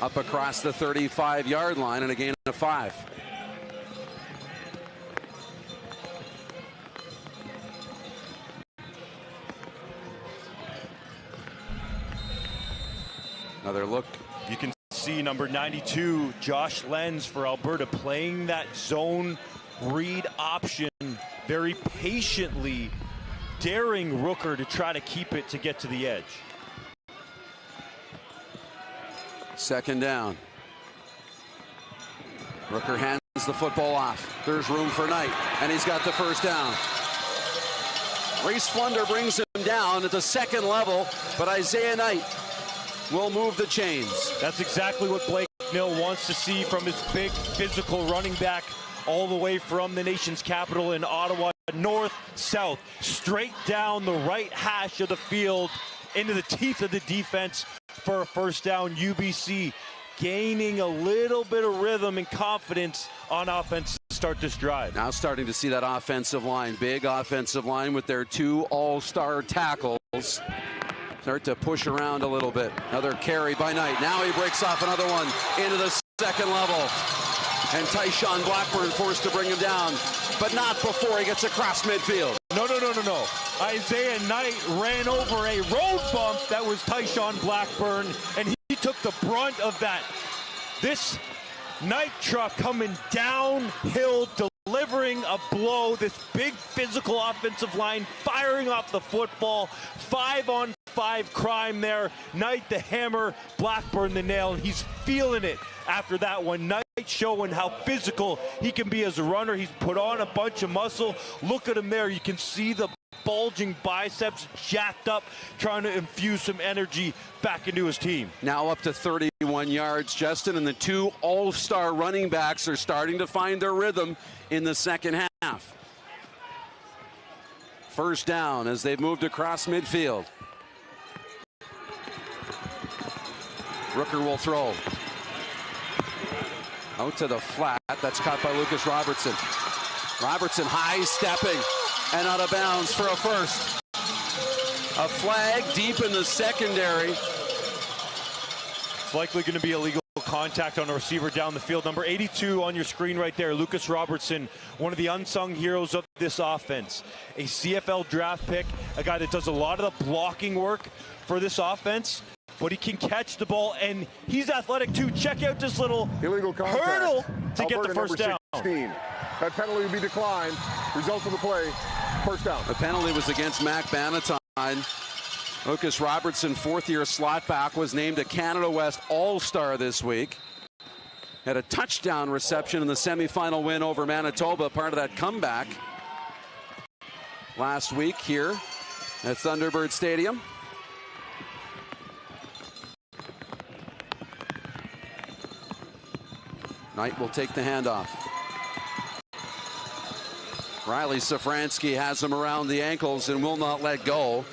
Up across the 35-yard line and a gain of 5. Another look. You can see number 92, Josh Lenz for Alberta, playing that zone read option very patiently, daring Rooker to try to keep it to get to the edge. Second down. Rooker hands the football off. There's room for Knight, and he's got the first down. Reese Flunder brings him down at the second level, but Isaiah Knight will move the chains. That's exactly what Blake Mill wants to see from his big physical running back all the way from the nation's capital in Ottawa, north, south, straight down the right hash of the field into the teeth of the defense for a first down. UBC gaining a little bit of rhythm and confidence on offense to start this drive. Now starting to see that offensive line, big offensive line with their 2 all-star tackles. Start to push around a little bit. Another carry by Knight. Now he breaks off another one into the second level. And Tyshawn Blackburn forced to bring him down, but not before he gets across midfield. No. Isaiah Knight ran over a road bump that was Tyshawn Blackburn, and he took the brunt of that. This Knight truck coming downhill, delivering a blow. This big physical offensive line firing off the football. 5-on-5 crime there. Knight the hammer, Blackburn the nail, and he's feeling it after that one. Knight showing how physical he can be as a runner. He's put on a bunch of muscle. Look at him there. You can see the bulging biceps, jacked up, trying to infuse some energy back into his team. Now up to 31 yards, Justin, and the 2 all-star running backs are starting to find their rhythm in the second half. First down as they've moved across midfield. Rooker will throw. Out to the flat. That's caught by Lucas Robertson. Robertson high stepping and out of bounds for a first. A flag deep in the secondary. It's likely going to be illegal contact on a receiver down the field. Number 82 on your screen right there, Lucas Robertson, one of the unsung heroes of this offense. A CFL draft pick, a guy that does a lot of the blocking work for this offense, but he can catch the ball, and he's athletic too. Check out this little illegal contact. Hurdle to Alberta get the first down. 16. That penalty will be declined. Result of the play, first down. The penalty was against Mac Bannatyne. Lucas Robertson, 4th-year slot back, was named a Canada West All-Star this week. Had a touchdown reception in the semifinal win over Manitoba, part of that comeback last week here at Thunderbird Stadium. Knight will take the handoff. Riley Safransky has him around the ankles and will not let go.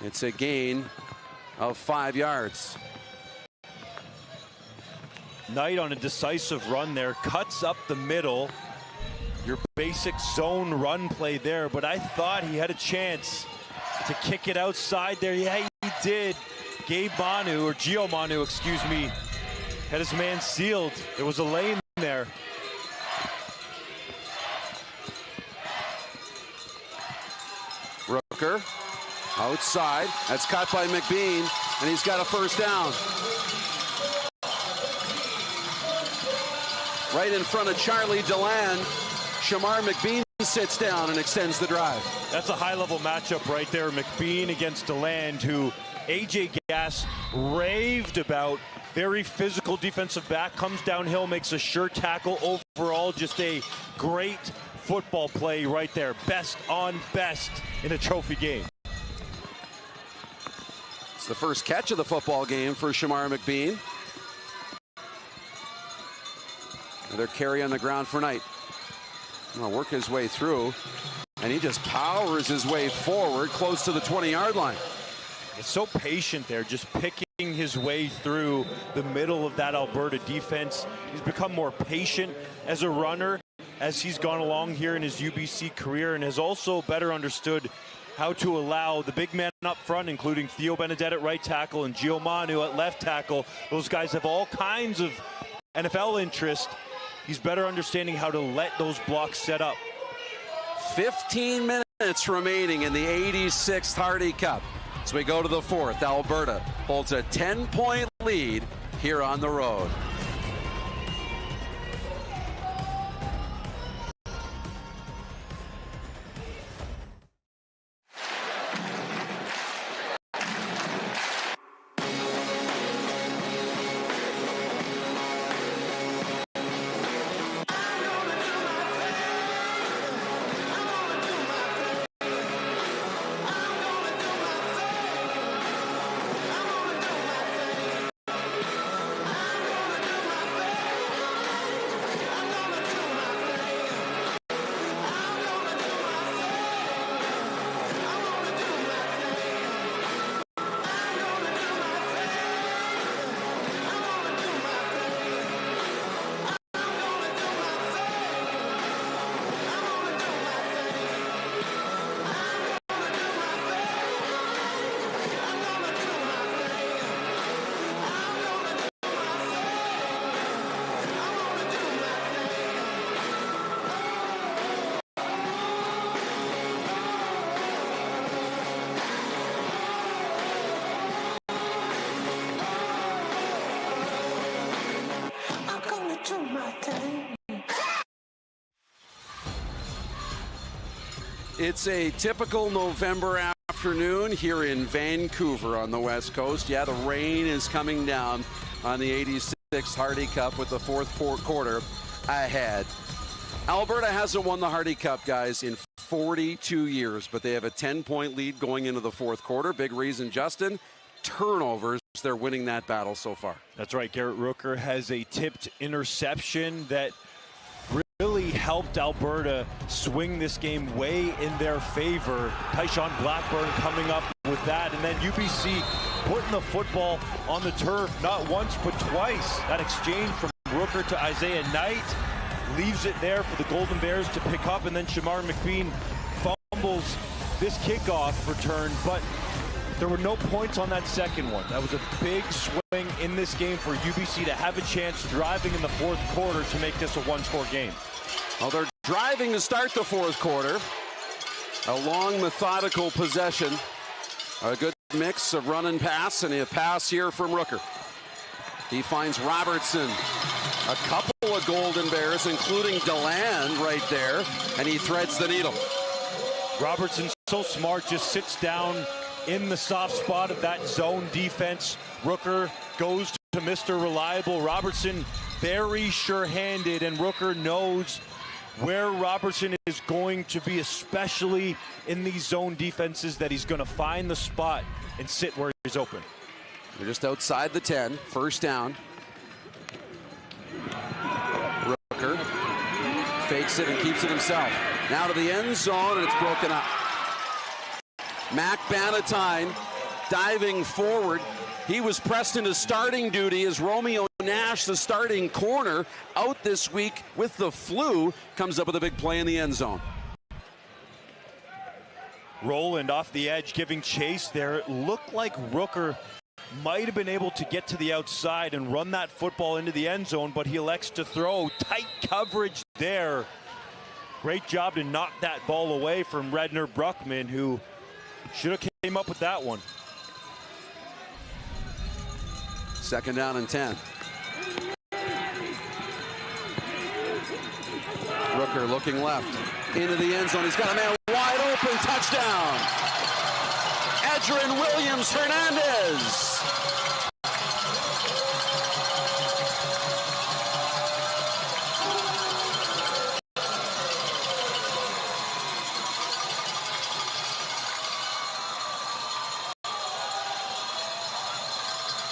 It's a gain of 5 yards. Knight on a decisive run there, cuts up the middle. Your basic zone run play there, but I thought he had a chance to kick it outside there. Yeah, he did. Gabe Manu, or Gio Manu, excuse me, had his man sealed. There was a lane there. Rooker outside. That's caught by McBean, and he's got a first down. Right in front of Charlie Deland. Shamar McBean sits down and extends the drive. That's a high-level matchup right there. McBean against Deland, who AJ Gass raved about. Very physical defensive back, comes downhill, makes a sure tackle. Overall, just a great football play right there. Best on best in a trophy game. It's the first catch of the football game for Shamar McBean. Another carry on the ground for Knight. He'll work his way through, and he just powers his way forward close to the 20-yard line. So patient there, just picking his way through the middle of that Alberta defense. He's become more patient as a runner as he's gone along here in his UBC career, and has also better understood how to allow the big men up front, including Theo Benedette at right tackle and Gio Manu at left tackle. Those guys have all kinds of NFL interest. He's better understanding how to let those blocks set up. 15 minutes remaining in the 86th Hardy Cup. As we go to the fourth, Alberta holds a 10-point lead here on the road. It's a typical November afternoon here in Vancouver on the West Coast. Yeah, the rain is coming down on the 86th Hardy Cup with the fourth quarter ahead. Alberta hasn't won the Hardy Cup, guys, in 42 years, but they have a 10-point lead going into the fourth quarter. Big reason, Justin, turnovers. They're winning that battle so far. That's right. Garrett Rooker has a tipped interception that really helped Alberta swing this game way in their favor. Tyshawn Blackburn coming up with that, and then UBC putting the football on the turf not once but twice. That exchange from Rooker to Isaiah Knight leaves it there for the Golden Bears to pick up, and then Shamar McBean fumbles this kickoff return, but there were no points on that second one. That was a big swing in this game for UBC to have a chance driving in the fourth quarter to make this a one-score game. Well, they're driving to start the fourth quarter. A long, methodical possession. A good mix of run and pass, and a pass here from Rooker. He finds Robertson. A couple of Golden Bears, including DeLand right there, and he threads the needle. Robertson's so smart, just sits down in the soft spot of that zone defense. Rooker goes to Mr. Reliable. Robertson very sure-handed, and Rooker knows where Robertson is going to be, especially in these zone defenses, that he's going to find the spot and sit where he's open. They're just outside the 10, first down. Rooker fakes it and keeps it himself. Now to the end zone, and it's broken up. Mac Bannatyne diving forward. He was pressed into starting duty as Romeo Nash, the starting corner, out this week with the flu, comes up with a big play in the end zone. Roland off the edge giving chase there. It looked like Rooker might have been able to get to the outside and run that football into the end zone, but he elects to throw. Tight coverage there. Great job to knock that ball away from Redner Bruckman, who should have came up with that one. Second down and 10. Rooker looking left into the end zone. He's got a man wide open. Touchdown. Adrian Williams-Hernandez.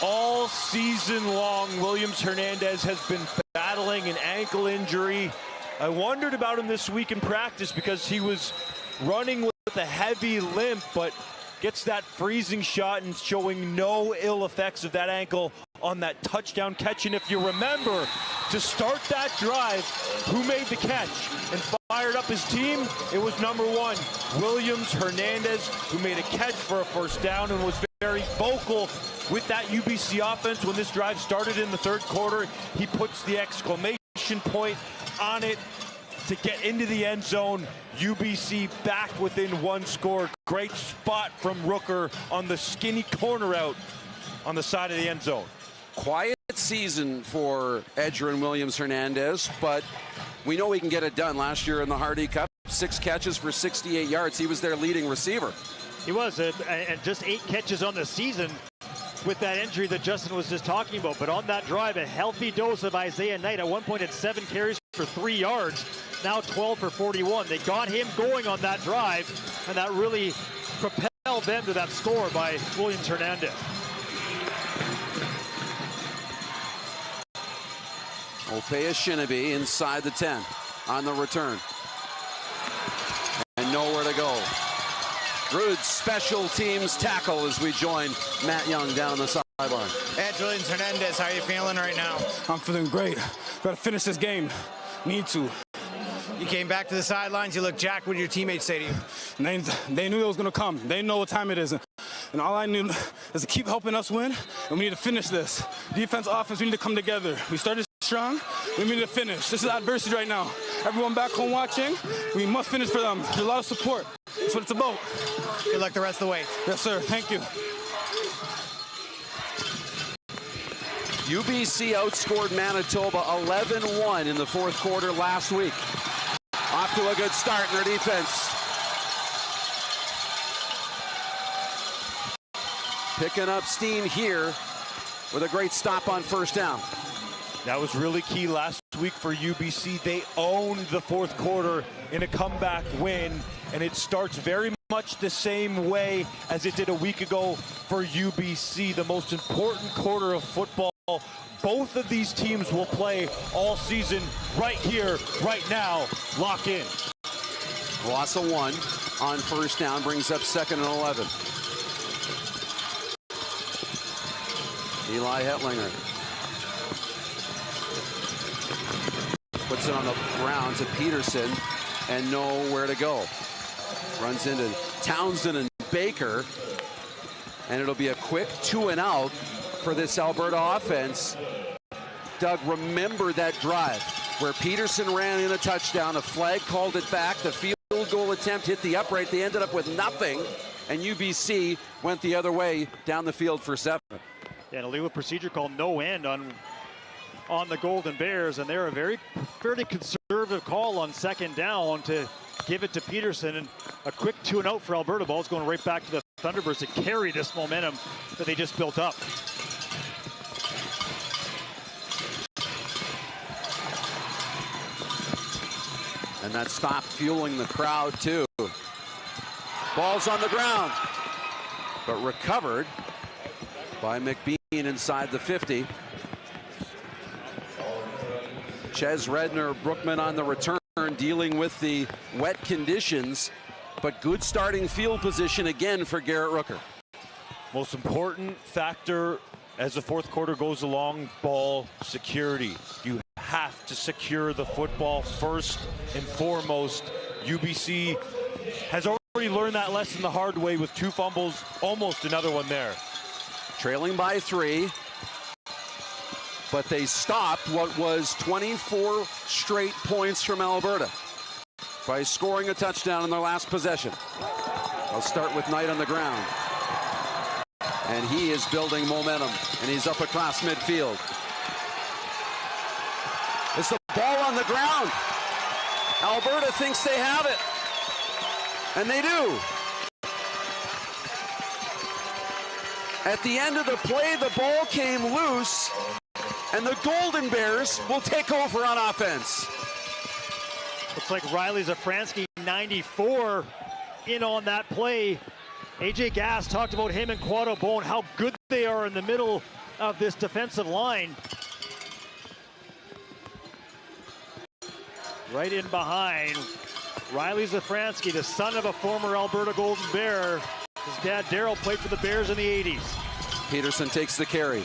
All season long, Williams-Hernandez has been battling an ankle injury. I wondered about him this week in practice because he was running with a heavy limp, but gets that freezing shot and showing no ill effects of that ankle on that touchdown catch. And if you remember, to start that drive, who made the catch and fired up his team? It was number 1, Williams Hernandez, who made a catch for a first down and was very vocal with that UBC offense. When this drive started in the third quarter, he puts the exclamation point on it to get into the end zone. UBC back within 1 score. Great spot from Rooker on the skinny corner out on the side of the end zone. Quiet season for Edgerrin Williams Hernandez, but we know he can get it done. Last year in the Hardy Cup, 6 catches for 68 yards. He was their leading receiver. He was, and just 8 catches on the season with that injury that Justin was just talking about. But on that drive, a healthy dose of Isaiah Knight. At one point, at 7 carries for 3 yards. Now 12 for 41. They got him going on that drive, and that really propelled them to that score by Williams Hernandez. Opea Shinaby inside the 10 on the return. And nowhere to go. Good special teams tackle as we join Matt Young down on the sideline. Ed Williams Hernandez, how are you feeling right now? I'm feeling great. Got to finish this game. Need to. You came back to the sidelines. You look jacked. What did your teammates say to you? And they knew it was going to come. They know what time it is. And all I knew is to keep helping us win, and we need to finish this. Defense, offense, we need to come together. We started strong. We need to finish. This is adversity right now. Everyone back home watching, we must finish for them. There's a lot of support. That's what it's about. Good luck the rest of the way. Yes, sir. Thank you. UBC outscored Manitoba 11-1 in the fourth quarter last week. Off to a good start in their defense. Picking up steam here with a great stop on first down. That was really key last week for UBC. They owned the fourth quarter in a comeback win, and it starts very much the same way as it did a week ago for UBC. The most important quarter of football both of these teams will play all season right here, right now. Lock in. Loss of 1 on first down brings up 2nd and 11. Eli Hetlinger puts it on the ground to Peterson and nowhere to go. Runs into Townsend and Baker, and it'll be a quick 2 and out for this Alberta offense. Doug, remember that drive where Peterson ran in a touchdown, a flag called it back, the field goal attempt hit the upright, they ended up with nothing, and UBC went the other way down the field for 7. Yeah, an illegal procedure called no end on the Golden Bears, and they're a fairly conservative call on 2nd down to give it to Peterson, and a quick 2 and out for Alberta. Ball's going right back to the Thunderbirds to carry this momentum that they just built up. And that stop fueling the crowd too. Ball's on the ground, but recovered by McBean inside the 50. Ches Redner, Brookman on the return, dealing with the wet conditions, but good starting field position again for Garrett Rooker. Most important factor as the fourth quarter goes along, ball security. You have to secure the football first and foremost. UBC has already learned that lesson the hard way with 2 fumbles, almost another one there. Trailing by 3, but they stopped what was 24 straight points from Alberta by scoring a touchdown in their last possession. They'll start with Knight on the ground. And he is building momentum, and he's up across midfield. It's the ball on the ground. Alberta thinks they have it, and they do. At the end of the play, the ball came loose, and the Golden Bears will take over on offense. Looks like Riley Zafransky, 94, in on that play. AJ Gass talked about him and Quado Bone, how good they are in the middle of this defensive line. Right in behind, Riley Zafransky, the son of a former Alberta Golden Bear, His dad, Darryl, played for the Bears in the 80s. Peterson takes the carry,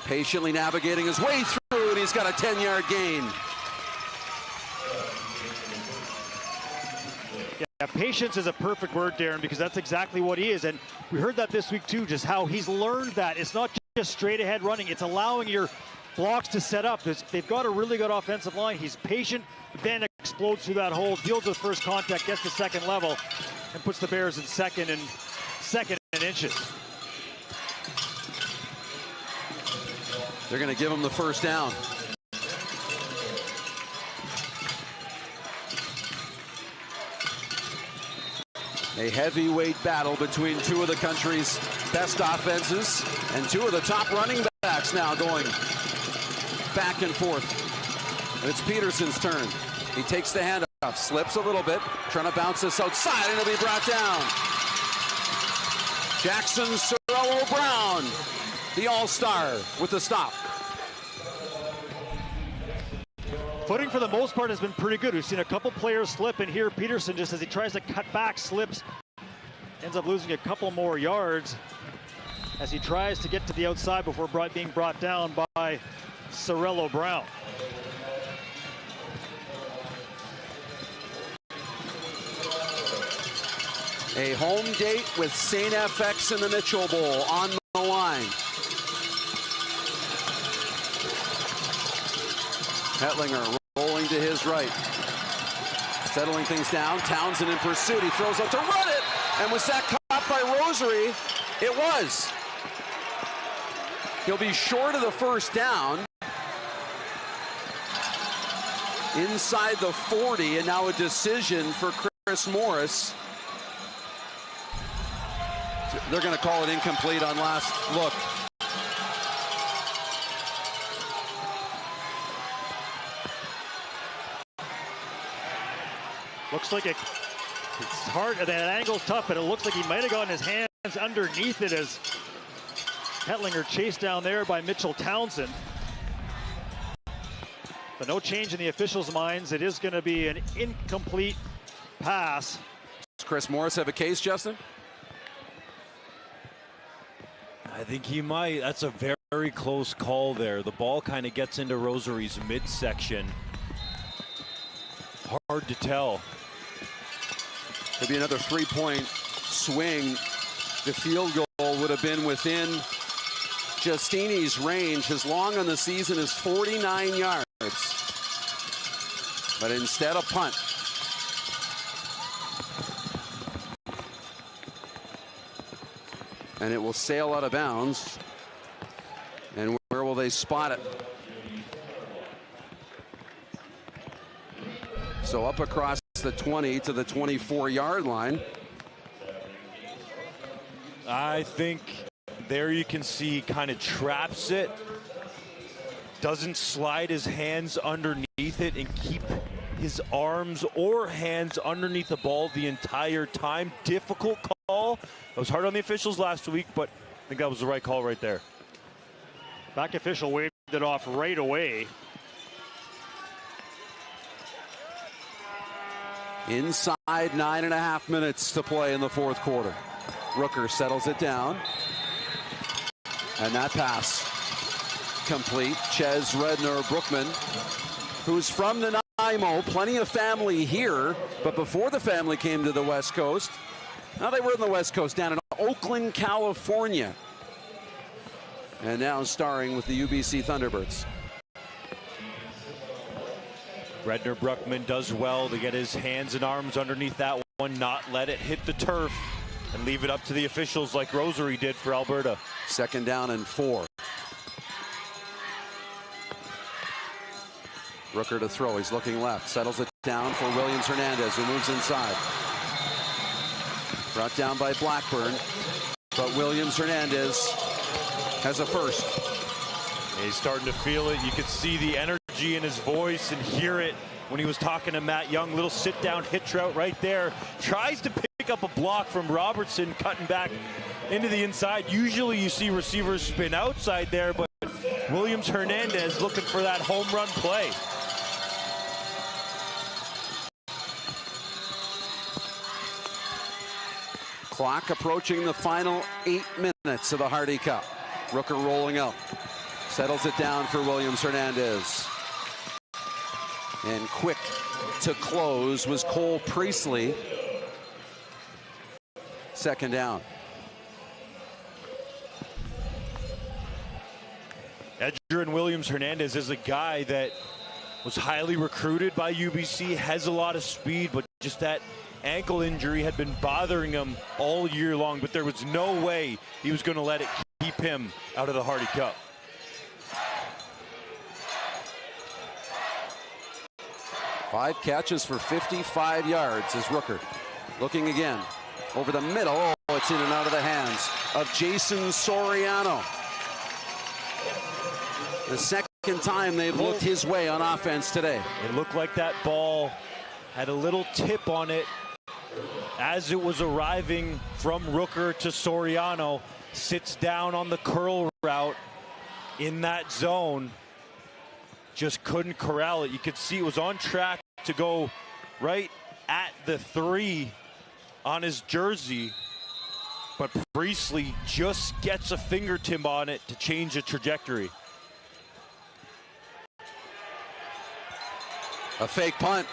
patiently navigating his way through, and he's got a 10-yard gain. Yeah, patience is a perfect word, Darren, because that's exactly what he is. And we heard that this week, too, just how he's learned that. It's not just straight ahead running. It's allowing your blocks to set up. They've got a really good offensive line. He's patient, then explodes through that hole, deals with first contact, gets to second level, and puts the Bears in second and inches. They're going to give him the first down. A heavyweight battle between two of the country's best offenses and two of the top running backs now going back and forth. And it's Peterson's turn. He takes the handoff, slips a little bit, trying to bounce this outside, and it'll be brought down. Jackson Sorrello-Brown, the all-star, with the stop. Footing for the most part has been pretty good. We've seen a couple players slip, and here Peterson, just as he tries to cut back, slips, ends up losing a couple more yards as he tries to get to the outside before being brought down by Sorrello-Brown. A home date with St. FX in the Mitchell Bowl on the line. Hetlinger rolling to his right. Settling things down. Townsend in pursuit. He throws up to run it. And was that caught by Rosary? It was. He'll be short of the first down. Inside the 40, and now a decision for Chris Morris. They're going to call it incomplete on last look. Looks like it's hard, that angle's tough, but it looks like he might have gotten his hands underneath it as Hetlinger chased down there by Mitchell Townsend. But no change in the officials' minds. It is going to be an incomplete pass. Does Chris Morris have a case, Justin? I think he might. That's a very close call there. The ball kind of gets into Rosary's midsection. Hard to tell. Could be another three-point swing. The field goal would have been within Giustini's range. His long on the season is 49 yards. But instead a punt. And it will sail out of bounds. And where will they spot it? So up across the 20 to the 24-yard line. I think there you can see he kind of traps it. Doesn't slide his hands underneath it and keep his arms or hands underneath the ball the entire time. Difficult call. It was hard on the officials last week, but I think that was the right call right there. Back official waved it off right away. Inside 9.5 minutes to play in the fourth quarter. Rooker settles it down. And that pass complete. Ches Redner Brookman, who's from Nanaimo, plenty of family here, but before the family came to the West Coast, now they were in the West Coast, down in Oakland, California. And now starring with the UBC Thunderbirds. Redner Brookman does well to get his hands and arms underneath that one, not let it hit the turf, and leave it up to the officials like Rosary did for Alberta. 2nd down and 4. Rooker to throw. He's looking left. Settles it down for Williams Hernandez, who moves inside. Brought down by Blackburn, but Williams Hernandez has a first. He's starting to feel it. You could see the energy in his voice and hear it when he was talking to Matt Young. Little sit-down hitch route right there. Tries to pick up a block from Robertson, cutting back into the inside. Usually you see receivers spin outside there, but Williams Hernandez looking for that home run play. Clock approaching the final 8 minutes of the Hardy Cup. Rooker rolling out. Settles it down for Williams Hernandez. And quick to close was Cole Priestley. Second down. Edgerrin Williams Hernandez is a guy that was highly recruited by UBC, has a lot of speed, but just that ankle injury had been bothering him all year long, but there was no way he was going to let it keep him out of the Hardy Cup. Five catches for 55 yards as Rooker looking again over the middle. Oh, it's in and out of the hands of Jason Soriano. The second time they've looked his way on offense today. It looked like that ball had a little tip on it as it was arriving from Rooker to Soriano. Sits down on the curl route in that zone. Just couldn't corral it. You could see it was on track to go right at the 3 on his jersey. But Priestley just gets a fingertip on it to change the trajectory. A fake punt,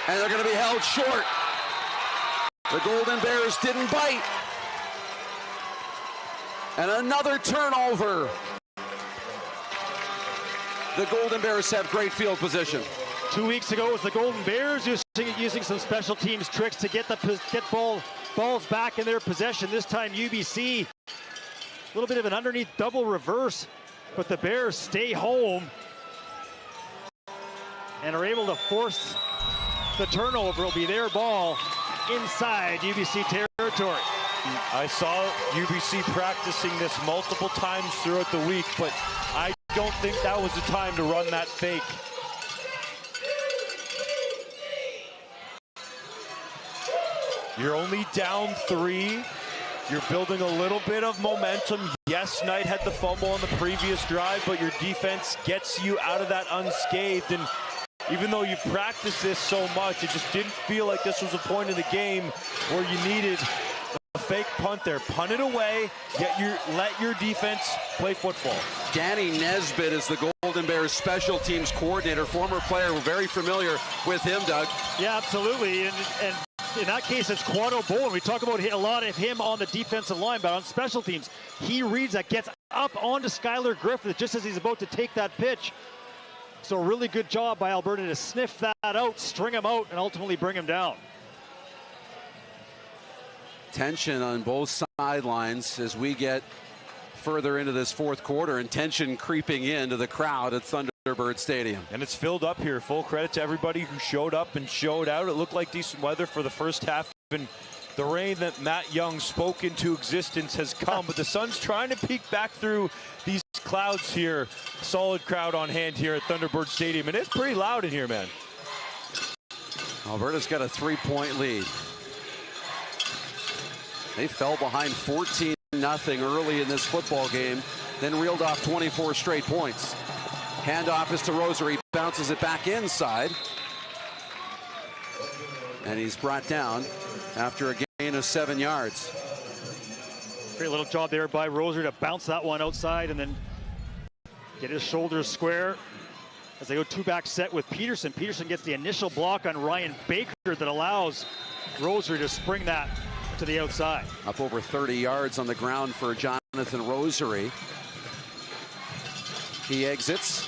and they're going to be held short. The Golden Bears didn't bite. And another turnover. The Golden Bears have great field position. 2 weeks ago, it was the Golden Bears using some special teams tricks to get balls back in their possession. This time, UBC, a little bit of an underneath double reverse, but the Bears stay home and are able to force the turnover. It'll be their ball inside UBC territory. I saw UBC practicing this multiple times throughout the week, but I don't think that was the time to run that fake. You're only down 3. You're building a little bit of momentum. Yes, Knight had the fumble on the previous drive, but your defense gets you out of that unscathed. And even though you've practiced this so much, it just didn't feel like this was a point in the game where you needed a fake punt there. Punt it away, let your defense play football. Danny Nesbitt is the Golden Bears special teams coordinator, former player. We're very familiar with him, Doug. Yeah, absolutely. And in that case, it's Quado Bowen. We talk about a lot of him on the defensive line, but on special teams, he reads that, gets up onto Skylar Griffith just as he's about to take that pitch. So a really good job by Alberta to sniff that out, string him out, and ultimately bring him down. Tension on both sidelines as we get further into this fourth quarter, and tension creeping into the crowd at Thunderbird Stadium. And it's filled up here. Full credit to everybody who showed up and showed out. It looked like decent weather for the first half. Even the rain that Matt Young spoke into existence has come, but the sun's trying to peek back through these clouds here. Solid crowd on hand here at Thunderbird Stadium, and it's pretty loud in here, man. Alberta's got a 3-point lead. They fell behind 14-0 early in this football game, then reeled off 24 straight points. Handoff is to Rosary, bounces it back inside. And he's brought down after a gain of 7 yards. Great little job there by Rosary to bounce that one outside and then get his shoulders square as they go two-back set with Peterson. Peterson gets the initial block on Ryan Baker that allows Rosary to spring that to the outside. Up over 30 yards on the ground for Jonathan Rosary. He exits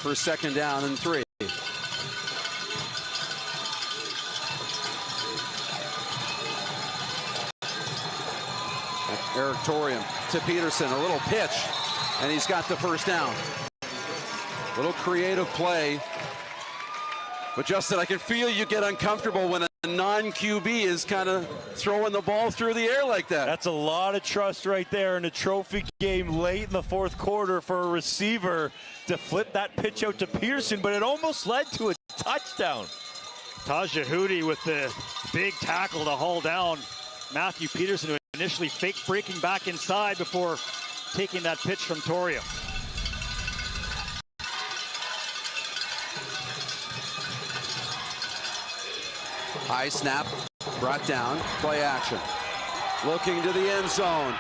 for second down and 3. Eric Torium to Peterson, a little pitch, and he's got the first down. Little creative play. But Justin, I can feel you get uncomfortable when a non-QB is kind of throwing the ball through the air like that. That's a lot of trust right there in a trophy game late in the fourth quarter for a receiver to flip that pitch out to Peterson, but it almost led to a touchdown. Taj Yehudi with the big tackle to haul down Matthew Peterson, who initially fake breaking back inside before taking that pitch from Toria. High snap, brought down, play action. Looking to the end zone.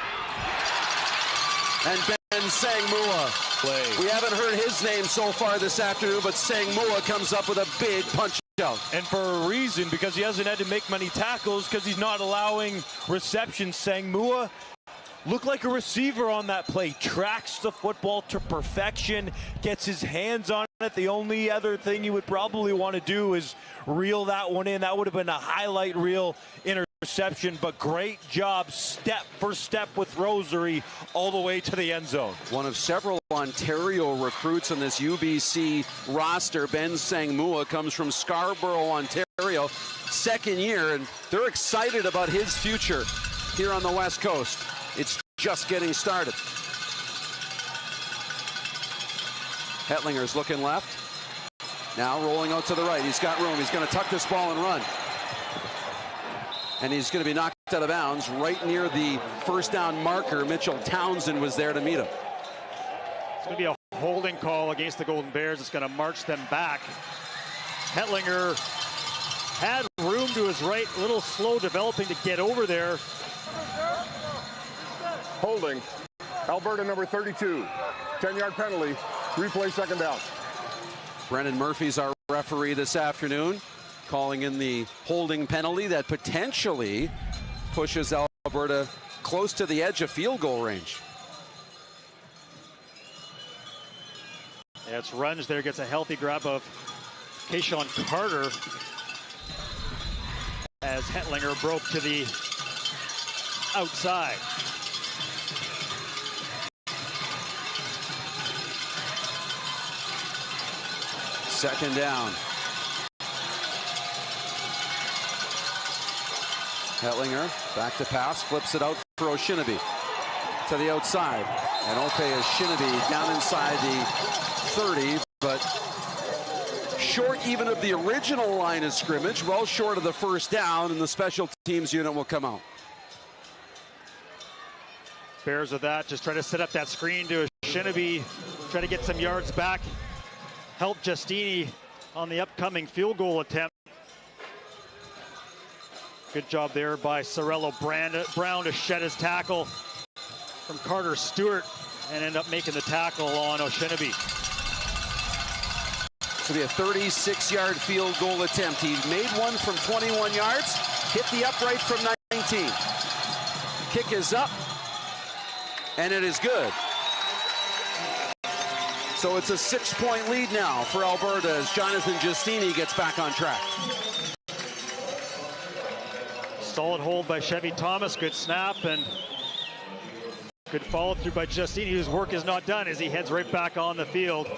And Ben Sangmua. We haven't heard his name so far this afternoon, but Sangmua comes up with a big punch out. And for a reason, because he hasn't had to make many tackles, because he's not allowing receptions. Sangmua looked like a receiver on that play, tracks the football to perfection, gets his hands on it. The only other thing you would probably want to do is reel that one in. That would have been a highlight reel interception, but great job step for step with Rosary all the way to the end zone. One of several Ontario recruits on this UBC roster. Ben Sangmua comes from Scarborough, Ontario, second year, and they're excited about his future here on the West Coast. It's just getting started. Hetlinger's looking left. Now rolling out to the right. He's got room. He's going to tuck this ball and run. And he's going to be knocked out of bounds right near the first down marker. Mitchell Townsend was there to meet him. It's going to be a holding call against the Golden Bears. It's going to march them back. Hetlinger had room to his right, a little slow developing to get over there. Holding. Alberta number 32. 10-yard penalty. Replay second down. Brennan Murphy's our referee this afternoon, calling in the holding penalty that potentially pushes Alberta close to the edge of field goal range. Yeah, it's Runge there, gets a healthy grab of Kayshawn Carter as Hetlinger broke to the outside. Second down. Hetlinger back to pass, flips it out for Oshinabe to the outside. And Ope Oshinabe down inside the 30, but short even of the original line of scrimmage, well short of the first down, and the special teams unit will come out. Bears with that, just try to set up that screen to Oshinabe, try to get some yards back. Help Justini on the upcoming field goal attempt. Good job there by Sorello Brown to shed his tackle from Carter Stewart and end up making the tackle on Oshinabe. This will be a 36-yard field goal attempt. He made one from 21 yards, hit the upright from 19. Kick is up, and it is good. So it's a 6-point lead now for Alberta as Jonathan Justini gets back on track. Solid hold by Chevy Thomas, good snap, and good follow through by Justini, whose work is not done as he heads right back on the field.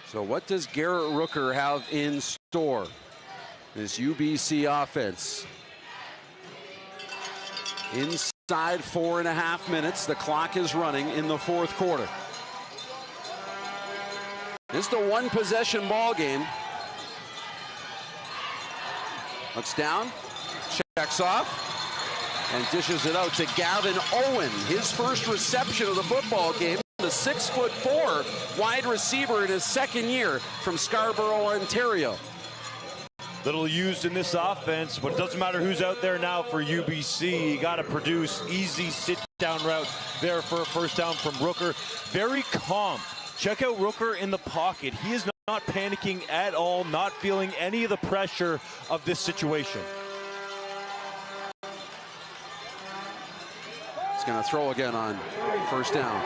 So what does Garrett Rooker have in store? This UBC offense. Inside 4.5 minutes, the clock is running in the fourth quarter. This is a one-possession ball game. Looks down, checks off, and dishes it out to Gavin Owen. His first reception of the football game. The 6'4" wide receiver in his second year from Scarborough, Ontario. Little used in this offense, but it doesn't matter who's out there now for UBC. You got to produce easy sit-down route there for a first down from Rooker. Very calm. Check out Rooker in the pocket. He is not panicking at all, not feeling any of the pressure of this situation. He's going to throw again on first down.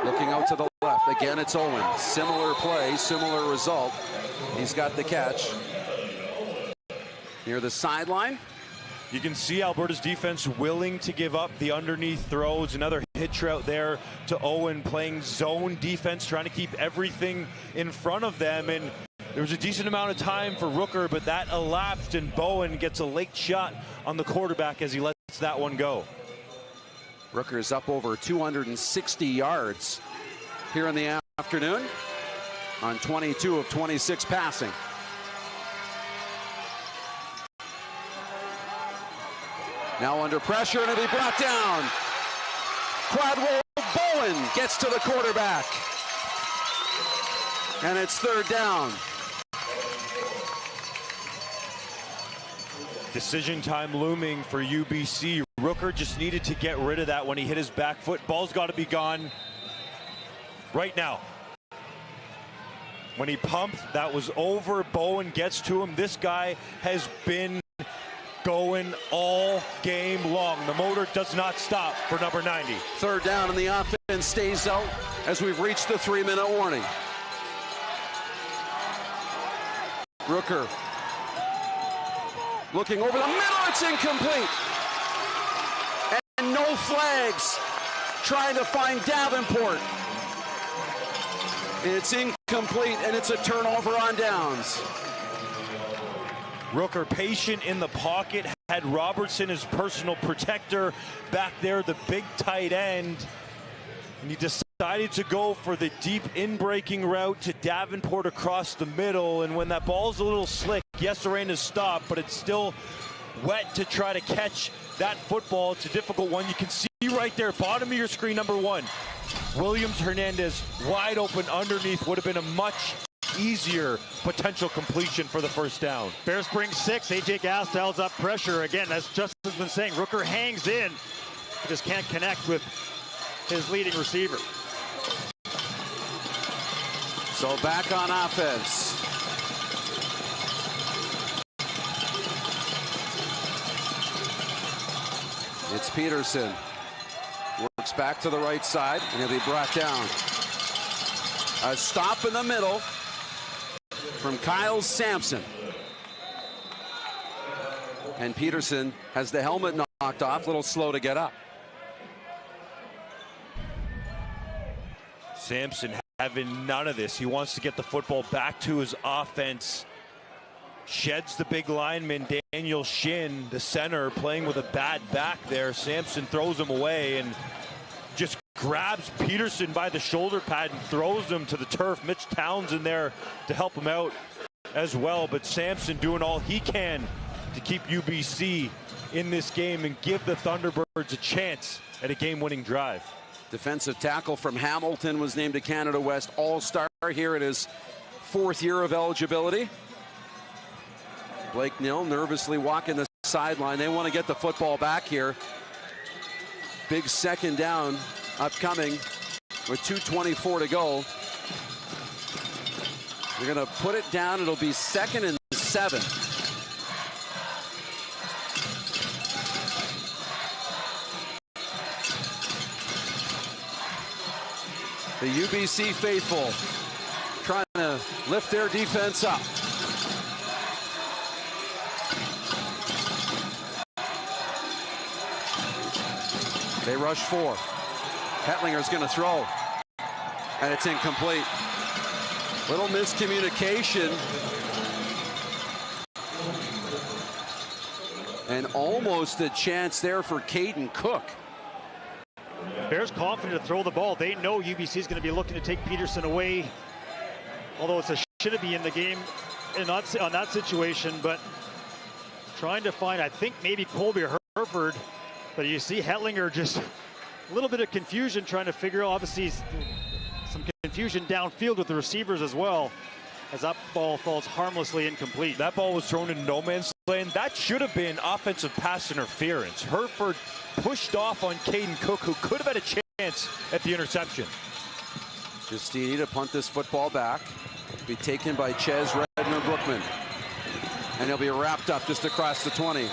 Looking out to the left. Again, it's Owen. Similar play, similar result. He's got the catch. Near the sideline. You can see Alberta's defense willing to give up the underneath throws. Another hitch route there to Owen, playing zone defense, trying to keep everything in front of them. And there was a decent amount of time for Rooker, but that elapsed, and Bowen gets a late shot on the quarterback as he lets that one go. Rooker is up over 260 yards here in the afternoon on 22 of 26 passing. Now under pressure, and it'll be brought down. Quad roll, Bowen gets to the quarterback. And it's third down. Decision time looming for UBC. Rooker just needed to get rid of that when he hit his back foot. Ball's got to be gone right now. When he pumped, that was over. Bowen gets to him. This guy has been going all game long. The motor does not stop for number 90. Third down, and the offense stays out as we've reached the 3-minute warning. Rooker looking over the middle. It's incomplete. And no flags. Trying to find Davenport. It's incomplete, and it's a turnover on downs. Rooker patient in the pocket, had Robertson as personal protector back there, the big tight end. And he decided to go for the deep in-breaking route to Davenport across the middle. And when that ball's a little slick, yes, the rain has stopped, but it's still wet to try to catch that football. It's a difficult one. You can see right there, bottom of your screen, number 1. Williams Hernandez wide open underneath, would have been a much easier potential completion for the first down. Bears bring 6. AJ Gastile's up pressure. Again, as Justin's been saying, Rooker hangs in. He just can't connect with his leading receiver. So back on offense. It's Peterson. Works back to the right side, and he'll be brought down. A stop in the middle from Kyle Sampson. And Peterson has the helmet knocked off, a little slow to get up. Sampson having none of this. He wants to get the football back to his offense. Sheds the big lineman, Daniel Shin, the center, playing with a bad back there. Sampson throws him away and just grabs Peterson by the shoulder pad and throws him to the turf. Mitch Townsend there to help him out as well. But Sampson doing all he can to keep UBC in this game and give the Thunderbirds a chance at a game-winning drive. Defensive tackle from Hamilton was named a Canada West All-Star here at his 4th year of eligibility. Blake Nill nervously walking the sideline. They want to get the football back here. Big second down upcoming with 2:24 to go. They're going to put it down. It'll be 2nd and 7. The UBC faithful trying to lift their defense up. They rush 4. Hetlinger's going to throw, and it's incomplete. Little miscommunication. And almost a chance there for Caden Cook. Bears confident to throw the ball. They know UBC is going to be looking to take Peterson away, although it's a should be in the game and not on that situation, but trying to find, I think, maybe Colby Herford. But you see Hetlinger just a little bit of confusion trying to figure out, obviously, some confusion downfield with the receivers as well, as that ball falls harmlessly incomplete. That ball was thrown in no man's land. That should have been offensive pass interference. Herford pushed off on Caden Cook, who could have had a chance at the interception. Justini to punt this football back. Be taken by Ches Redner-Brookman. And he'll be wrapped up just across the 20.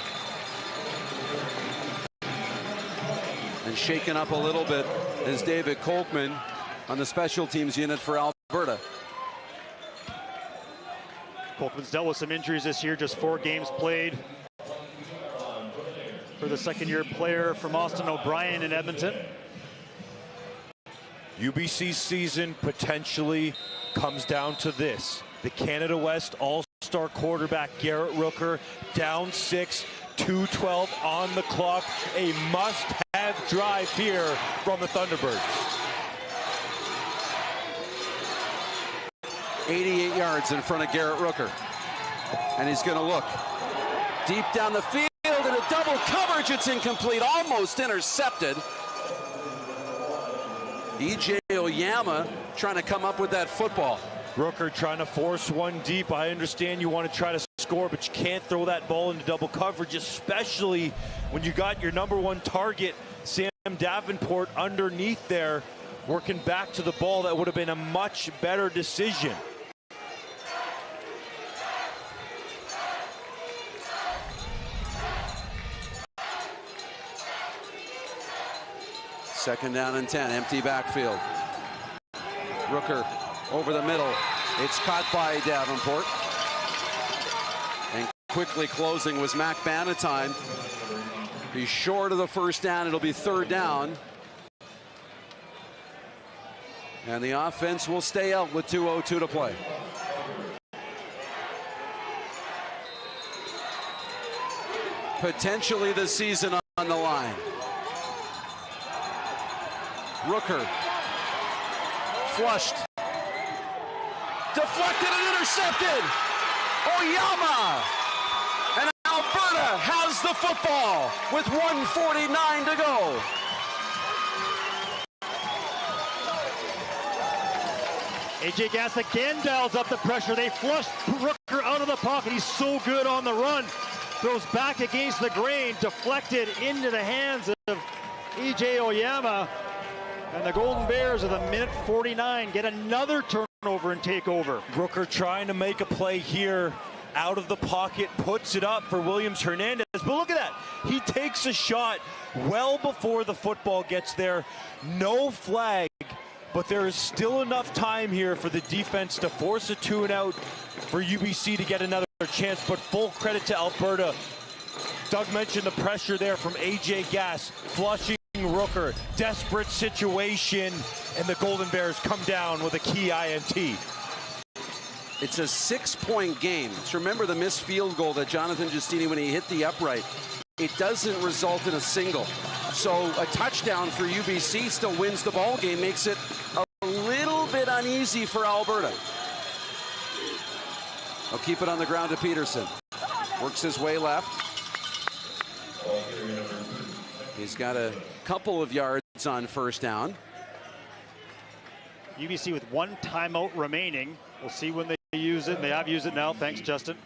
And shaken up a little bit is David Kolkman on the special teams unit for Alberta. Kolkman's dealt with some injuries this year, just 4 games played for the second-year player from Austin O'Brien in Edmonton. UBC's season potentially comes down to this. The Canada West All-Star quarterback Garrett Rooker down 6, 2:12 on the clock. A must-have drive here from the Thunderbirds. 88 yards in front of Garrett Rooker. And he's going to look deep down the field, and a double coverage. It's incomplete, almost intercepted. E.J. Oyama trying to come up with that football. Rooker trying to force one deep. I understand you want to try to score, but you can't throw that ball into double coverage, especially when you got your #1 target, Sam Davenport, underneath there, working back to the ball. That would have been a much better decision. Second down and 10, empty backfield. Rooker over the middle. It's caught by Davenport. And quickly closing was Mac Bannatyne. He's short of the first down. It'll be third down. And the offense will stay out with 2:02 to play. Potentially the season on the line. Rooker. Flushed. Deflected and intercepted. Oyama. And Alberta has the football with 1:49 to go. AJ Gass again dials up the pressure. They flush Rooker out of the pocket. He's so good on the run. Throws back against the grain, deflected into the hands of EJ Oyama. And the Golden Bears at the minute 49 get another turnover and take over. Rooker trying to make a play here out of the pocket, puts it up for Williams Hernandez. But look at that. He takes a shot well before the football gets there. No flag, but there is still enough time here for the defense to force a 2-and-out for UBC to get another chance. But full credit to Alberta. Doug mentioned the pressure there from AJ Gass, flushing Rooker, desperate situation, and the Golden Bears come down with a key INT. It's a 6-point game. So remember the missed field goal that Jonathan Giustini, when he hit the upright, it doesn't result in a single. So a touchdown for UBC still wins the ball game, makes it a little bit uneasy for Alberta. I'll keep it on the ground to Peterson. Works his way left. He's got a couple of yards on first down. UBC with 1 timeout remaining. We'll see when they use it. They have used it now. Thanks, Justin.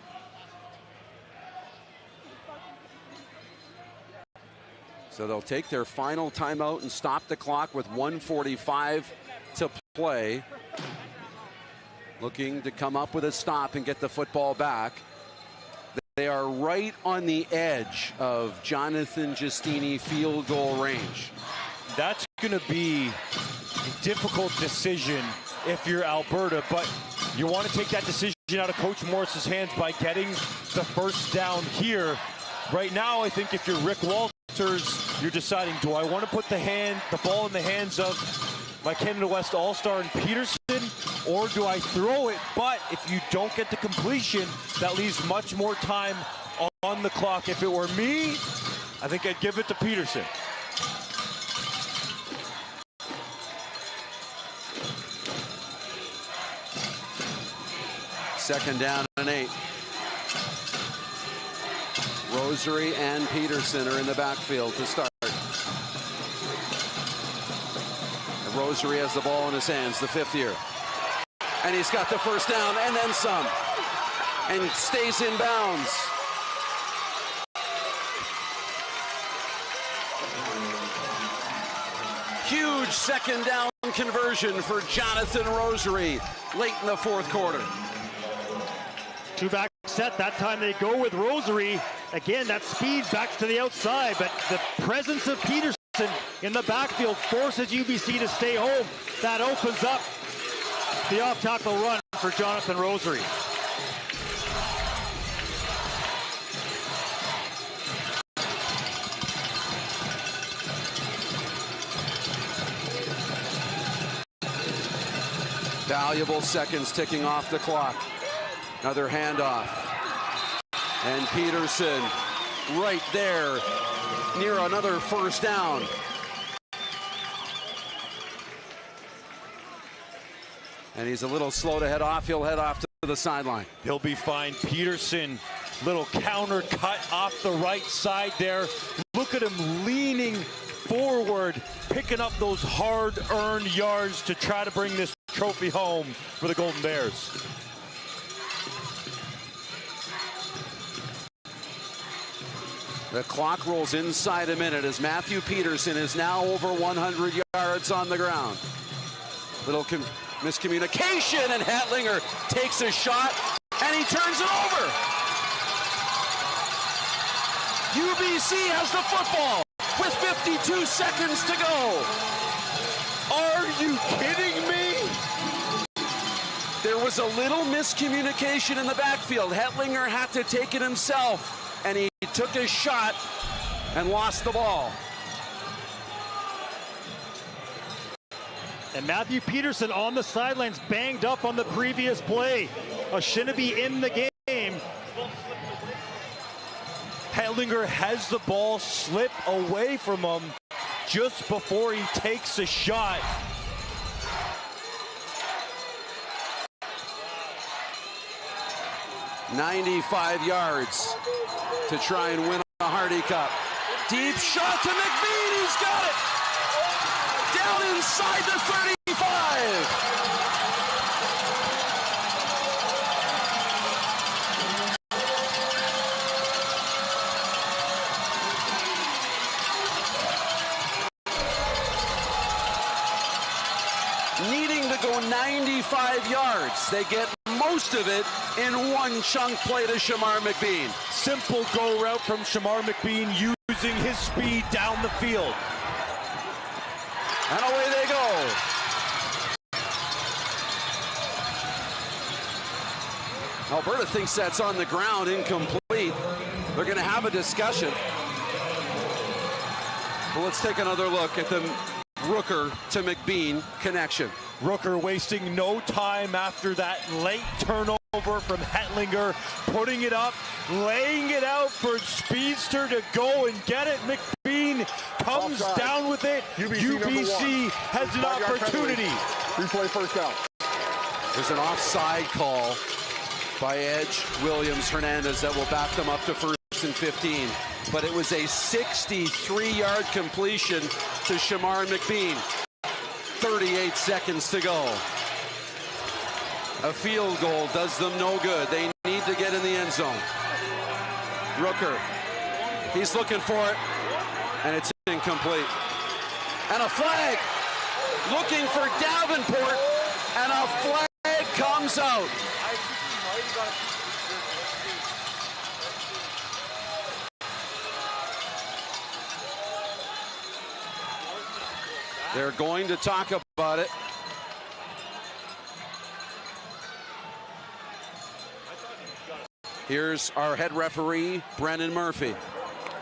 So they'll take their final timeout and stop the clock with 1:45 to play. Looking to come up with a stop and get the football back. They are right on the edge of Jonathan Giustini field goal range. That's going to be a difficult decision if you're Alberta, but you want to take that decision out of Coach Morris's hands by getting the first down here. Right now, I think if you're Rick Walters, you're deciding, do I want to put the ball in the hands of my Canada West All-Star and Peterson, or do I throw it? But if you don't get the completion, that leaves much more time on the clock. If it were me, I think I'd give it to Peterson. Second down and 8. Rosary and Peterson are in the backfield to start. Rosary has the ball in his hands, the 5th year. And he's got the first down and then some. And stays in bounds. Huge second down conversion for Jonathan Rosary late in the 4th quarter. 2-back set. That time they go with Rosary. Again, that speed back to the outside, but the presence of Peterson in the backfield forces UBC to stay home. That opens up the off-tackle run for Jonathan Rosary. Valuable seconds ticking off the clock. Another handoff. And Peterson right there near another first down. And he's a little slow to head off. He'll head off to the sideline. He'll be fine. Peterson Little counter cut off the right side there. Look at him leaning forward, picking up those hard-earned yards to try to bring this trophy home for the Golden Bears. The clock rolls inside a minute as Matthew Peterson is now over 100 yards on the ground. Little miscommunication, and Hetlinger takes a shot, and he turns it over. UBC has the football with 52 seconds to go. Are you kidding me? There was a little miscommunication in the backfield. Hetlinger had to take it himself, and he took his shot and lost the ball. And Matthew Peterson on the sidelines, banged up on the previous play. Oshinobi in the game. Hetlinger has the ball slip away from him just before he takes a shot. "95 yards to try and win a Hardy Cup. Deep shot to McBean, he's got it! Down inside the 35! Needing to go 95 yards. They get most of it in one chunk play to Shamar McBean. Simple go route from Shamar McBean, using his speed down the field. And away they go. Alberta thinks that's on the ground, incomplete. They're going to have a discussion. But let's take another look at the Rooker to McBean connection. Rooker wasting no time after that late turnover from Hetlinger, putting it up, laying it out for Speedster to go and get it. McBean comes down with it. UBC has an opportunity. Replay first down. There's an offside call by Edge Williams Hernandez that will back them up to 1st and 15. But it was a 63-yard completion to Shamar McBean. 38 seconds to go. A field goal does them no good. They need to get in the end zone. Rooker, he's looking for it, and it's incomplete. And a flag, looking for Davenport, and a flag comes out. They're going to talk about it. Here's our head referee, Brennan Murphy.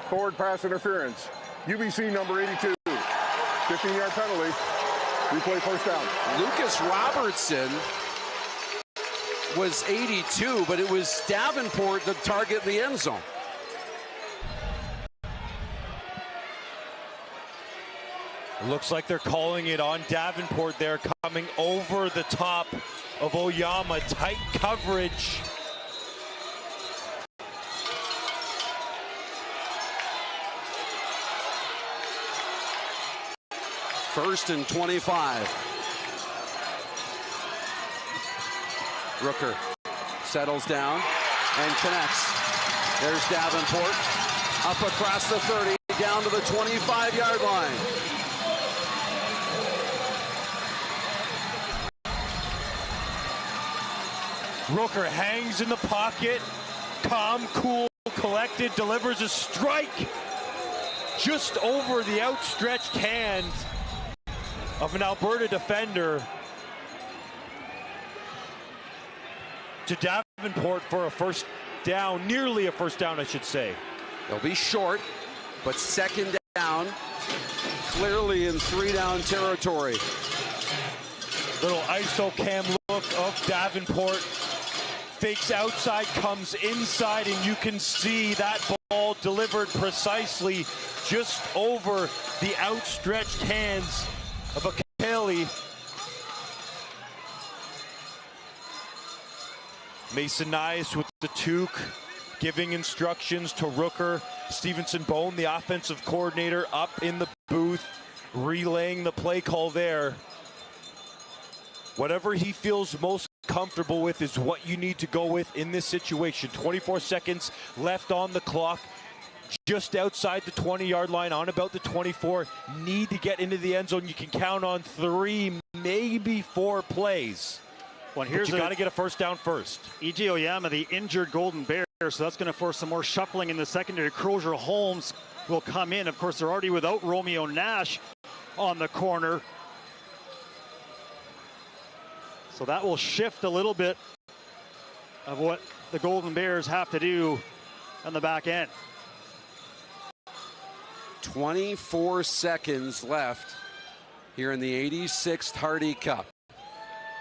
Forward pass interference. UBC number 82. 15-yard penalty. Replay first down. Lucas Robertson was 82, but it was Davenport the target in the end zone. Looks like they're calling it on Davenport there, coming over the top of Oyama. Tight coverage. First and 25. Rooker settles down and connects. There's Davenport up across the 30, down to the 25-yard line. Rooker hangs in the pocket, calm, cool, collected, delivers a strike just over the outstretched hand of an Alberta defender to Davenport for a first down, nearly a first down, I should say. They'll be short, but second down, clearly in 3-down territory. Little iso cam look of Davenport. Fakes outside, comes inside, and you can see that ball delivered precisely just over the outstretched hands of Akeli. Mason Nice with the toque, giving instructions to Rooker. Stevenson Bone, the offensive coordinator, up in the booth, relaying the play call there. Whatever he feels most comfortable with is what you need to go with in this situation. 24 seconds left on the clock, just outside the 20-yard line, on about the 24. Need to get into the end zone. You can count on 3, maybe 4 plays. Well, here's you got to get a first down first. E.J. Oyama, the injured Golden Bear, so that's going to force some more shuffling in the secondary. Crozier Holmes will come in. Of course, they're already without Romeo Nash on the corner. So that will shift a little bit of what the Golden Bears have to do on the back end. 24 seconds left here in the 86th Hardy Cup.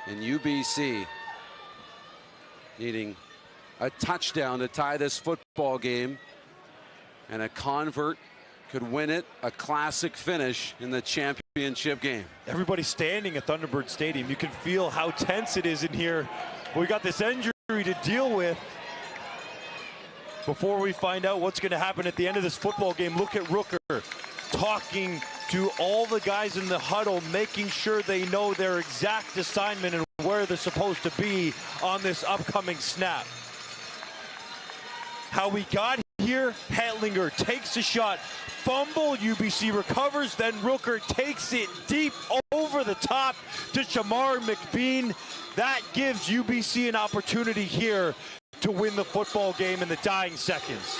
And UBC needing a touchdown to tie this football game. And a convert could win it, a classic finish in the championship game. Everybody standing at Thunderbird Stadium. You can feel how tense it is in here. We got this injury to deal with. Before we find out what's going to happen at the end of this football game, look at Rooker talking to all the guys in the huddle, making sure they know their exact assignment and where they're supposed to be on this upcoming snap. How we got here, Hetlinger takes a shot, fumble, UBC recovers, then Rooker takes it deep over the top to Shamar McBean. That gives UBC an opportunity here to win the football game in the dying seconds.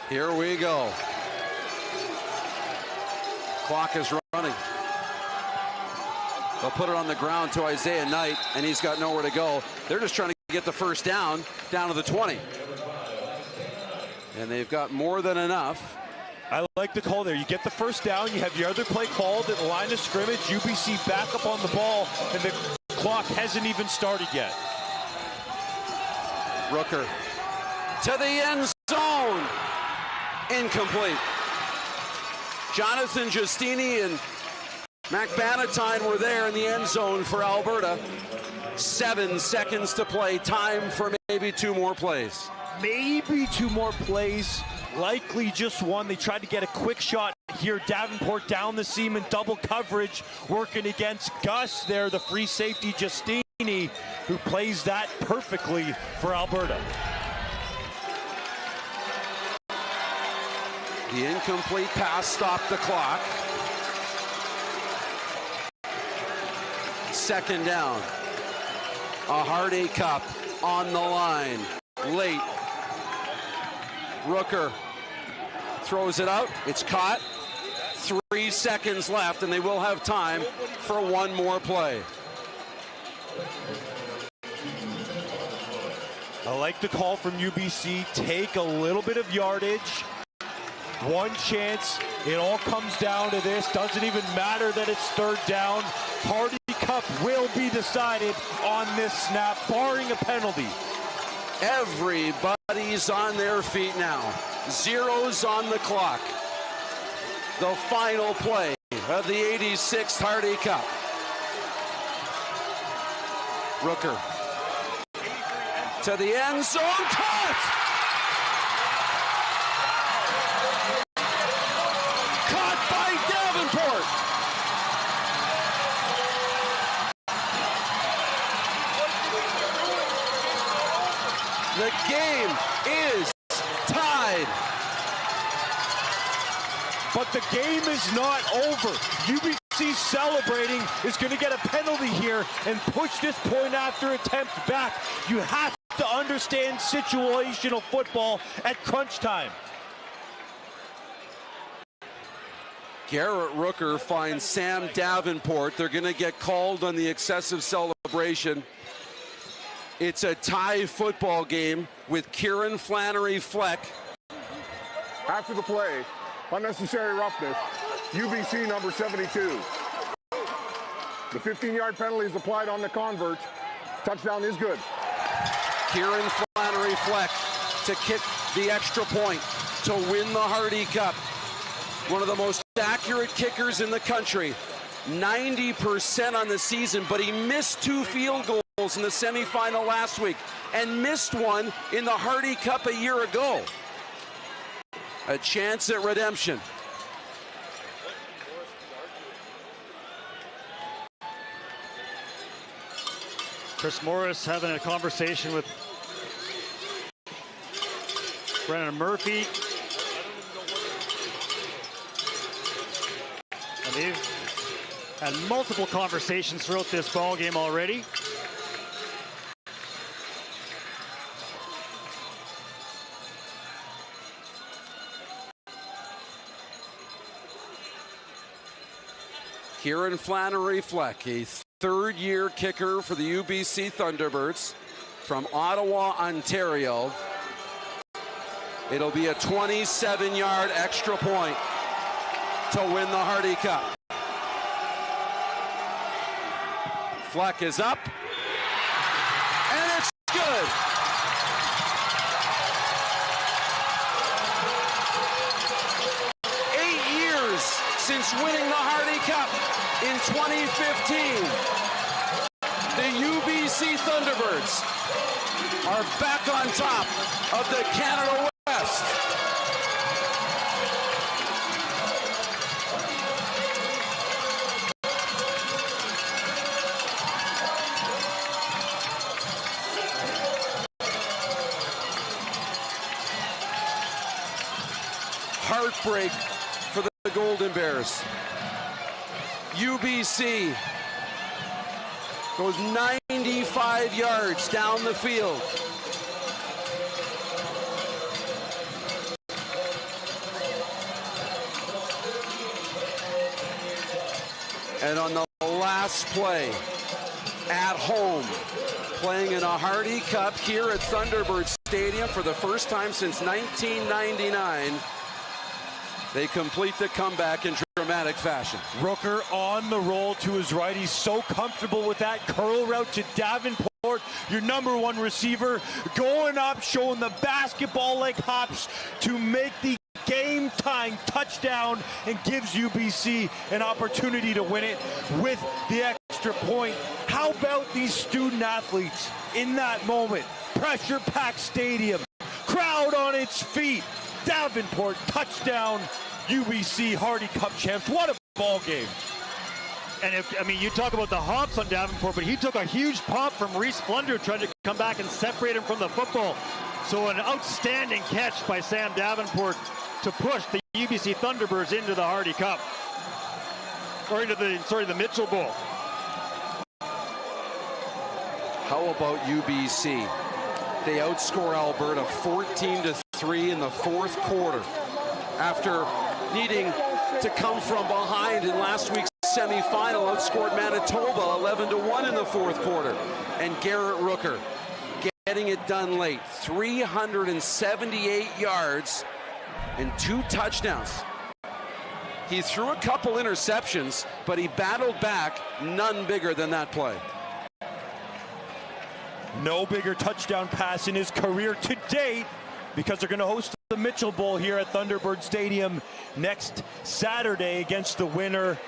Here we go. Clock is running. They'll put it on the ground to Isaiah Knight, and he's got nowhere to go. They're just trying to get the first down to the 20. And they've got more than enough. I like the call there. You get the first down, you have your other play called at the line of scrimmage, UBC back up on the ball, and the clock hasn't even started yet. Rooker to the end zone. Incomplete. Jonathan Giustini and Mac Bannatyne were there in the end zone for Alberta. 7 seconds to play. Time for maybe 2 more plays. Maybe 2 more plays. Likely just one. They tried to get a quick shot here. Davenport down the seam in double coverage, working against Gus there, the free safety Giustini, who plays that perfectly for Alberta. The incomplete pass stopped the clock. Second down. A Hardy Cup on the line. Late. Rooker throws it out. It's caught. 3 seconds left, and they will have time for 1 more play. I like the call from UBC. Take a little bit of yardage. One chance. It all comes down to this. Doesn't even matter that it's 3rd down. Hardy Cup will be decided on this snap, barring a penalty. Everybody's on their feet now. 0's on the clock. The final play of the 86th Hardy Cup. Rooker to the end zone. Caught! The game is tied. But the game is not over. UBC celebrating is going to get a penalty here and push this point after attempt back. You have to understand situational football at crunch time. Garrett Rooker finds Sam Davenport. They're going to get called on the excessive celebration. It's a tie football game with Kieran Flannery Fleck. After the play, unnecessary roughness, UBC number 72. The 15-yard penalty is applied on the convert. Touchdown is good. Kieran Flannery Fleck to kick the extra point to win the Hardy Cup. one of the most accurate kickers in the country. 90% on the season, but he missed 2 field goals in the semifinal last week and missed one in the Hardy Cup a year ago. A chance at redemption. Chris Morris having a conversation with Brennan Murphy. And they've had multiple conversations throughout this ball game already. Kieran Flannery-Fleck, a third-year kicker for the UBC Thunderbirds from Ottawa, Ontario. It'll be a 27-yard extra point to win the Hardy Cup. Fleck is up, and it's good. Since winning the Hardy Cup in 2015, the UBC Thunderbirds are back on top of the Canada West. Heartbreak for the Golden Bears. UBC goes 95 yards down the field. And on the last play, at home, playing in a Hardy Cup here at Thunderbirds Stadium for the first time since 1999, they complete the comeback in dramatic fashion. Rooker on the roll to his right. He's so comfortable with that curl route to Davenport, your #1 receiver, going up, showing the basketball-like hops to make the game-tying touchdown and gives UBC an opportunity to win it with the extra point. How about these student athletes in that moment? Pressure-packed stadium, crowd on its feet. Davenport touchdown, UBC Hardy Cup champs. What a ball game. And you talk about the hops on Davenport, but he took a huge pop from Reese Flunder, trying to come back and separate him from the football. So an outstanding catch by Sam Davenport to push the UBC Thunderbirds into the Hardy Cup. Or into the Mitchell Bowl. How about UBC? They outscore Alberta 14-3 in the fourth quarter after needing to come from behind in last week's semifinal. Outscored Manitoba 11-1 in the fourth quarter. And Garrett Rooker getting it done late. 378 yards and 2 touchdowns. He threw a couple interceptions, but he battled back, none bigger than that play. No bigger touchdown pass in his career to date, because they're going to host the Mitchell Bowl here at Thunderbird Stadium next Saturday against the winner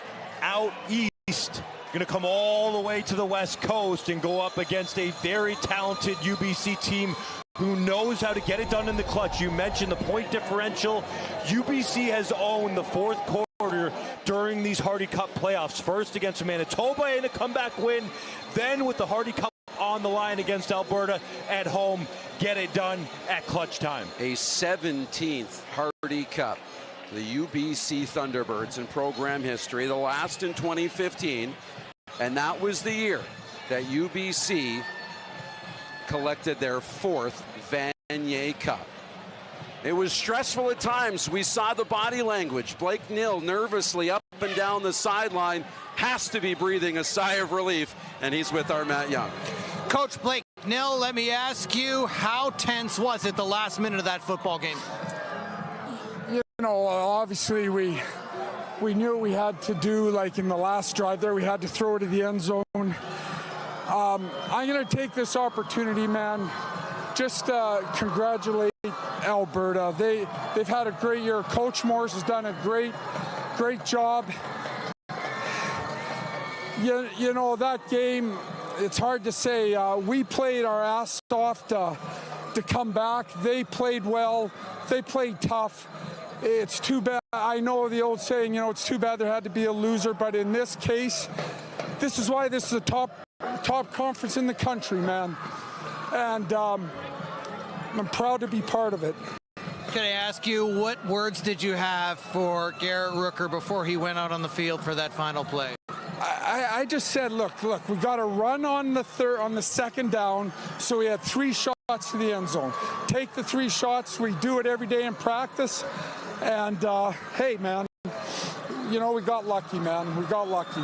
out east. Going to come all the way to the West Coast and go up against a very talented UBC team who knows how to get it done in the clutch. You mentioned the point differential. UBC has owned the fourth quarter during these Hardy Cup playoffs. First against Manitoba in a comeback win, then with the Hardy Cup on the line against Alberta at home, get it done at clutch time. A 17th Hardy Cup. The UBC Thunderbirds in program history, the last in 2015, and that was the year that UBC collected their 4th Vanier Cup. It was stressful at times. We saw the body language. Blake Nill nervously up and down the sideline, has to be breathing a sigh of relief, and he's with our Matt Young. Coach Blake Nill, let me ask you, how tense was it the last minute of that football game? You know, obviously we knew what we had to do, like in the last drive there. We had to throw it to the end zone. I'm going to take this opportunity, man, just congratulate Alberta. They've had a great year. Coach Morris has done a great job. You know, that game, it's hard to say. We played our ass off to come back. They played well. They played tough. It's too bad. I know the old saying, you know, it's too bad there had to be a loser, but in this case, this is why this is a top conference in the country, man. And I'm proud to be part of it. Can I ask you, what words did you have for Garrett Rooker before he went out on the field for that final play? I just said, look, we got to run on the second down, so we had 3 shots to the end zone. Take the 3 shots. We do it every day in practice. And, hey, man, you know, we got lucky, man. We got lucky.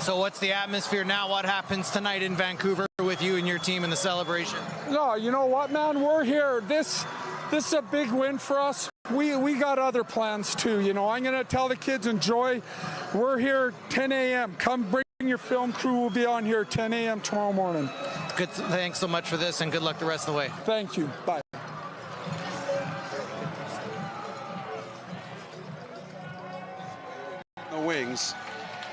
So what's the atmosphere now? What happens tonight in Vancouver with you and your team in the celebration? No, you know what, man? We're here. This is a big win for us. We got other plans, too. You know, I'm going to tell the kids, enjoy. We're here 10 a.m. Come bring your film crew. We'll be on here 10 a.m. tomorrow morning. Good. Thanks so much for this, and good luck the rest of the way. Thank you. Bye. The Wings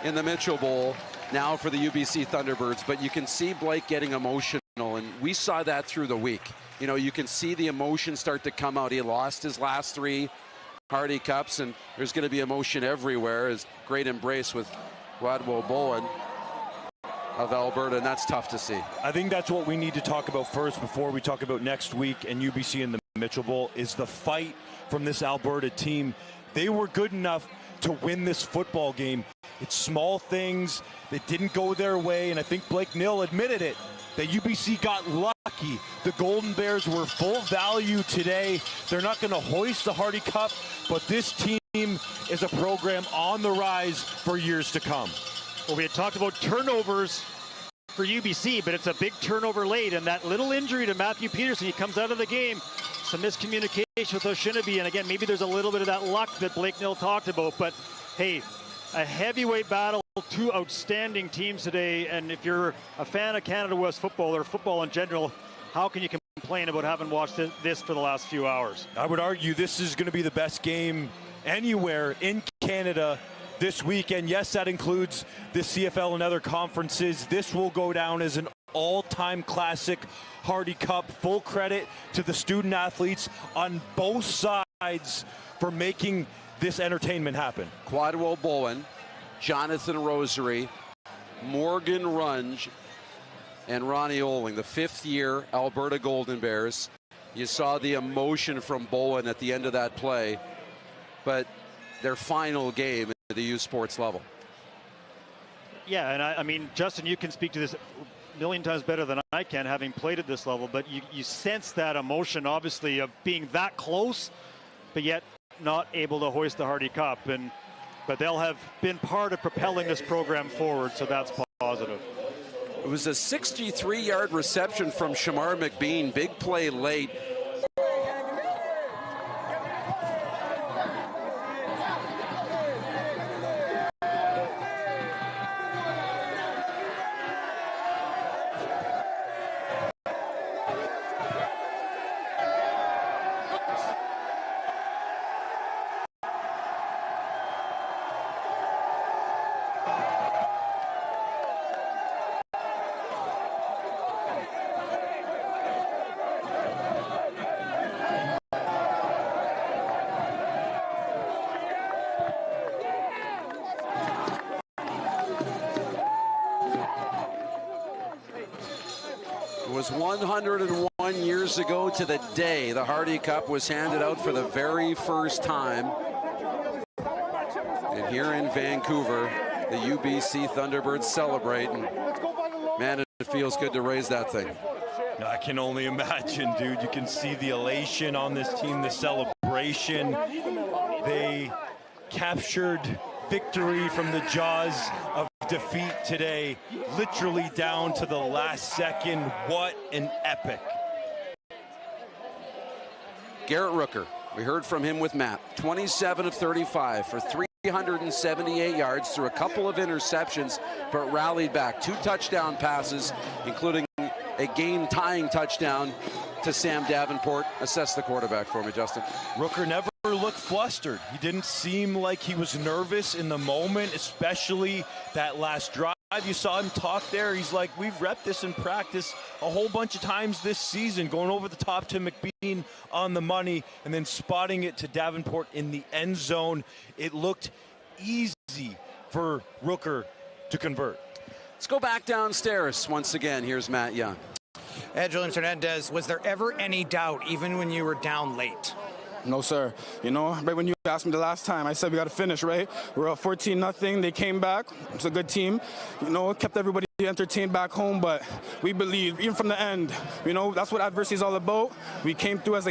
in the Mitchell Bowl now for the UBC Thunderbirds, but you can see Blake getting emotional, and we saw that through the week. You know, you can see the emotion start to come out. He lost his last 3 Hardy Cups, and there's going to be emotion everywhere. His great embrace with Rodwell Bowen of Alberta, and that's tough to see. I think that's what we need to talk about first before we talk about next week and UBC in the Mitchell Bowl, is the fight from this Alberta team. They were good enough to win this football game. It's small things that didn't go their way, and I think Blake Nill admitted it, that UBC got lucky. The Golden Bears were full value today. They're not going to hoist the Hardy Cup, but this team is a program on the rise for years to come. Well, we had talked about turnovers for UBC, but it's a big turnover late, and that little injury to Matthew Peterson, he comes out of the game. Some miscommunication with Oshinabe, and again, maybe there's a little bit of that luck that Blake Nill talked about, but hey, a heavyweight battle, 2 outstanding teams today, and if you're a fan of Canada West football or football in general, how can you complain about having watched this for the last few hours? I would argue this is going to be the best game anywhere in Canada this weekend. Yes, that includes the CFL and other conferences. This will go down as an all-time classic Hardy Cup. Full credit to the student athletes on both sides for making this entertainment happen. Quadwell Bowen, Jonathan Rosary, Morgan Runge, and Ronnie Oling, the 5th-year Alberta Golden Bears. You saw the emotion from Bowen at the end of that play, but their final game at the U Sports level. Yeah, and I mean, Justin, you can speak to this a million times better than I can, having played at this level, but you sense that emotion, obviously, of being that close, but yet not able to hoist the Hardy Cup. But they'll have been part of propelling this program forward, so that's positive. It was a 63-yard reception from Shamar McBean. Big play late. It was 101 years ago to the day the Hardy Cup was handed out for the very first time. And here in Vancouver, the UBC Thunderbirds celebrate. And man, it feels good to raise that thing. I can only imagine, dude. You can see the elation on this team, the celebration. They captured victory from the jaws of defeat today, literally down to the last second. What an epic. Garrett Rooker, we heard from him with Matt. 27 of 35 for 378 yards through a couple of interceptions, but rallied back. 2 touchdown passes, including a game-tying touchdown to Sam Davenport. Assess the quarterback for me, Justin. Rooker never looked flustered. He didn't seem like he was nervous in the moment, especially that last drive. You saw him talk there. He's like, we've repped this in practice a whole bunch of times this season, going over the top to McBean on the money and then spotting it to Davenport in the end zone. It looked easy for Rooker to convert. Let's go back downstairs once again. Here's Matt Young. Ed Hernandez, was there ever any doubt, even when you were down late? No, sir. You know, right when you asked me the last time, I said we got to finish, right? We're up 14-0. They came back. It's a good team. You know, it kept everybody entertained back home, but we believe, even from the end, you know, that's what adversity is all about. We came through as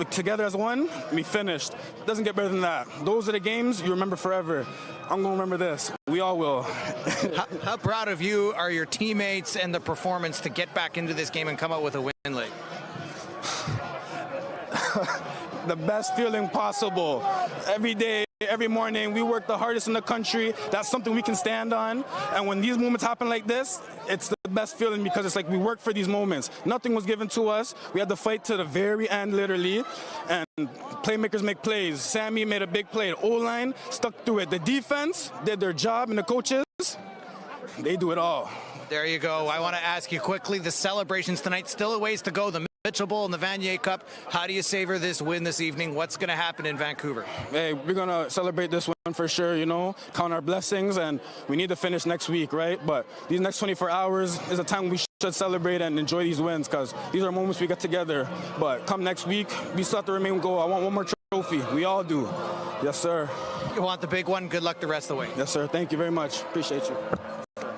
together as one. We finished. It doesn't get better than that. Those are the games you remember forever. I'm going to remember this. We all will. How proud of you are your teammates and the performance to get back into this game and come out with a win late? The best feeling possible. Every day, every morning, we work the hardest in the country. That's something we can stand on. And when these moments happen like this, it's the best feeling because it's like we worked for these moments. Nothing was given to us. We had to fight to the very end, literally. And playmakers make plays. Sammy made a big play. The O-line stuck through it. The defense did their job, and the coaches, they do it all. There you go. I want to ask you quickly, the celebrations tonight, still a ways to go. The Mitchell Bowl and the Vanier Cup. How do you savor this win this evening? What's going to happen in Vancouver? Hey, we're going to celebrate this one for sure, you know, count our blessings, and we need to finish next week, right? But these next 24 hours is a time we should celebrate and enjoy these wins because these are moments we get together. But come next week, we still have to remain goal. I want one more trophy. We all do. Yes, sir. You want the big one? Good luck the rest of the way. Yes, sir. Thank you very much. Appreciate you.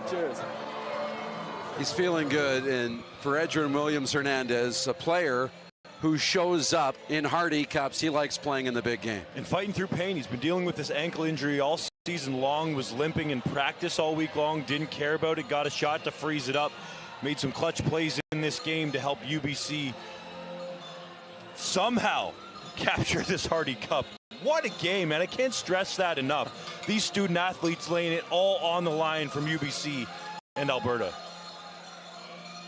Cheers. He's feeling good, and for Edgerrin Williams-Hernandez, a player who shows up in Hardy Cups, he likes playing in the big game. And fighting through pain. He's been dealing with this ankle injury all season long, was limping in practice all week long, didn't care about it, got a shot to freeze it up, made some clutch plays in this game to help UBC somehow capture this Hardy Cup. What a game, man. I can't stress that enough. These student athletes laying it all on the line from UBC and Alberta.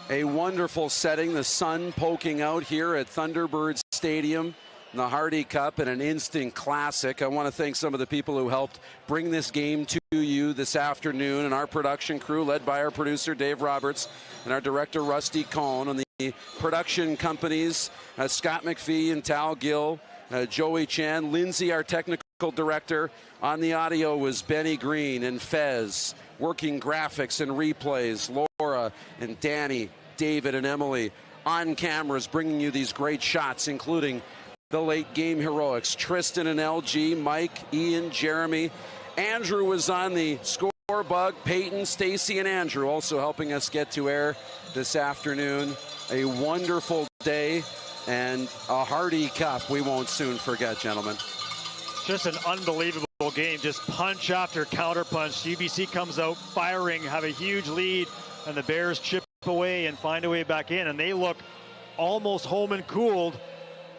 A wonderful setting, the sun poking out here at Thunderbirds Stadium in the Hardy Cup, and an instant classic. I want to thank some of the people who helped bring this game to you this afternoon, and our production crew led by our producer Dave Roberts and our director Rusty Cohn, and the production companies Scott McPhee and Tal Gill, Joey Chan, Lindsay, our technical director. On the audio was Benny Green and Fez, working graphics and replays, Laura and Danny, David and Emily. On cameras bringing you these great shots, including the late game heroics, Tristan and LG, Mike, Ian, Jeremy. Andrew was on the score bug, Peyton, Stacy, and Andrew also helping us get to air this afternoon. A wonderful day and a Hardy Cup we won't soon forget, gentlemen. Just an unbelievable game, just punch after counter punch. UBC comes out firing, have a huge lead, and the Bears chip away and find a way back in, and they look almost home and cooled.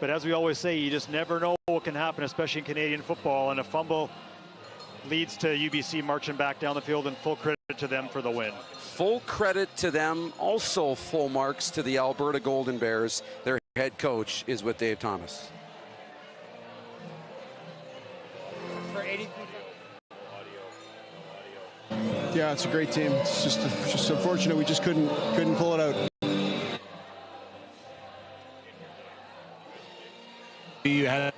But as we always say, you just never know what can happen, especially in Canadian football, and a fumble leads to UBC marching back down the field, and full credit to them for the win. Full credit to them. Also full marks to the Alberta Golden Bears. Their head coach is with Dave Thomas. Yeah, it's a great team. It's just unfortunate we just couldn't pull it out. You had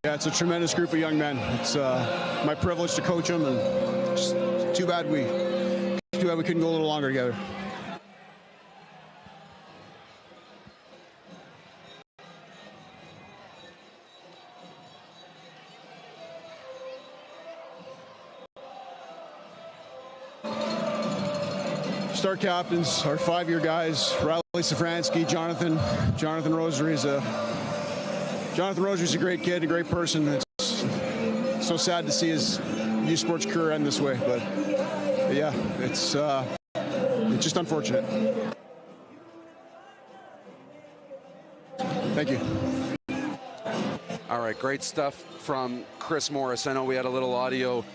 Yeah, it's a tremendous group of young men. It's my privilege to coach them, and just too bad we couldn't go a little longer together. Our captains, our 5-year guys, Riley Safransky, Jonathan Rosary's a great kid, a great person. It's so sad to see his youth sports career end this way, but yeah, it's just unfortunate. Thank you. All right, great stuff from Chris Morris. I know we had a little audio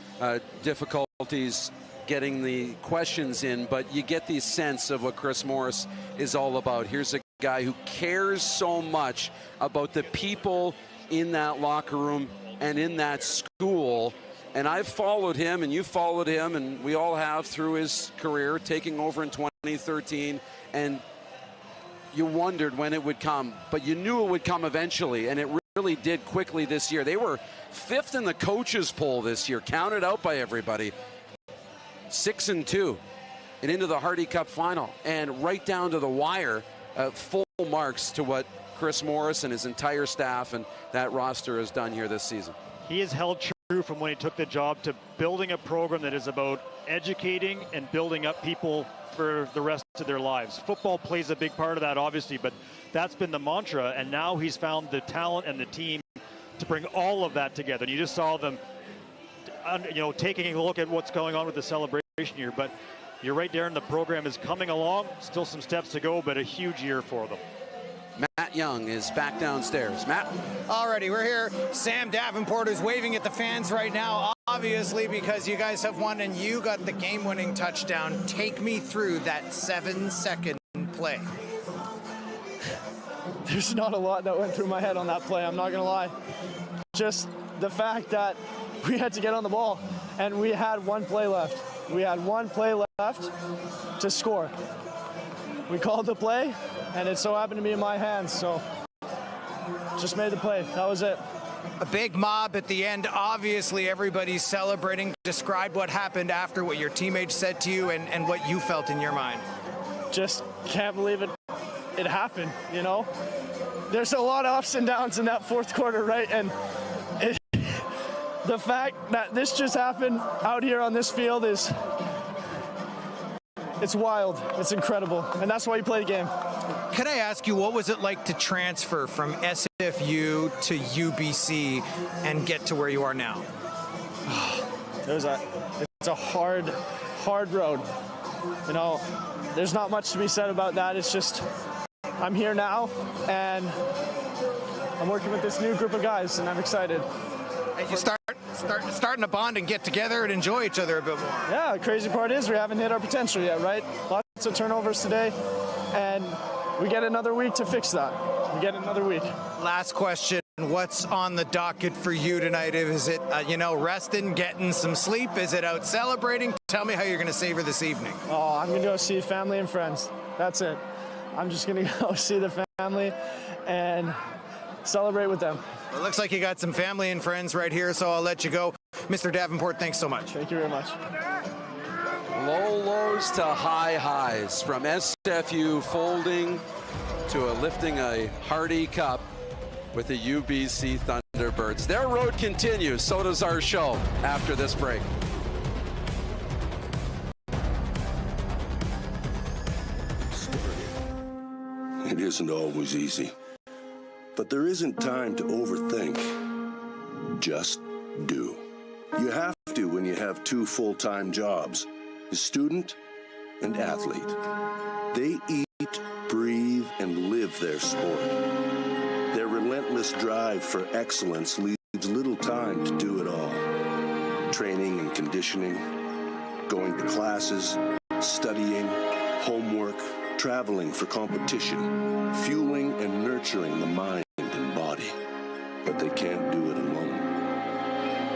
difficulties getting the questions in, but you get the sense of what Chris Morris is all about. Here's a guy who cares so much about the people in that locker room and in that school. And I've followed him, and you followed him, and we all have through his career, taking over in 2013. And you wondered when it would come, but you knew it would come eventually, and it really did quickly this year. They were 5th in the coaches poll this year, counted out by everybody. 6-2 and into the Hardy Cup final, and right down to the wire, full marks to what Chris Morris and his entire staff and that roster has done here this season. He has held true from when he took the job to building a program that is about educating and building up people for the rest of their lives. Football plays a big part of that, obviously, but that's been the mantra, and now he's found the talent and the team to bring all of that together. And you just saw them, taking a look at what's going on with the celebration here. But you're right, Darren, the program is coming along. Still some steps to go, but a huge year for them. Matt Young is back downstairs. Matt? Alrighty, we're here. Sam Davenport is waving at the fans right now, obviously because you guys have won and you got the game-winning touchdown. Take me through that 7-second play. There's not a lot that went through my head on that play, I'm not going to lie. Just the fact that we had to get on the ball, and we had one play left. We had one play left to score. We called the play, and it so happened to be in my hands, so just made the play. That was it. A big mob at the end. Obviously, everybody's celebrating. Describe what happened after, what your teammates said to you, and what you felt in your mind. Just can't believe it happened, you know? There's a lot of ups and downs in that fourth quarter, right? And the fact that this just happened out here on this field it's wild. It's incredible. And that's why you play the game. Can I ask you, what was it like to transfer from SFU to UBC and get to where you are now? It's a hard road. You know, there's not much to be said about that. It's just, I'm here now, and I'm working with this new group of guys, and I'm excited. And you starting to bond and get together and enjoy each other a bit more. Yeah, the crazy part is we haven't hit our potential yet, right? Lots of turnovers today, and we get another week to fix that. We get another week. Last question. What's on the docket for you tonight? Is it, resting, getting some sleep? Is it out celebrating? Tell me how you're going to savor this evening. Oh, I'm going to go see family and friends. That's it. I'm just going to go see the family and celebrate with them. Well, it looks like you got some family and friends right here, so I'll let you go. Mr. Davenport, thanks so much. Thank you very much. Low lows to high highs, from SFU folding to lifting a Hardy Cup with the UBC Thunderbirds. Their road continues, so does our show after this break. It isn't always easy. But there isn't time to overthink. Just do. You have to when you have 2 full-time jobs, a student and athlete. They eat, breathe, and live their sport. Their relentless drive for excellence leaves little time to do it all. Training and conditioning, going to classes, studying, homework, traveling for competition, fueling and nurturing the mind and body. But they can't do it alone.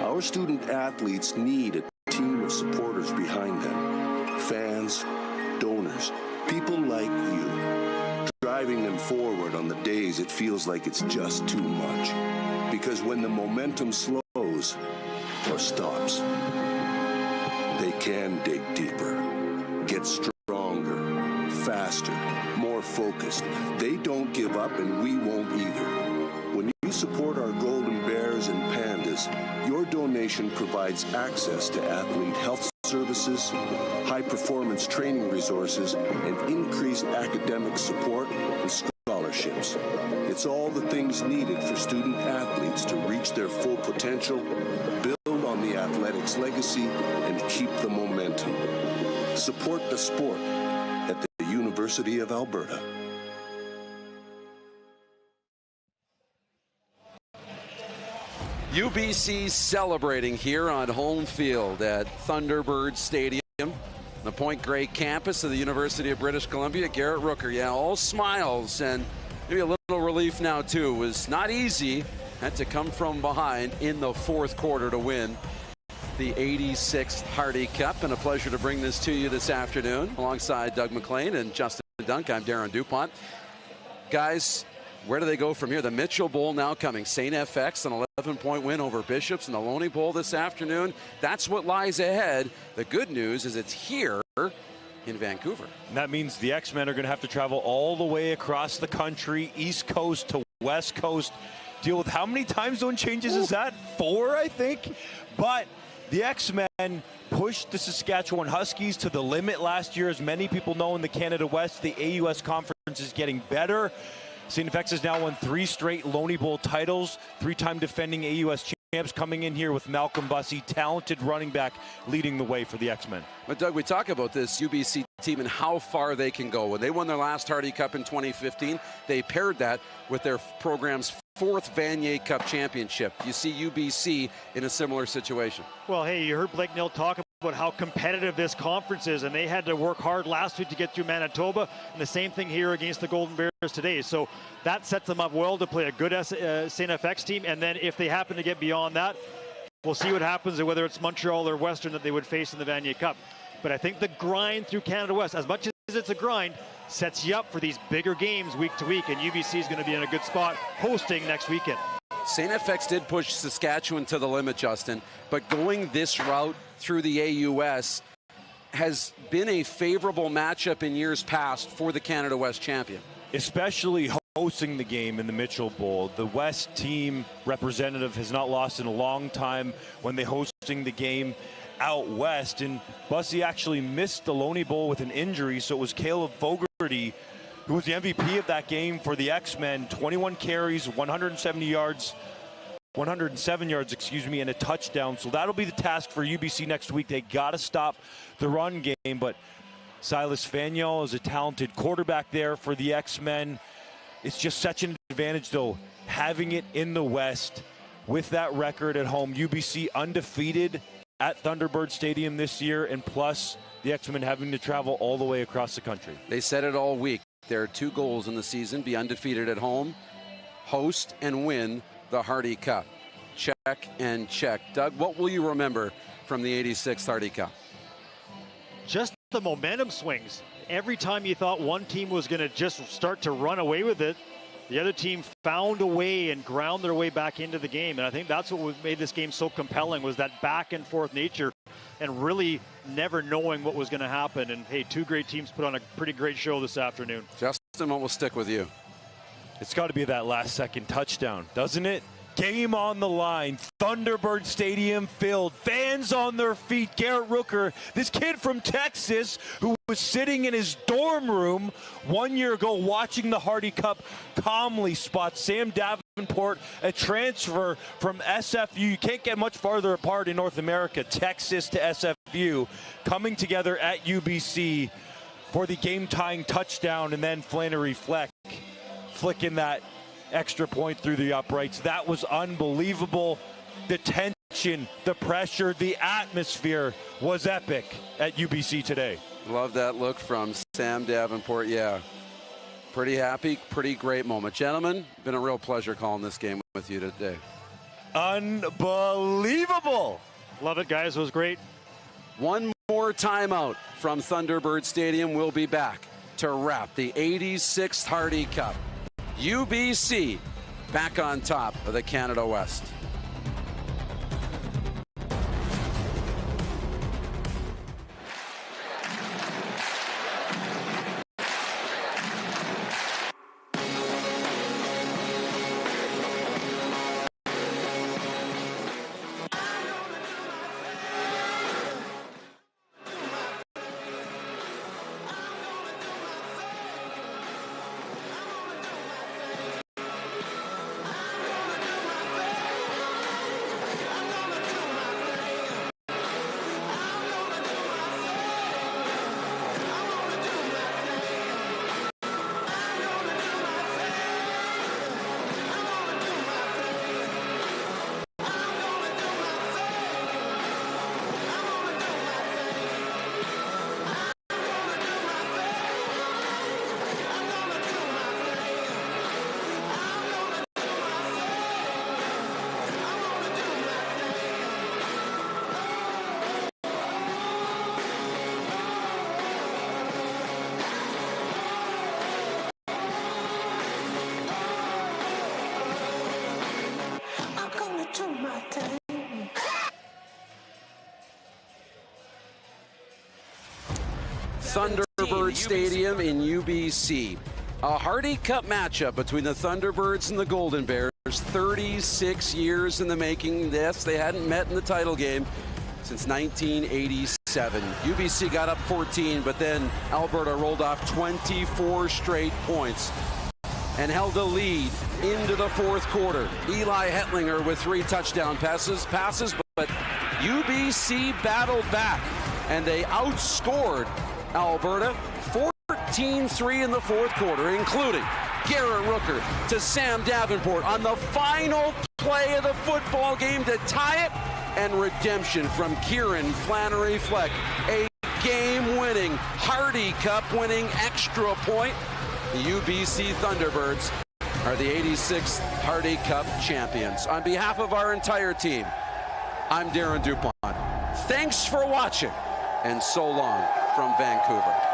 Our student athletes need a team of supporters behind them. Fans, donors, people like you, driving them forward on the days it feels like it's just too much. Because when the momentum slows or stops, they can dig deeper, get stronger, faster, more focused. They don't give up, and we won't either. When you support our Golden Bears and Pandas, your donation provides access to athlete health services, high-performance training resources, and increased academic support and scholarships. It's all the things needed for student athletes to reach their full potential, build on the athletics legacy, and keep the momentum. Support the sport at the University of Alberta. UBC celebrating here on home field at Thunderbirds Stadium. the Point Grey campus of the University of British Columbia. Garrett Rooker, yeah, all smiles and maybe a little relief now too. It was not easy. Had to come from behind in the fourth quarter to win the 86th Hardy Cup, and a pleasure to bring this to you this afternoon alongside Doug McLean and Justin Dunk. I'm Darren DuPont. Guys, where do they go from here? The Mitchell Bowl now coming. St. FX, an 11-point win over Bishops, and the Loney Bowl this afternoon. That's what lies ahead. The good news is it's here in Vancouver. And that means the X-Men are going to have to travel all the way across the country, East Coast to West Coast. Deal with how many time zone changes is that? 4, I think. But the X-Men pushed the Saskatchewan Huskies to the limit last year. As many people know, in the Canada West, the AUS conference is getting better. St. FX has now won 3 straight Loney Bowl titles, 3-time defending AUS champs, coming in here with Malcolm Bussey, talented running back, leading the way for the X-Men. But Doug, we talk about this UBC team and how far they can go. When they won their last Hardy Cup in 2015, they paired that with their program's 4th Vanier Cup championship. You see UBC in a similar situation. Well, hey, you heard Blake Neal talk about how competitive this conference is, and they had to work hard last week to get through Manitoba, and the same thing here against the Golden Bears today. So that sets them up well to play a good St. FX team, and then if they happen to get beyond that, we'll see what happens, and whether it's Montreal or Western that they would face in the Vanier Cup. But I think the grind through Canada West, as much as it's a grind, sets you up for these bigger games week to week, and UBC is going to be in a good spot hosting next weekend. St. FX did push Saskatchewan to the limit, Justin, but going this route through the AUS has been a favorable matchup in years past for the Canada West champion. Especially hosting the game in the Mitchell Bowl. The West team representative has not lost in a long time when they're hosting the game out west, and Bussey actually missed the Loney Bowl with an injury, so it was Caleb Fogarty who was the MVP of that game for the X-Men. 21 carries, 107 yards, and a touchdown. So that'll be the task for UBC next week. They got to stop the run game, but Silas Faniel is a talented quarterback there for the X-Men. It's just such an advantage, though, having it in the West with that record at home. UBC undefeated at Thunderbird Stadium this year, and plus the X-Men having to travel all the way across the country. They said it all week. There are 2 goals in the season: be undefeated at home, host and win the Hardy Cup. Check and check. Doug, what will you remember from the 86th Hardy Cup? Just the momentum swings. Every time you thought one team was going to just start to run away with it, the other team found a way and ground their way back into the game. And I think that's what made this game so compelling, was that back and forth nature and really never knowing what was going to happen. And hey, 2 great teams put on a pretty great show this afternoon. Justin, what will stick with you? It's got to be that last second touchdown, doesn't it? Game on the line, Thunderbird Stadium filled, fans on their feet. Garrett Rooker, this kid from Texas who was sitting in his dorm room 1 year ago watching the Hardy Cup, calmly spots Sam Davenport, a transfer from SFU. You can't get much farther apart in North America, Texas to SFU, coming together at UBC for the game-tying touchdown, and then Flannery Fleck flicking that extra point through the uprights. That was unbelievable. The tension, the pressure, the atmosphere was epic at UBC today. Love that look from Sam Davenport. Yeah, pretty happy, pretty great moment. Gentlemen, been a real pleasure calling this game with you today. Unbelievable. Love it, guys. It was great. One more timeout from Thunderbird Stadium. We'll be back to wrap the 86th Hardy Cup. UBC back on top of the Canada West. Thunderbirds Stadium in UBC. A Hardy Cup matchup between the Thunderbirds and the Golden Bears. 36 years in the making. Yes, they hadn't met in the title game since 1987. UBC got up 14, but then Alberta rolled off 24 straight points and held a lead into the fourth quarter. Eli Hetlinger with 3 touchdown passes, but UBC battled back, and they outscored Alberta 14-3 in the fourth quarter, including Garrett Rooker to Sam Davenport on the final play of the football game to tie it, and redemption from Kieran Flannery Fleck, a game-winning, Hardy Cup-winning extra point. The UBC Thunderbirds are the 86th Hardy Cup champions. On behalf of our entire team, I'm Darren Dupont. Thanks for watching, and so long from Vancouver.